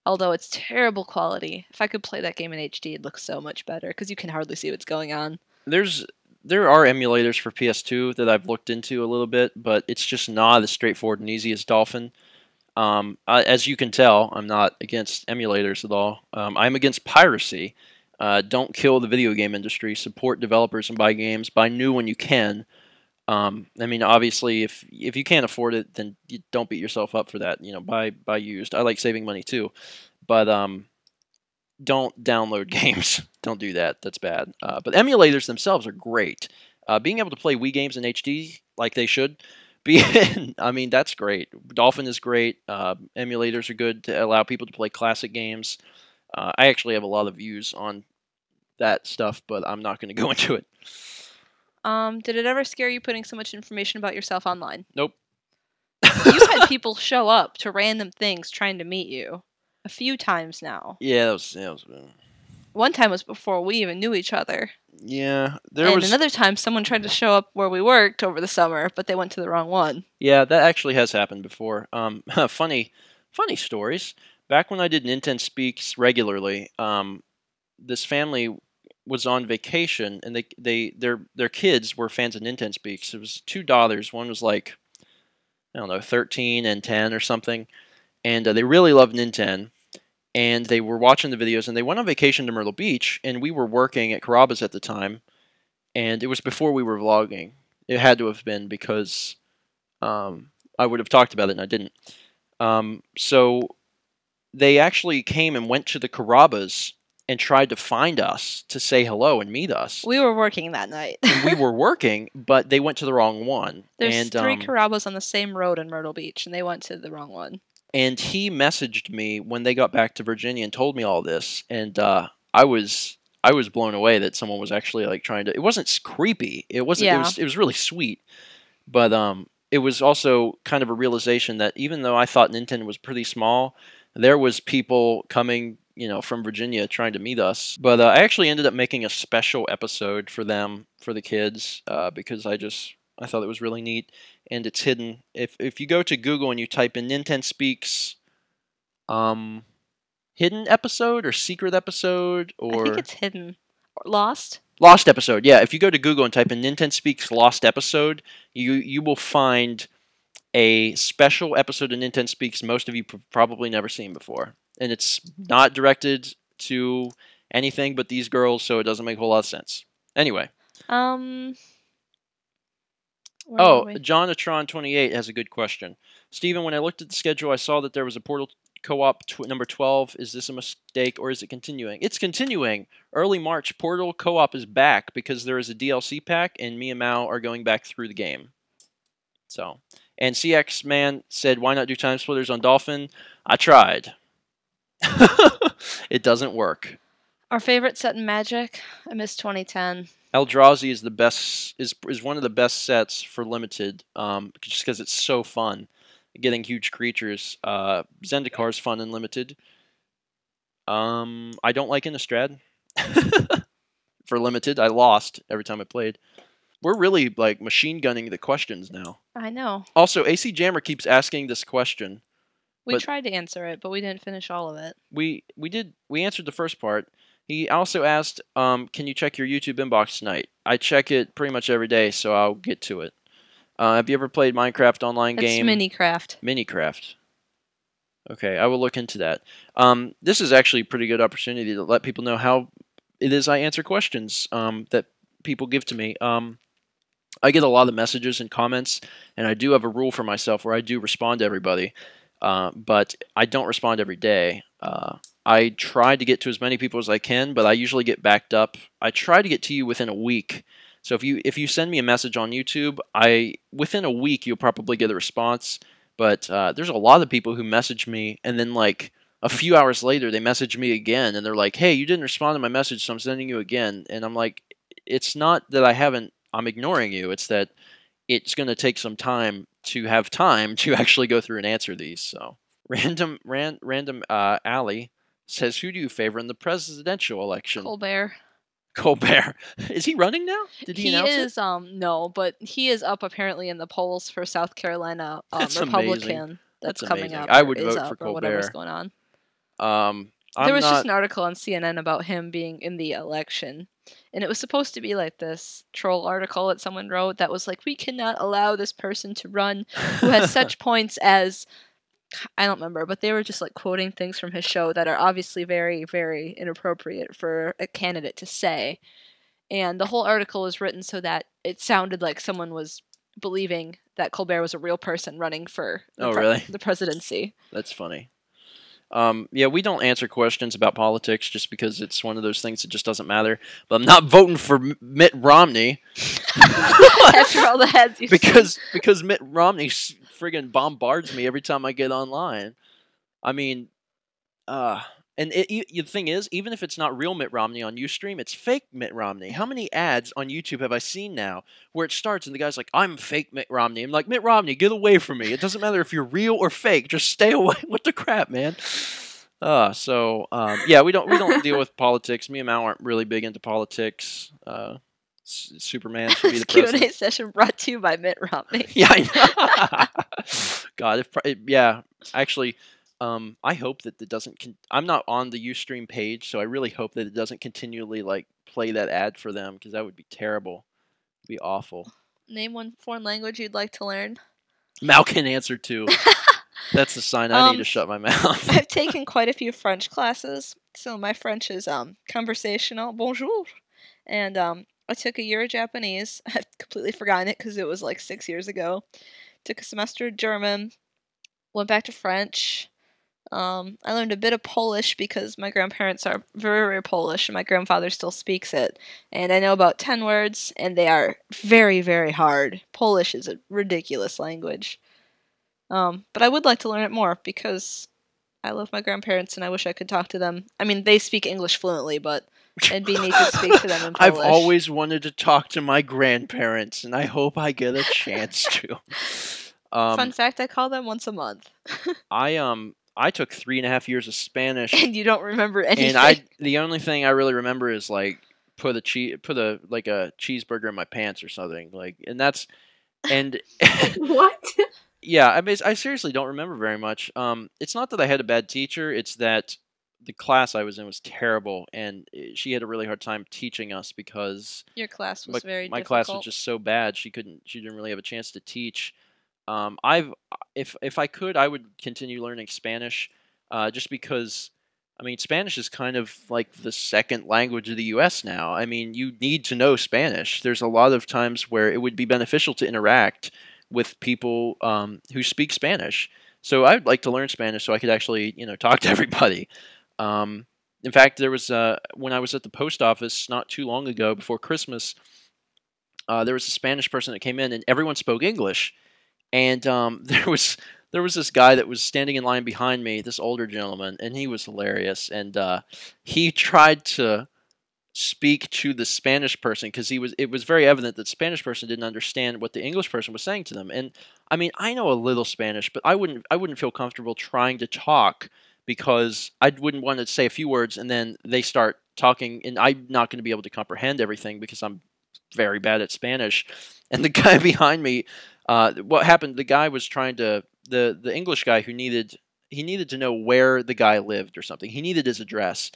Although it's terrible quality. If I could play that game in HD, it'd look so much better because you can hardly see what's going on. There are emulators for PS2 that I've looked into a little bit, but it's just not as straightforward and easy as Dolphin. As you can tell, I'm not against emulators at all. I'm against piracy. Don't kill the video game industry. Support developers and buy games. Buy new when you can. I mean, obviously, if you can't afford it, then you don't beat yourself up for that. You know, buy used. I like saving money too, but don't download games. Don't do that. That's bad. But emulators themselves are great. Being able to play Wii games in HD like they should be, I mean, that's great. Dolphin is great. Emulators are good to allow people to play classic games. I actually have a lot of views on that stuff, but I'm not going to go into it. Did it ever scare you putting so much information about yourself online? Nope. You've had people show up to random things trying to meet you a few times now. Yeah, that was one time was before we even knew each other. Yeah, and another time someone tried to show up where we worked over the summer, but they went to the wrong one. Yeah, that actually has happened before. Funny stories. Back when I did Ninten Speaks regularly, this family was on vacation, and their kids were fans of Ninten Speaks. It was 2 daughters. One was like, I don't know, 13 and 10 or something, and they really loved Ninten. And they were watching the videos, and they went on vacation to Myrtle Beach, and we were working at Carrabba's at the time, and it was before we were vlogging. It had to have been because I would have talked about it, and I didn't. So they actually came and went to the Carrabba's and tried to find us to say hello and meet us. We were working that night. And we were working, but they went to the wrong one. There's 3 Carrabba's on the same road in Myrtle Beach, and they went to the wrong one. And he messaged me when they got back to Virginia and told me all this, and I was blown away that someone was actually like trying to. It wasn't creepy. It wasn't. Yeah. It was really sweet, but it was also kind of a realization that even though I thought Ninten was pretty small, there was people coming, from Virginia trying to meet us. But I actually ended up making a special episode for them, for the kids, because I thought it was really neat. And it's hidden. If you go to Google and you type in Ninten Speaks hidden episode or secret episode, or... I think it's hidden. Or lost? Lost episode, yeah. If you go to Google and type in Ninten Speaks lost episode, you will find a special episode of Ninten Speaks most of you probably never seen before. And it's not directed to anything but these girls, so it doesn't make a whole lot of sense. Anyway. Jonatron28 has a good question. Stephen, when I looked at the schedule, I saw that there was a Portal Co-op number 12. Is this a mistake, or is it continuing? It's continuing. Early March, Portal Co-op is back because there is a DLC pack, and me and Mao are going back through the game. So, and CX Man said, why not do Time Splitters on Dolphin? I tried. It doesn't work. Our favorite set in Magic? I miss 2010. Eldrazi is the best. Is one of the best sets for limited. Just because it's so fun, getting huge creatures. Zendikar is fun and limited. I don't like Innistrad. for limited. I lost every time I played. We're really like machine gunning the questions now. I know. Also, AC Jammer keeps asking this question. We tried to answer it, but we didn't finish all of it. We answered the first part. He also asked, can you check your YouTube inbox tonight? I check it pretty much every day, so I'll get to it. Have you ever played Minecraft online game? It's Minecraft. Minecraft. Okay, I will look into that. This is actually a pretty good opportunity to let people know how it is I answer questions that people give to me. I get a lot of messages and comments, and I do have a rule for myself where I do respond to everybody, but I don't respond every day. I try to get to as many people as I can, but I usually get backed up. I try to get to you within a week. So if you send me a message on YouTube, within a week you'll probably get a response. But there's a lot of people who message me, and then like a few hours later they message me again, and they're like, "Hey, you didn't respond to my message, so I'm sending you again." And I'm like, it's not that I'm ignoring you. It's that it's going to take some time to have time to actually go through and answer these. So random Alley says, who do you favor in the presidential election? Colbert. Is he running now? Did he announce is, it? No, but he is up apparently in the polls for South Carolina Republican. Amazing. That's coming up. I would vote for Colbert. Whatever's going on. There was just an article on CNN about him being in the election. And it was supposed to be like this troll article that someone wrote that was like, we cannot allow this person to run who has such points as... I don't remember, but they were just like quoting things from his show that are obviously very, very inappropriate for a candidate to say. And the whole article was written so that it sounded like someone was believing that Colbert was a real person running for the presidency. That's funny. Yeah, we don't answer questions about politics just because it's one of those things that just doesn't matter. But I'm not voting for Mitt Romney. After all the heads you see. Because Mitt Romney friggin' bombards me every time I get online. I mean, and the thing is, even if it's not real Mitt Romney on Ustream, it's fake Mitt Romney. How many ads on YouTube have I seen now where it starts and the guy's like, I'm fake Mitt Romney. I'm like, Mitt Romney, get away from me. It doesn't matter if you're real or fake. Just stay away. What the crap, man? Yeah, we don't deal with politics. Me and Mal aren't really big into politics. Superman should be the president. Q&A session brought to you by Mitt Romney. Yeah, I know. God, actually, I hope that it doesn't. I'm not on the Ustream page, so I really hope that it doesn't continually like play that ad for them because that would be terrible. It'd be awful. Name one foreign language you'd like to learn. Mal can answer too. That's the sign I need to shut my mouth. I've taken quite a few French classes, so my French is conversational. Bonjour, and I took a year of Japanese. I've completely forgotten it because it was like 6 years ago. Took a semester of German. Went back to French. I learned a bit of Polish because my grandparents are very, very Polish, and my grandfather still speaks it. And I know about 10 words, and they are very, very hard. Polish is a ridiculous language. But I would like to learn it more because I love my grandparents, and I wish I could talk to them. I mean, they speak English fluently, but it'd be neat to speak to them in Polish. I've always wanted to talk to my grandparents, and I hope I get a chance to. Fun fact, I call them once a month. I took 3.5 years of Spanish, and you don't remember anything. And the only thing I really remember is like put a cheeseburger in my pants or something what? Yeah, I mean, I seriously don't remember very much. It's not that I had a bad teacher; it's that the class I was in was terrible, and she had a really hard time teaching us because your class was very difficult. My class was just so bad. She didn't really have a chance to teach. If I could, I would continue learning Spanish, just because, I mean, Spanish is kind of like the second language of the U.S. now. I mean, you need to know Spanish. There's a lot of times where it would be beneficial to interact with people who speak Spanish. So I'd like to learn Spanish so I could actually, talk to everybody. In fact, there was when I was at the post office not too long ago, before Christmas, there was a Spanish person that came in, and everyone spoke English. And there was this guy that was standing in line behind me, this older gentleman, and he was hilarious. And he tried to speak to the Spanish person because it was very evident that the Spanish person didn't understand what the English person was saying to them. And I mean, I know a little Spanish, but I wouldn't feel comfortable trying to talk because I wouldn't want to say a few words and then they start talking, and I'm not going to be able to comprehend everything because I'm very bad at Spanish. And the guy behind me, what happened? The guy was trying to the English guy who needed to know where the guy lived or something. He needed his address.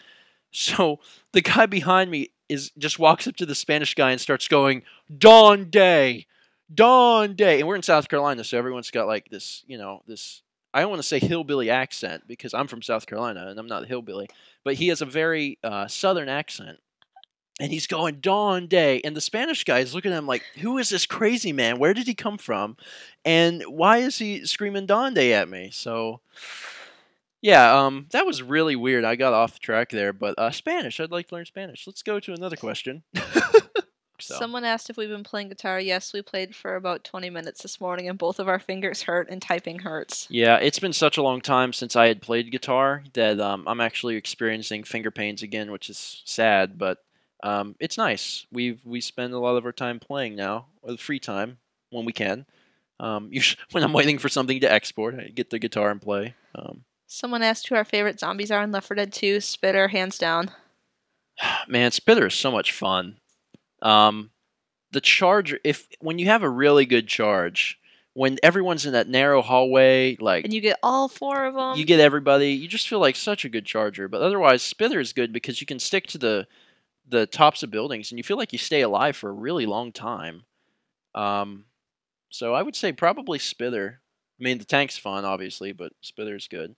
So the guy behind me just walks up to the Spanish guy and starts going, "Dawn Day, Dawn Day," and we're in South Carolina, so everyone's got like this, this. I don't want to say hillbilly accent because I'm from South Carolina and I'm not a hillbilly, but he has a very southern accent. And he's going, "Dawn Day," and the Spanish guy is looking at him like, "Who is this crazy man? Where did he come from? And why is he screaming Dawn Day at me?" So, yeah, that was really weird. I got off track there, but Spanish. I'd like to learn Spanish. Let's go to another question. So. Someone asked if we've been playing guitar. Yes, we played for about 20 minutes this morning, and both of our fingers hurt, and typing hurts. Yeah, it's been such a long time since I had played guitar that I'm actually experiencing finger pains again, which is sad, but it's nice. We spend a lot of our time playing now, or free time when we can. When I'm waiting for something to export, I get the guitar and play. Someone asked who our favorite zombies are in Left 4 Dead 2. Spitter, hands down. Man, Spitter is so much fun. The charge, when you have a really good charge, when everyone's in that narrow hallway, like, and you get all 4 of them, you get everybody. You just feel like such a good charger. But otherwise, Spitter is good because you can stick to the tops of buildings, and you feel like you stay alive for a really long time. So I would say probably Spitter. I mean, the tank's fun, obviously, but Spitter's good.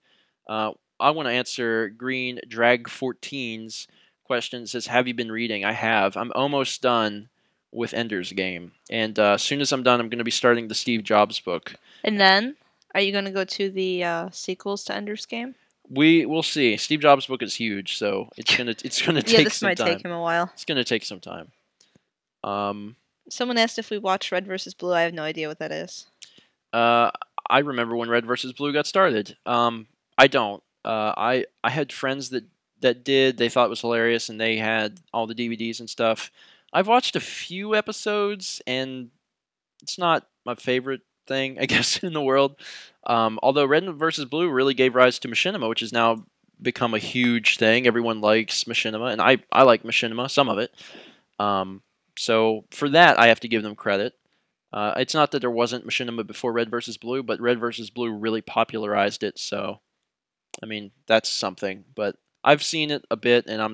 I want to answer Green Drag 14's question. It says, "Have you been reading?" I have. I'm almost done with Ender's Game, and as soon as I'm done, I'm going to be starting the Steve Jobs book. And then, are you going to go to the sequels to Ender's Game? We'll see. Steve Jobs' book is huge, so it's gonna take some time. Yeah, this might take him a while. It's gonna take some time. Someone asked if we watched Red vs. Blue. I have no idea what that is. I remember when Red vs. Blue got started. I don't. I had friends that did. They thought it was hilarious, and they had all the DVDs and stuff. I've watched a few episodes, and it's not my favorite thing, I guess, in the world. Although Red vs. Blue really gave rise to machinima, which has now become a huge thing. Everyone likes machinima, and I like machinima, some of it. So for that, I have to give them credit. It's not that there wasn't machinima before Red vs. Blue, but Red vs. Blue really popularized it, so, I mean, that's something. But I've seen it a bit, and I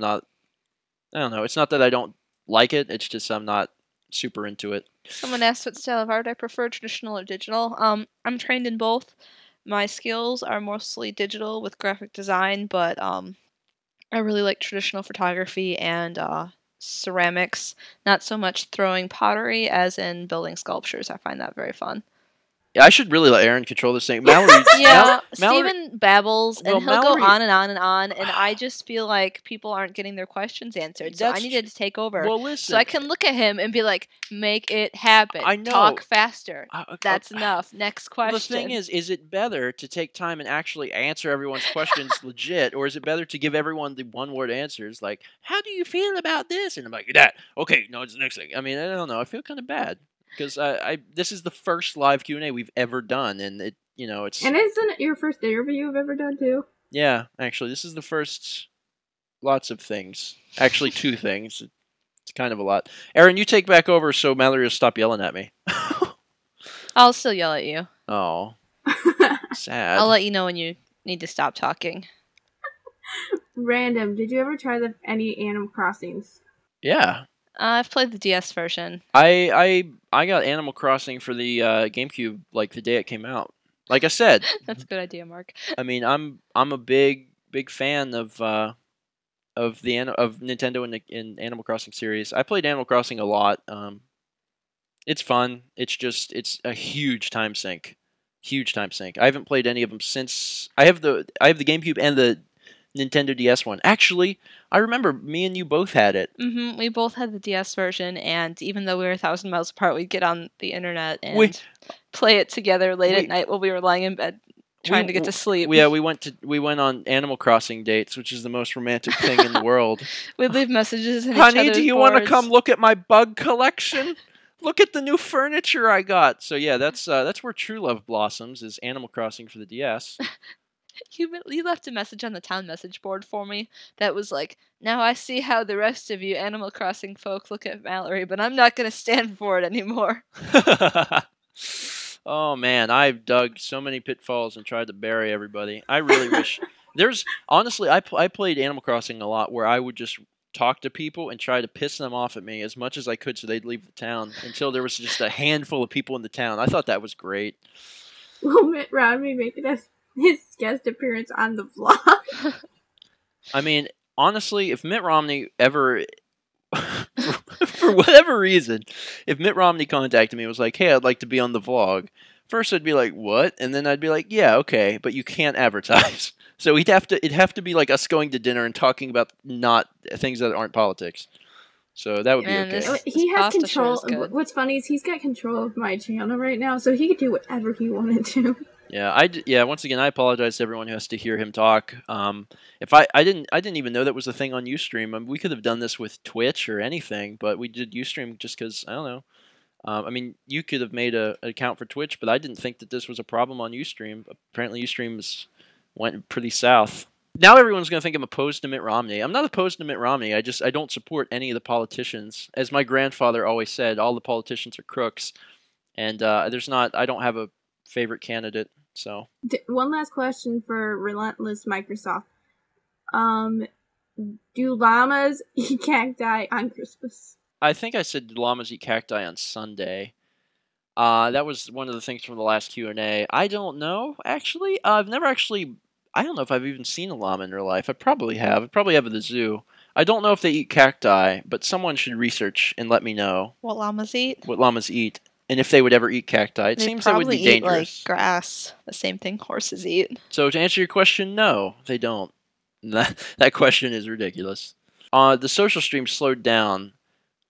don't know, it's not that I don't like it, it's just I'm not super into it. Someone asked what style of art I prefer, traditional or digital. I'm trained in both. My skills are mostly digital with graphic design, but I really like traditional photography and ceramics. Not so much throwing pottery as in building sculptures. I find that very fun. Yeah, I should really let Erin control this thing. Mallory, yeah, Mallory, Stephen babbles, and he'll Mallory, go on and on and on, and I just feel like people aren't getting their questions answered, so I needed to take over. Well, listen, so I can look at him and be like, make it happen. I know. Talk faster. That's enough. Next question. The thing is it better to take time and actually answer everyone's questions legit, or is it better to give everyone the one-word answers, like, how do you feel about this? And I'm like, that. Okay, no, it's the next thing. I mean, I don't know. I feel kind of bad. Because this is the first live Q&A we've ever done, and it's... And isn't it your first interview you've ever done, too? Yeah, actually, this is the first lots of things. Actually, 2 things. It's kind of a lot. Erin, you take back over so Mallory will stop yelling at me. I'll still yell at you. Oh. Sad. I'll let you know when you need to stop talking. Random, did you ever try any Animal Crossings? Yeah. I've played the DS version. I got Animal Crossing for the GameCube like the day it came out. Like I said, that's a good idea, Mark. I mean, I'm a big fan of Nintendo and Animal Crossing series. I played Animal Crossing a lot. It's fun. It's a huge time sink. Huge time sink. I haven't played any of them since I have the GameCube and the Nintendo DS one. Actually, I remember me and you both had it. Mm-hmm. We both had the DS version, and even though we were 1,000 miles apart, we'd get on the internet and play it together late at night while we were lying in bed trying to get to sleep. Yeah, we went on Animal Crossing dates, which is the most romantic thing in the world. We'd leave messages in Honey, do you want to come look at my bug collection? Look at the new furniture I got. So yeah, that's where true love blossoms, is Animal Crossing for the DS. You left a message on the town message board for me that was like, now I see how the rest of you Animal Crossing folk look at Mallory, but I'm not going to stand for it anymore. Oh man, I've dug so many pitfalls and tried to bury everybody. I really wish honestly, I played Animal Crossing a lot where I would just talk to people and try to piss them off at me as much as I could so they'd leave the town until there was just a handful of people in the town. I thought that was great. Will Mitt Romney make his guest appearance on the vlog? I mean, honestly, if Mitt Romney ever, for whatever reason, if Mitt Romney contacted me and was like, hey, I'd like to be on the vlog, first I'd be like, what? And then I'd be like, yeah, okay, but you can't advertise. So it'd have to be like us going to dinner and talking about not things that aren't politics. So that would be okay. He has control. What's funny is he's got control of my channel right now, so he could do whatever he wanted to. Yeah, once again, I apologize to everyone who has to hear him talk. If I didn't even know that was a thing on Ustream. I mean, we could have done this with Twitch or anything, but we did Ustream just because, I don't know. I mean, you could have made an account for Twitch, but I didn't think that this was a problem on Ustream. Apparently, Ustream went pretty south. Now everyone's going to think I'm opposed to Mitt Romney. I'm not opposed to Mitt Romney. I don't support any of the politicians. As my grandfather always said, all the politicians are crooks, and I don't have a favorite candidate. So one last question for Relentless Microsoft. Do llamas eat cacti on Christmas? I think I said llamas eat cacti on Sunday. That was one of the things from the last Q&A. I don't know, actually. I don't know if I've even seen a llama in real life. I probably have. I probably have at the zoo. I don't know if they eat cacti, but someone should research and let me know. What llamas eat? What llamas eat. And if they would ever eat cacti. It seems that would be dangerous. Probably eat, like, grass. The same thing horses eat. So to answer your question, no, they don't. That question is ridiculous. The social stream slowed down,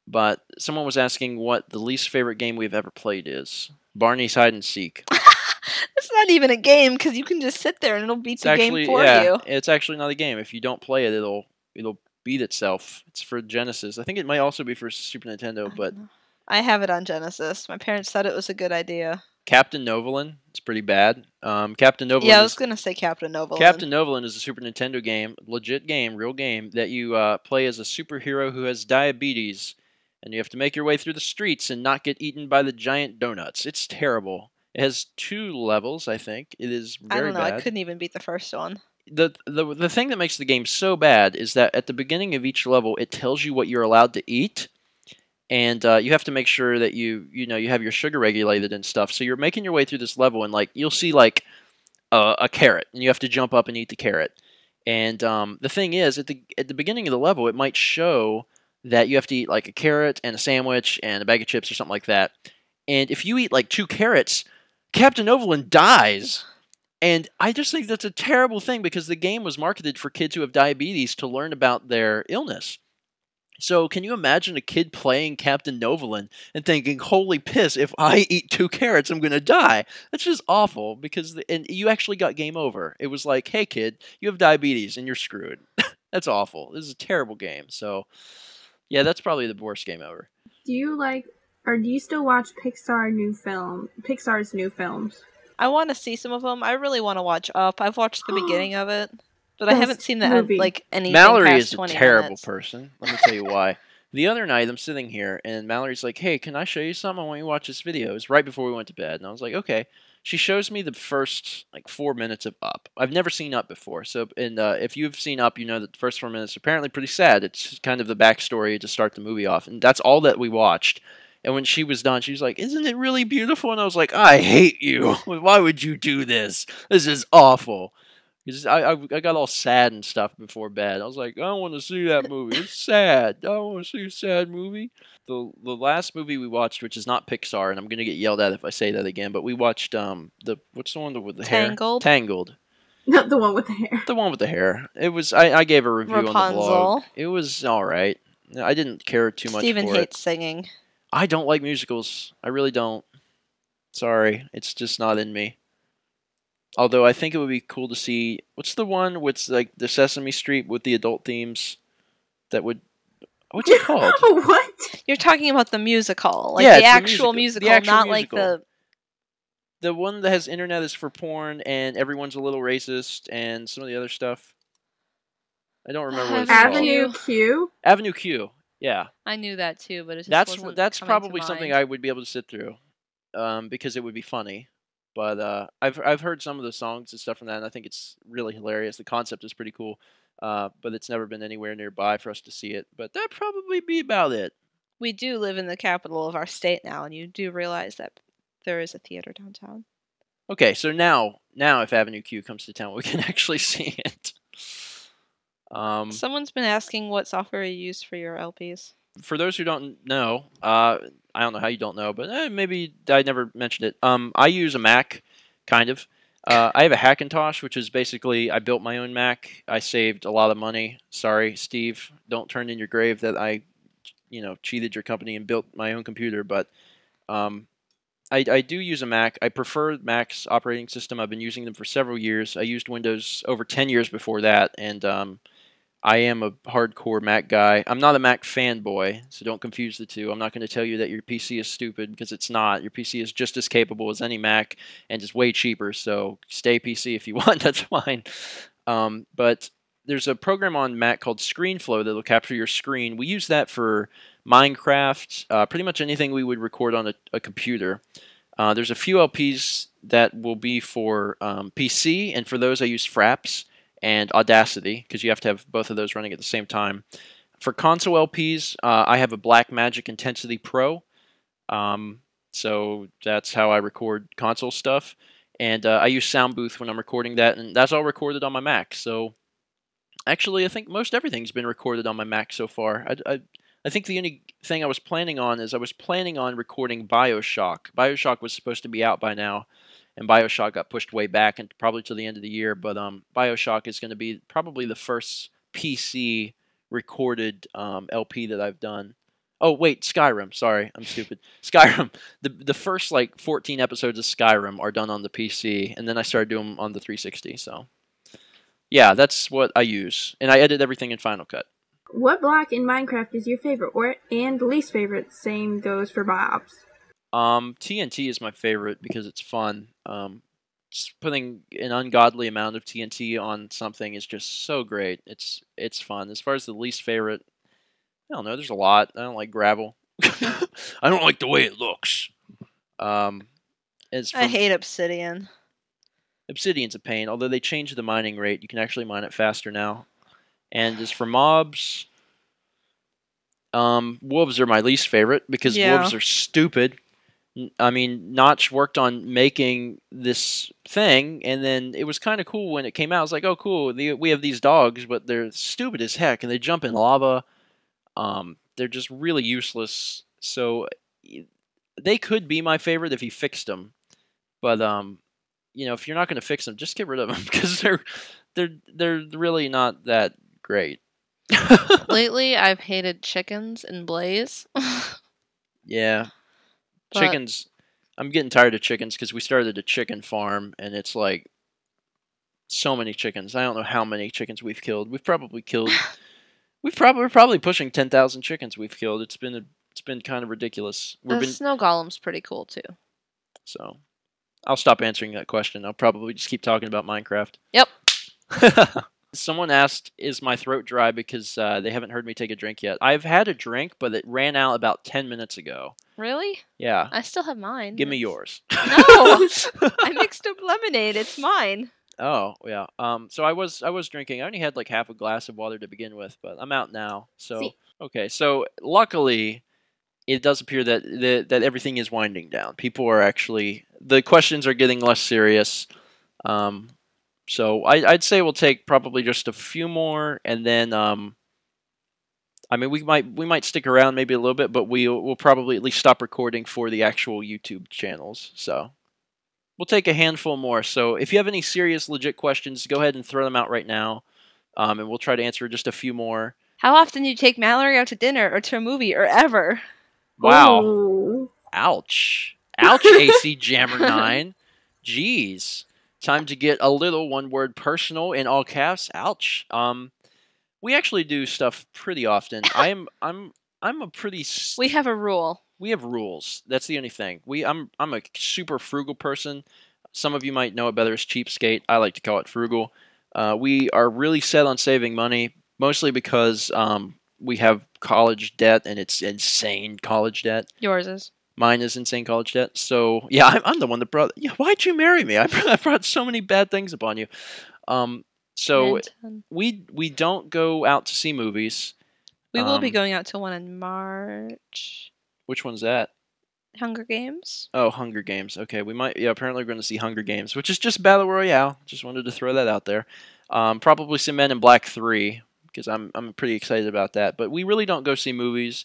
but someone was asking what the least favorite game we've ever played is. Barney's Hide and Seek. It's not even a game, because you can just sit there and it'll beat the game for you. It's actually not a game. If you don't play it, it'll beat itself. It's for Genesis. I think it might also be for Super Nintendo, but... I have it on Genesis. My parents said it was a good idea. Captain Novolin. It's pretty bad. Captain Novolin. Yeah, I was going to say Captain Novolin. Captain Novolin is a Super Nintendo game, legit game, real game, that you play as a superhero who has diabetes, and you have to make your way through the streets and not get eaten by the giant donuts. It's terrible. It has 2 levels, I think. It is very bad. I don't know. I couldn't even beat the first one. The thing that makes the game so bad is that at the beginning of each level, it tells you what you're allowed to eat. And you have to make sure that you have your sugar regulated and stuff. So you're making your way through this level, and like you'll see like a carrot, and you have to jump up and eat the carrot. And the thing is, at the beginning of the level, it might show that you have to eat like a carrot and a sandwich and a bag of chips or something like that. And if you eat like 2 carrots, Captain Novolin dies. And I just think that's a terrible thing because the game was marketed for kids who have diabetes to learn about their illness. So can you imagine a kid playing Captain Novolin and thinking, holy piss, if I eat 2 carrots, I'm going to die? That's just awful because and you actually got game over. It was like, hey kid, you have diabetes and you're screwed. That's awful. This is a terrible game. So yeah, that's probably the worst game ever. Do you still watch Pixar's new films? I want to see some of them. I really want to watch Up. I've watched the beginning of it. But I haven't seen that like anything Mallory past is 20 a terrible minutes. person. Let me tell you why. The other night, I'm sitting here, and Mallory's like, hey, can I show you something? I want you to watch this video. It was right before we went to bed. And I was like, okay. She shows me the first 4 minutes of Up. I've never seen Up before. So, if you've seen Up, you know that the first 4 minutes are apparently pretty sad. It's kind of the backstory to start the movie off. And that's all that we watched. And when she was done, she was like, isn't it really beautiful? And I was like, I hate you. Why would you do this? This is awful. I got all sad and stuff before bed. I was like, I don't want to see that movie. It's sad. I don't want to see a sad movie. The last movie we watched, which is not Pixar, and I'm going to get yelled at if I say that again, but we watched what's the one with the hair? Tangled. Not the one with the hair. The one with the hair. It was. I gave a review Rapunzel. on the vlog. It was all right. I didn't care too much Stephen for it. hates singing. I don't like musicals. I really don't. Sorry, it's just not in me. Although I think it would be cool to see, what's the one with like the Sesame Street with the adult themes that would, what's it called? What? You're talking about the musical, like yeah, the actual musical, not musical. like The one that has internet is for porn, and everyone's a little racist, and some of the other stuff. I don't remember what it's called. Avenue Q? Avenue Q. Yeah. I knew that too, but it just wasn't That's coming to probably something mind. I would be able to sit through, because it would be funny. But I've heard some of the songs and stuff from that, and I think it's really hilarious. The concept is pretty cool, but it's never been anywhere nearby for us to see it. But that'd probably be about it. We do live in the capital of our state now, and you do realize that there is a theater downtown. Okay, so now if Avenue Q comes to town, we can actually see it. Someone's been asking what software you use for your LPs. For those who don't know, I don't know how you don't know, but maybe I never mentioned it. I use a Mac, kind of. I have a Hackintosh, which is basically I built my own Mac. I saved a lot of money. Sorry, Steve, don't turn in your grave that I, cheated your company and built my own computer. But I do use a Mac. I prefer Mac's operating system. I've been using them for several years. I used Windows over 10 years before that, and I am a hardcore Mac guy. I'm not a Mac fanboy, so don't confuse the two. I'm not going to tell you that your PC is stupid, because it's not. Your PC is just as capable as any Mac and just way cheaper, so stay PC if you want. That's fine. But there's a program on Mac called ScreenFlow that will capture your screen. We use that for Minecraft, pretty much anything we would record on a computer. There's a few LPs that will be for PC, and for those I use Fraps and Audacity, because you have to have both of those running at the same time. For console LPs, I have a Blackmagic Intensity Pro, so that's how I record console stuff. And I use Soundbooth when I'm recording that, and that's all recorded on my Mac. So actually, I think most everything's been recorded on my Mac so far. I think the only thing I was planning on is I was planning on recording Bioshock. Bioshock was supposed to be out by now, and Bioshock got pushed way back and probably to the end of the year. But Bioshock is going to be probably the first PC recorded LP that I've done. Oh wait, Skyrim. Sorry, I'm stupid. Skyrim. The first like 14 episodes of Skyrim are done on the PC, and then I started doing them on the 360. So yeah, that's what I use, and I edit everything in Final Cut. What block in Minecraft is your favorite and least favorite? Same goes for Bob's. TNT is my favorite because it's fun. Just putting an ungodly amount of TNT on something is just so great. It's fun. As far as the least favorite, I don't know. There's a lot. I don't like gravel. I don't like the way it looks. I hate obsidian. Obsidian's a pain. Although they changed the mining rate, you can actually mine it faster now. And as for mobs, wolves are my least favorite because wolves are stupid. I mean, Notch worked on making this thing, and then it was kind of cool when it came out. I was like, oh, cool, we have these dogs, but they're stupid as heck, and they jump in lava. They're just really useless. So they could be my favorite if you fixed them. But, if you're not going to fix them, just get rid of them because they're really not that great. Lately, I've hated chickens in Blaze. Yeah. Chickens, I'm getting tired of chickens because we started a chicken farm, and it's like so many chickens. I don't know how many chickens we've killed. We're probably pushing 10,000 chickens we've killed. It's been kind of ridiculous. The snow golem's pretty cool too. So, I'll stop answering that question. I'll probably just keep talking about Minecraft. Yep. Someone asked, is my throat dry because they haven't heard me take a drink yet. I've had a drink, but it ran out about 10 minutes ago. Really? Yeah. I still have mine. Give me yours. No! I mixed up lemonade. It's mine. Oh, yeah. So I was drinking. I only had like half a glass of water to begin with, but I'm out now. So, okay. So, luckily, it does appear that everything is winding down. People are actually... The questions are getting less serious. So I'd say we'll take probably just a few more, and then I mean we might stick around maybe a little bit, but we'll probably at least stop recording for the actual YouTube channels. So we'll take a handful more. So if you have any serious, legit questions, go ahead and throw them out right now, and we'll try to answer just a few more. How often do you take Mallory out to dinner or to a movie or ever? Wow! Ooh. Ouch! Ouch! AC Jammer 9. Jeez. Time to get a little one-word personal in all caps. Ouch. We actually do stuff pretty often. I'm a pretty... We have a rule. we have rules. That's the only thing. I'm a super frugal person. Some of you might know it better as cheapskate. I like to call it frugal. We are really set on saving money, mostly because we have college debt, and it's insane college debt. Yours is. Mine is insane college debt. So yeah, I'm the one that brought. Yeah, why'd you marry me? I brought so many bad things upon you. So Ninten. we don't go out to see movies. We will be going out to one in March. Which one's that? Hunger Games. Oh, Hunger Games. Okay, we might. Yeah, apparently we're going to see Hunger Games, which is just Battle Royale. Just wanted to throw that out there. Probably some Men in Black 3 because I'm pretty excited about that. But we really don't go see movies.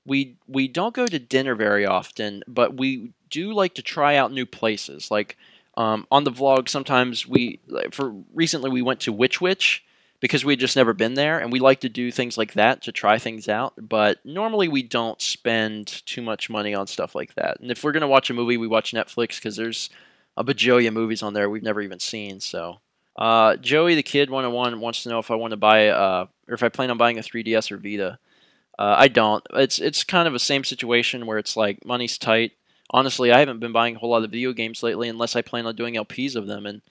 We don't go to dinner very often, but we do like to try out new places. Like on the vlog, sometimes recently we went to Witch because we had just never been there, and we like to do things like that to try things out. But normally we don't spend too much money on stuff like that. And if we're gonna watch a movie, we watch Netflix because there's a bajillion movies on there we've never even seen. So Joey the Kid 101 wants to know if I want to buy or if I plan on buying a 3DS or Vita. I don't. It's kind of a same situation where it's like money's tight. Honestly, I haven't been buying a whole lot of video games lately unless I plan on doing LPs of them, and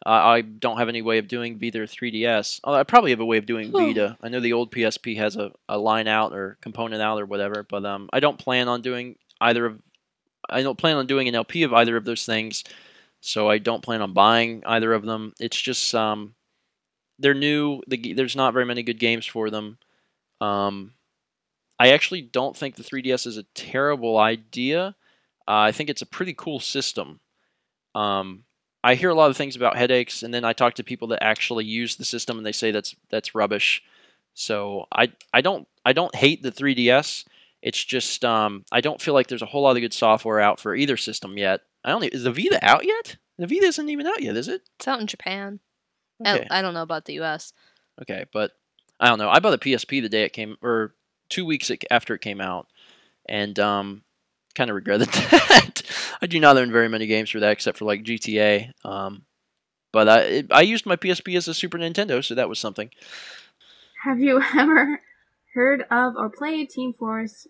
I don't have any way of doing Vita or 3DS. I probably have a way of doing Vita. I know the old PSP has a line out or component out or whatever, but I don't plan on doing either of. I don't plan on doing an LP of either of those things, so I don't plan on buying either of them. It's just they're new. There's not very many good games for them. I actually don't think the 3DS is a terrible idea. I think it's a pretty cool system. I hear a lot of things about headaches, and then I talk to people that actually use the system, and they say that's rubbish. So I don't hate the 3DS. It's just I don't feel like there's a whole lot of good software out for either system yet. Is the Vita out yet? The Vita isn't even out yet, is it? It's out in Japan. Okay. I don't know about the US. Okay, but I don't know. I bought a PSP the day it came, or 2 weeks after it came out, and kind of regretted that. I do not own very many games for that, except for like GTA. But I used my PSP as a Super Nintendo, so that was something. Have you ever heard of or played Team Fortress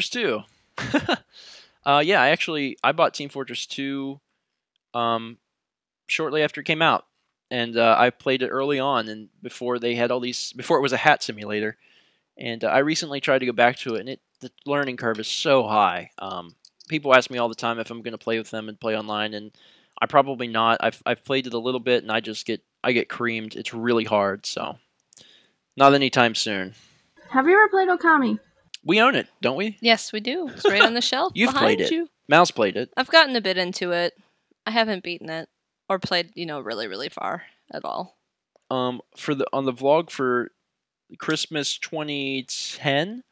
2? Yeah, I bought Team Fortress 2 shortly after it came out, and I played it early on, and before it was a hat simulator. And I recently tried to go back to it, and the learning curve is so high. People ask me all the time if I'm going to play with them and play online, and I probably not. I've played it a little bit, and I get creamed. It's really hard, so not anytime soon. Have you ever played Okami? We own it, don't we? Yes, we do. It's right on the shelf. You've behind played it. You. Mal's played it. I've gotten a bit into it. I haven't beaten it or played, really, really far at all. On the vlog for Christmas 2010,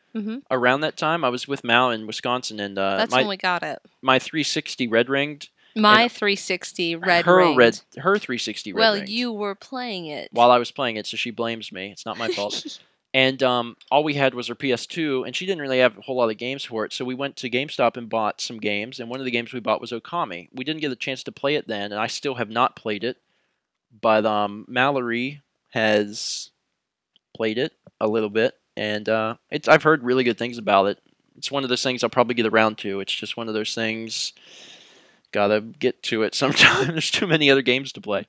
around that time, I was with Mal in Wisconsin, and that's when we got it. My 360 red ringed. My 360 red ringed. Her 360 red ringed. Well, you were playing it while I was playing it, so she blames me. It's not my fault. And all we had was her PS2, and she didn't really have a whole lot of games for it, so we went to GameStop and bought some games, and one of the games we bought was Okami. We didn't get a chance to play it then, and I still have not played it, but Mallory has played it a little bit, and I've heard really good things about it. It's one of those things I'll probably get around to. It's just one of those things, gotta get to it sometime. There's too many other games to play.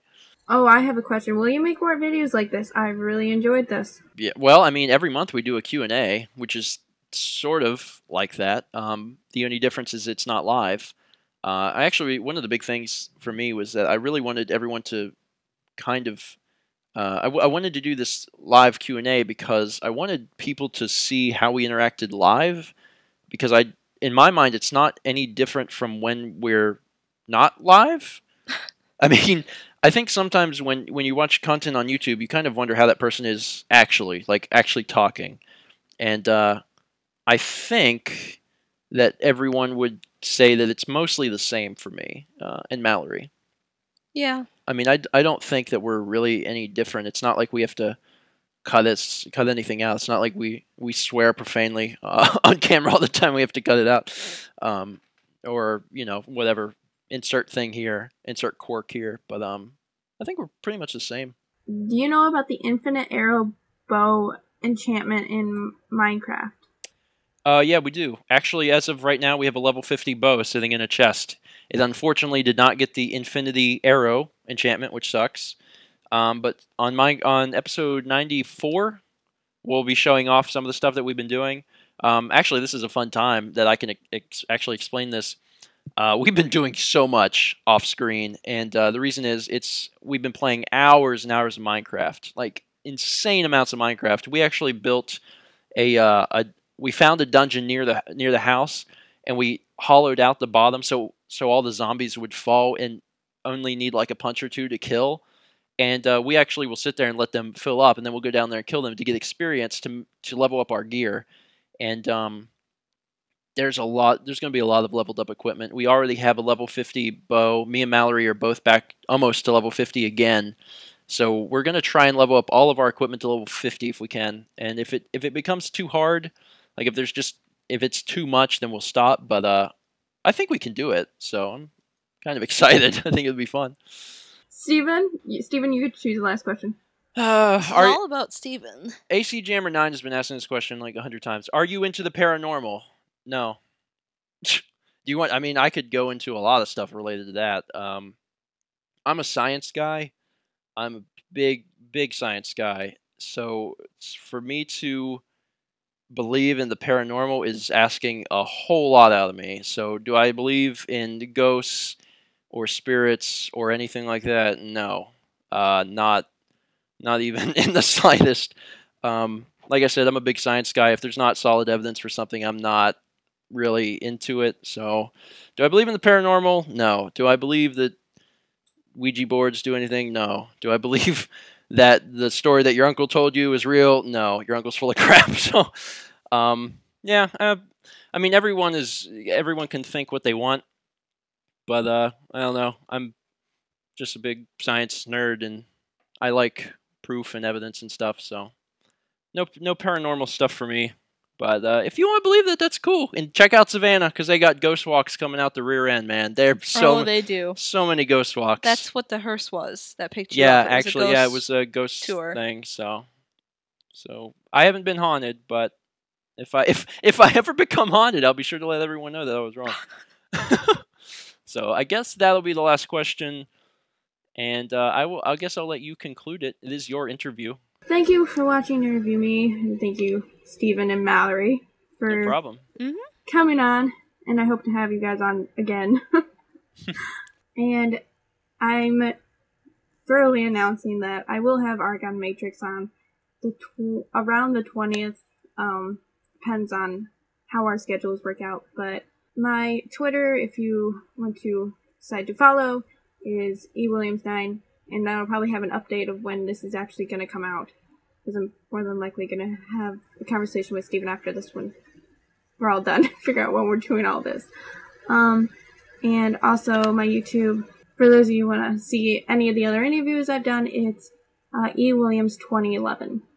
Oh, I have a question. Will you make more videos like this? I really enjoyed this. Yeah, well, I mean, every month we do a Q&A, which is sort of like that. The only difference is it's not live. One of the big things for me was that I really wanted everyone to kind of... I wanted to do this live Q&A because I wanted people to see how we interacted live, because in my mind, it's not any different from when we're not live. I mean, I think sometimes when you watch content on YouTube, you kind of wonder how that person is actually talking. And I think that everyone would say that it's mostly the same for me and Mallory. Yeah. I mean, I don't think that we're really any different. It's not like we have to cut anything out. It's not like we swear profanely on camera all the time. We have to cut it out. Or, whatever. Insert thing here. Insert quirk here. But I think we're pretty much the same. Do you know about the infinite arrow bow enchantment in Minecraft? Yeah, we do. Actually, as of right now, we have a level 50 bow sitting in a chest. It unfortunately did not get the Infinity Arrow enchantment, which sucks. But on episode 94, we'll be showing off some of the stuff that we've been doing. Actually, this is a fun time that I can actually explain this. We've been doing so much off screen, and the reason is we've been playing hours and hours of Minecraft, like insane amounts of Minecraft. We actually built we found a dungeon near the house, and we hollowed out the bottom so all the zombies would fall and only need like a punch or two to kill. And we actually will sit there and let them fill up, and then we'll go down there and kill them to get experience to level up our gear. And there's going to be a lot of leveled up equipment. We already have a level 50 bow. Me and Mallory are both back almost to level 50 again. So we're going to try and level up all of our equipment to level 50 if we can. And if it becomes too hard, like if it's too much, then we'll stop. But I think we can do it. So I'm kind of excited. I think it'll be fun. Stephen, you could choose the last question. It's all about Stephen. AC Jammer 9 has been asking this question like 100 times. Are you into the paranormal? No. Do you want? I mean, I could go into a lot of stuff related to that. I'm a science guy. I'm a big science guy. So for me to believe in the paranormal is asking a whole lot out of me. So do I believe in ghosts or spirits or anything like that? No, not even in the slightest. Like I said, I'm a big science guy. If there's not solid evidence for something, I'm not really into it. So do I believe in the paranormal? No. Do I believe that Ouija boards do anything? No. Do I believe that the story that your uncle told you is real? No. Your uncle's full of crap. So, yeah. I mean, everyone can think what they want, but I don't know. I'm just a big science nerd, and I like proof and evidence and stuff. So, no paranormal stuff for me. But if you want to believe that, that's cool. And check out Savannah, because they got ghost walks coming out the rear end, man. They do. So many ghost walks. That's what the hearse was that picked you yeah, up. actually, it was a ghost tour thing. So I haven't been haunted, but if I ever become haunted, I'll be sure to let everyone know that I was wrong. So I guess that'll be the last question, and I guess I'll let you conclude it. It is your interview. Thank you for watching Interview Me, and thank you, Stephen and Mallory, for No problem. coming on, and I hope to have you guys on again. And I'm thoroughly announcing that I will have Argon Matrix on around the 20th. Depends on how our schedules work out, but my Twitter, if you want to decide to follow, is ewilliams9, and that'll probably have an update of when this is actually going to come out, because I'm more than likely going to have a conversation with Stephen after this one. We're all done. Figure out when we're doing all this. And also my YouTube, for those of you who want to see any of the other interviews I've done, it's ewilliams2011.